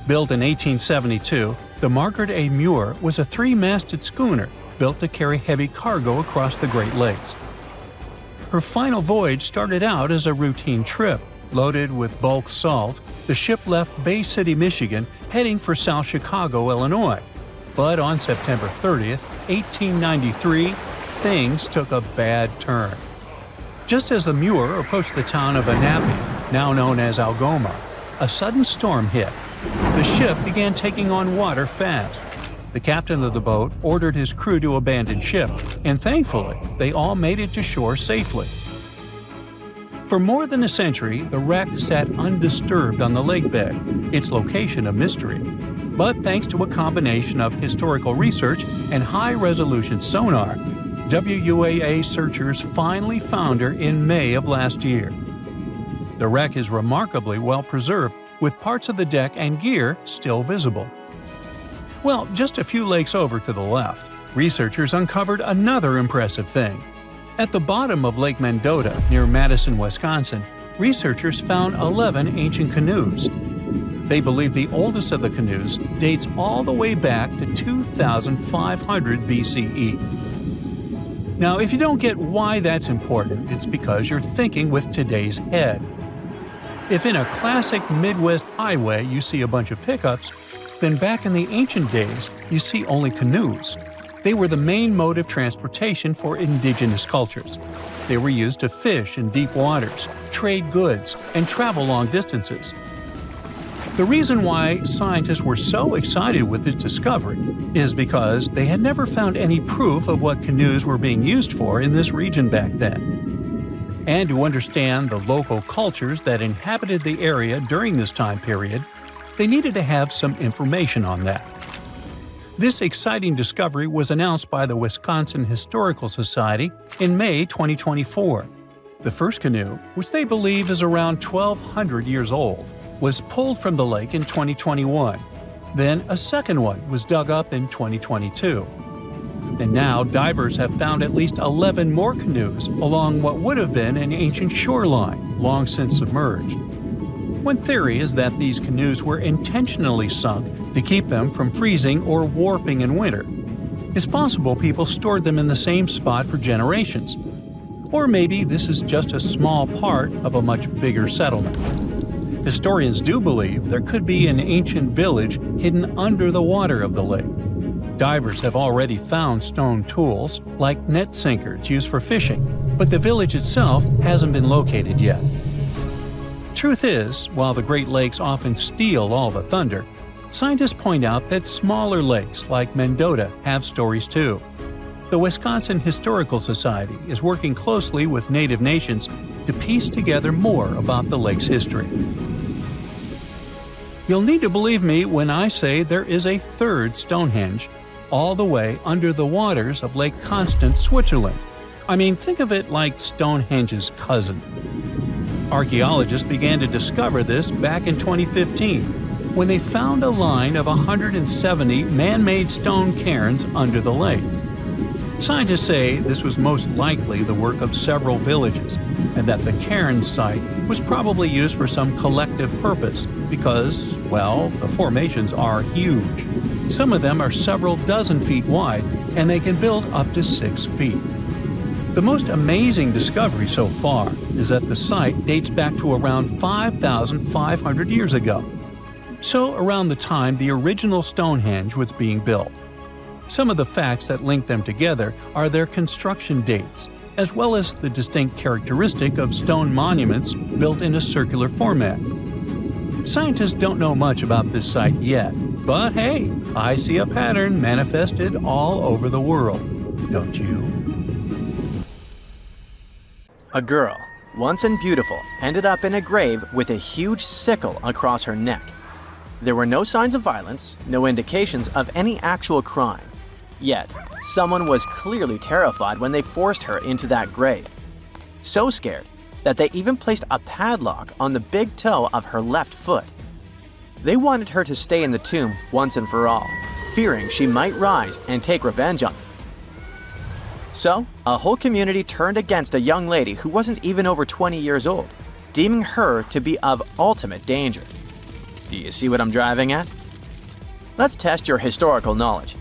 Built in 1872, the Margaret A. Muir was a three-masted schooner built to carry heavy cargo across the Great Lakes. Her final voyage started out as a routine trip. Loaded with bulk salt, the ship left Bay City, Michigan, heading for South Chicago, Illinois. But on September 30th, 1893, things took a bad turn. Just as the Muir approached the town of Annapolis, now known as Algoma, a sudden storm hit. The ship began taking on water fast. The captain of the boat ordered his crew to abandon ship, and thankfully, they all made it to shore safely. For more than a century, the wreck sat undisturbed on the lake bed, its location a mystery. But thanks to a combination of historical research and high-resolution sonar, WUAA searchers finally found her in May of last year. The wreck is remarkably well preserved, with parts of the deck and gear still visible. Well, just a few lakes over to the left, researchers uncovered another impressive thing. At the bottom of Lake Mendota, near Madison, Wisconsin, researchers found 11 ancient canoes. They believe the oldest of the canoes dates all the way back to 2500 BCE. Now, if you don't get why that's important, it's because you're thinking with today's head. If in a classic Midwest highway you see a bunch of pickups, then back in the ancient days you see only canoes. They were the main mode of transportation for indigenous cultures. They were used to fish in deep waters, trade goods, and travel long distances. The reason why scientists were so excited with this discovery is because they had never found any proof of what canoes were being used for in this region back then. And to understand the local cultures that inhabited the area during this time period, they needed to have some information on that. This exciting discovery was announced by the Wisconsin Historical Society in May 2024. The first canoe, which they believe is around 1,200 years old, was pulled from the lake in 2021. Then a second one was dug up in 2022. And now divers have found at least 11 more canoes along what would have been an ancient shoreline, long since submerged. One theory is that these canoes were intentionally sunk to keep them from freezing or warping in winter. It's possible people stored them in the same spot for generations. Or maybe this is just a small part of a much bigger settlement. Historians do believe there could be an ancient village hidden under the water of the lake. Divers have already found stone tools, like net sinkers used for fishing, but the village itself hasn't been located yet. Truth is, while the Great Lakes often steal all the thunder, scientists point out that smaller lakes like Mendota have stories too. The Wisconsin Historical Society is working closely with Native nations to piece together more about the lake's history. You'll need to believe me when I say there is a third Stonehenge, all the way under the waters of Lake Constance, Switzerland. I mean, think of it like Stonehenge's cousin. Archaeologists began to discover this back in 2015, when they found a line of 170 man-made stone cairns under the lake. Scientists say this was most likely the work of several villages, and that the cairn site was probably used for some collective purpose because, well, the formations are huge. Some of them are several dozen feet wide, and they can build up to 6 feet. The most amazing discovery so far is that the site dates back to around 5,500 years ago, so around the time the original Stonehenge was being built. Some of the facts that link them together are their construction dates, as well as the distinct characteristic of stone monuments built in a circular format. Scientists don't know much about this site yet, but hey, I see a pattern manifested all over the world, don't you? A girl, once and beautiful, ended up in a grave with a huge sickle across her neck. There were no signs of violence, no indications of any actual crime. Yet, someone was clearly terrified when they forced her into that grave. So scared that they even placed a padlock on the big toe of her left foot. They wanted her to stay in the tomb once and for all, fearing she might rise and take revenge on them. So, a whole community turned against a young lady who wasn't even over 20 years old, deeming her to be of ultimate danger. Do you see what I'm driving at? Let's test your historical knowledge.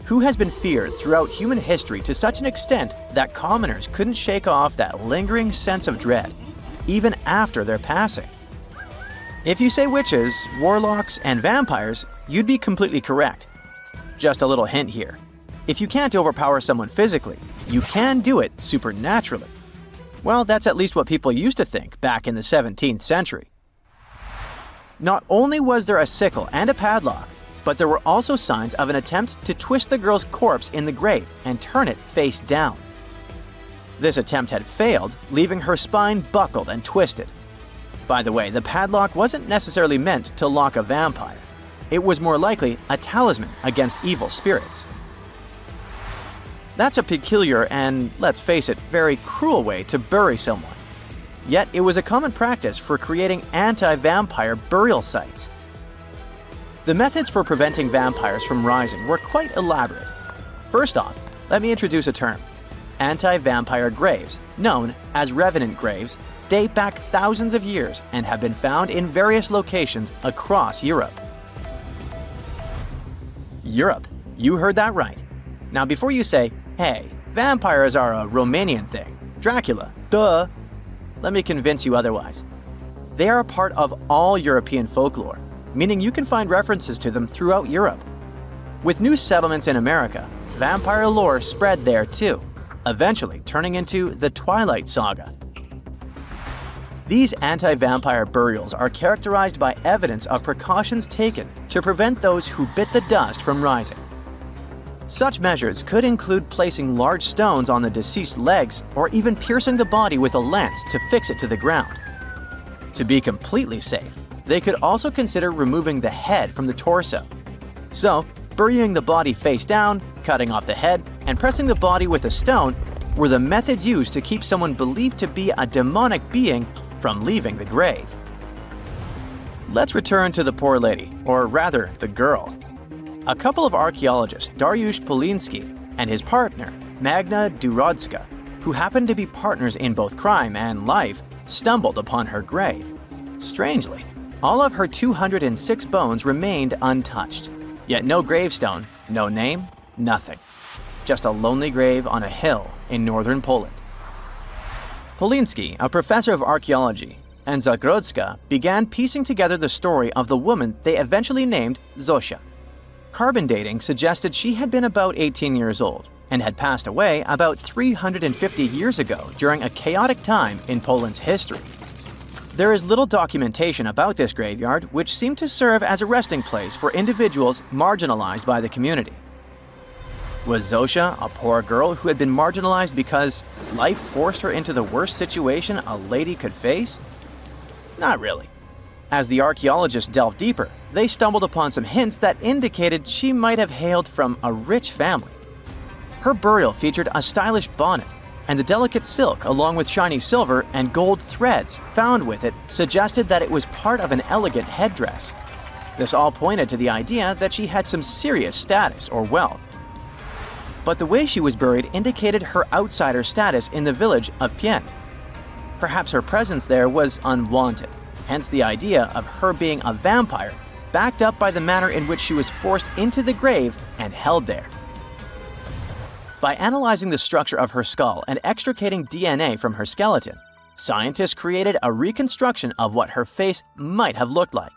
Who has been feared throughout human history to such an extent that commoners couldn't shake off that lingering sense of dread, even after their passing? If you say witches, warlocks, and vampires, you'd be completely correct. Just a little hint here. If you can't overpower someone physically, you can do it supernaturally. Well, that's at least what people used to think back in the 17th century. Not only was there a sickle and a padlock, but there were also signs of an attempt to twist the girl's corpse in the grave and turn it face down. This attempt had failed, leaving her spine buckled and twisted. By the way, the padlock wasn't necessarily meant to lock a vampire. It was more likely a talisman against evil spirits. That's a peculiar and, let's face it, very cruel way to bury someone. Yet it was a common practice for creating anti-vampire burial sites. The methods for preventing vampires from rising were quite elaborate. First off, let me introduce a term. Anti-vampire graves, known as revenant graves, date back thousands of years and have been found in various locations across Europe. Europe, you heard that right. Now before you say, hey, vampires are a Romanian thing, Dracula, duh, let me convince you otherwise. They are a part of all European folklore, meaning you can find references to them throughout Europe. With new settlements in America, vampire lore spread there too, eventually turning into the Twilight Saga. These anti-vampire burials are characterized by evidence of precautions taken to prevent those who bit the dust from rising. Such measures could include placing large stones on the deceased's legs or even piercing the body with a lance to fix it to the ground. To be completely safe, they could also consider removing the head from the torso. So, burying the body face down, cutting off the head, and pressing the body with a stone were the methods used to keep someone believed to be a demonic being from leaving the grave. Let's return to the poor lady, or rather, the girl. A couple of archaeologists, Dariusz Poliński and his partner, Magna Durodska, who happened to be partners in both crime and life, stumbled upon her grave. Strangely, all of her 206 bones remained untouched. Yet no gravestone, no name, nothing. Just a lonely grave on a hill in northern Poland. Poliński, a professor of archaeology, and Zagrodska began piecing together the story of the woman they eventually named Zosia. Carbon dating suggested she had been about 18 years old and had passed away about 350 years ago during a chaotic time in Poland's history. There is little documentation about this graveyard, which seemed to serve as a resting place for individuals marginalized by the community. Was Zosia a poor girl who had been marginalized because life forced her into the worst situation a lady could face? Not really. As the archaeologists delved deeper, they stumbled upon some hints that indicated she might have hailed from a rich family. Her burial featured a stylish bonnet, and the delicate silk along with shiny silver and gold threads found with it suggested that it was part of an elegant headdress. This all pointed to the idea that she had some serious status or wealth. But the way she was buried indicated her outsider status in the village of Pien. Perhaps her presence there was unwanted, hence the idea of her being a vampire, backed up by the manner in which she was forced into the grave and held there. By analyzing the structure of her skull and extricating DNA from her skeleton, scientists created a reconstruction of what her face might have looked like.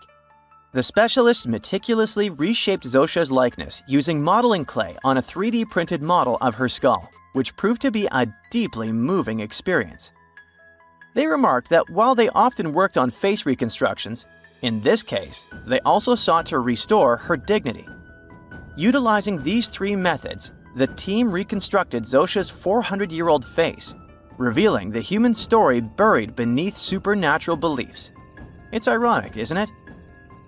The specialists meticulously reshaped Zosha's likeness using modeling clay on a 3D printed model of her skull, which proved to be a deeply moving experience. They remarked that while they often worked on face reconstructions, in this case, they also sought to restore her dignity. Utilizing these three methods, the team reconstructed Zosha's 400-year-old face, revealing the human story buried beneath supernatural beliefs. It's ironic, isn't it?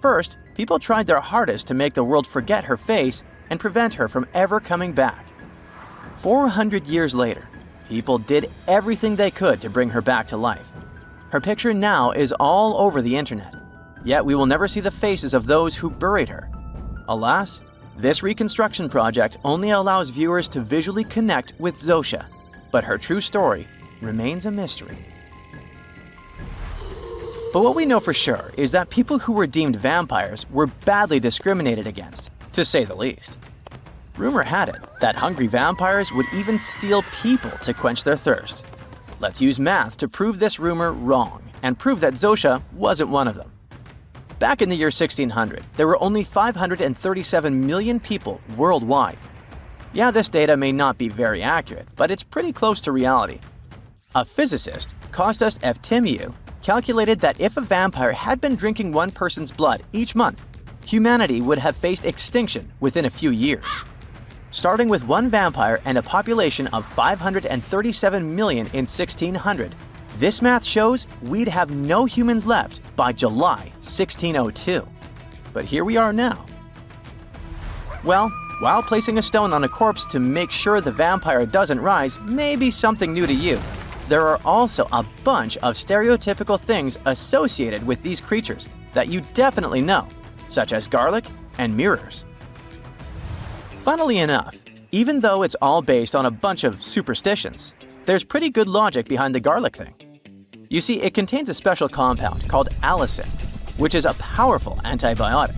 First, people tried their hardest to make the world forget her face and prevent her from ever coming back. 400 years later, people did everything they could to bring her back to life. Her picture now is all over the internet, yet we will never see the faces of those who buried her. Alas, this reconstruction project only allows viewers to visually connect with Zosha, but her true story remains a mystery. But what we know for sure is that people who were deemed vampires were badly discriminated against, to say the least. Rumor had it that hungry vampires would even steal people to quench their thirst. Let's use math to prove this rumor wrong and prove that Zosha wasn't one of them. Back in the year 1600, there were only 537 million people worldwide. Yeah, this data may not be very accurate, but it's pretty close to reality. A physicist, Kostas Eftimiou, calculated that if a vampire had been drinking one person's blood each month, humanity would have faced extinction within a few years. Starting with one vampire and a population of 537 million in 1600, this math shows we'd have no humans left by July 1602. But here we are now. Well, while placing a stone on a corpse to make sure the vampire doesn't rise may be something new to you, there are also a bunch of stereotypical things associated with these creatures that you definitely know, such as garlic and mirrors. Funnily enough, even though it's all based on a bunch of superstitions, there's pretty good logic behind the garlic thing. You see, it contains a special compound called allicin, which is a powerful antibiotic.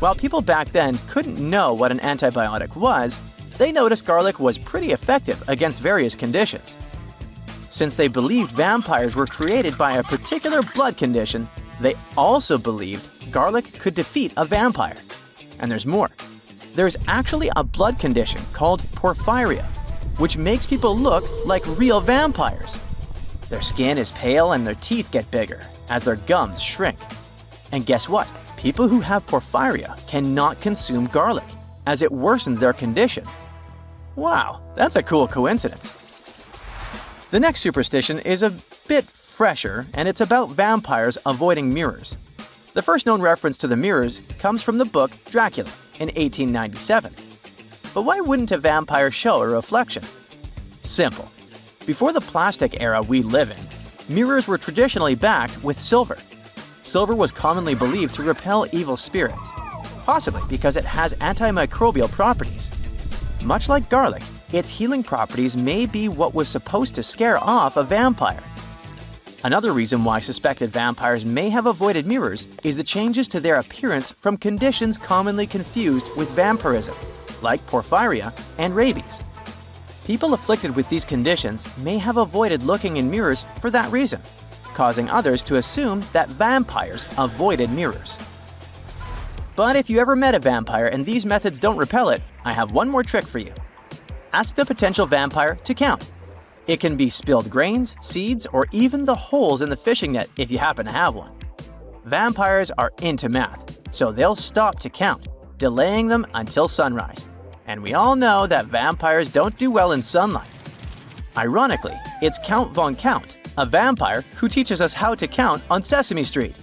While people back then couldn't know what an antibiotic was, they noticed garlic was pretty effective against various conditions. Since they believed vampires were created by a particular blood condition, they also believed garlic could defeat a vampire. And there's more. There's actually a blood condition called porphyria, which makes people look like real vampires. Their skin is pale and their teeth get bigger as their gums shrink. And guess what? People who have porphyria cannot consume garlic, as it worsens their condition. Wow, that's a cool coincidence. The next superstition is a bit fresher, and it's about vampires avoiding mirrors. The first known reference to the mirrors comes from the book Dracula in 1897. But why wouldn't a vampire show a reflection? Simple. Before the plastic era we live in, mirrors were traditionally backed with silver. Silver was commonly believed to repel evil spirits, possibly because it has antimicrobial properties. Much like garlic, its healing properties may be what was supposed to scare off a vampire. Another reason why suspected vampires may have avoided mirrors is the changes to their appearance from conditions commonly confused with vampirism, like porphyria and rabies. People afflicted with these conditions may have avoided looking in mirrors for that reason, causing others to assume that vampires avoided mirrors. But if you ever met a vampire and these methods don't repel it, I have one more trick for you. Ask the potential vampire to count. It can be spilled grains, seeds, or even the holes in the fishing net if you happen to have one. Vampires are into math, so they'll stop to count, delaying them until sunrise. And we all know that vampires don't do well in sunlight. Ironically, it's Count Von Count, a vampire who teaches us how to count on Sesame Street.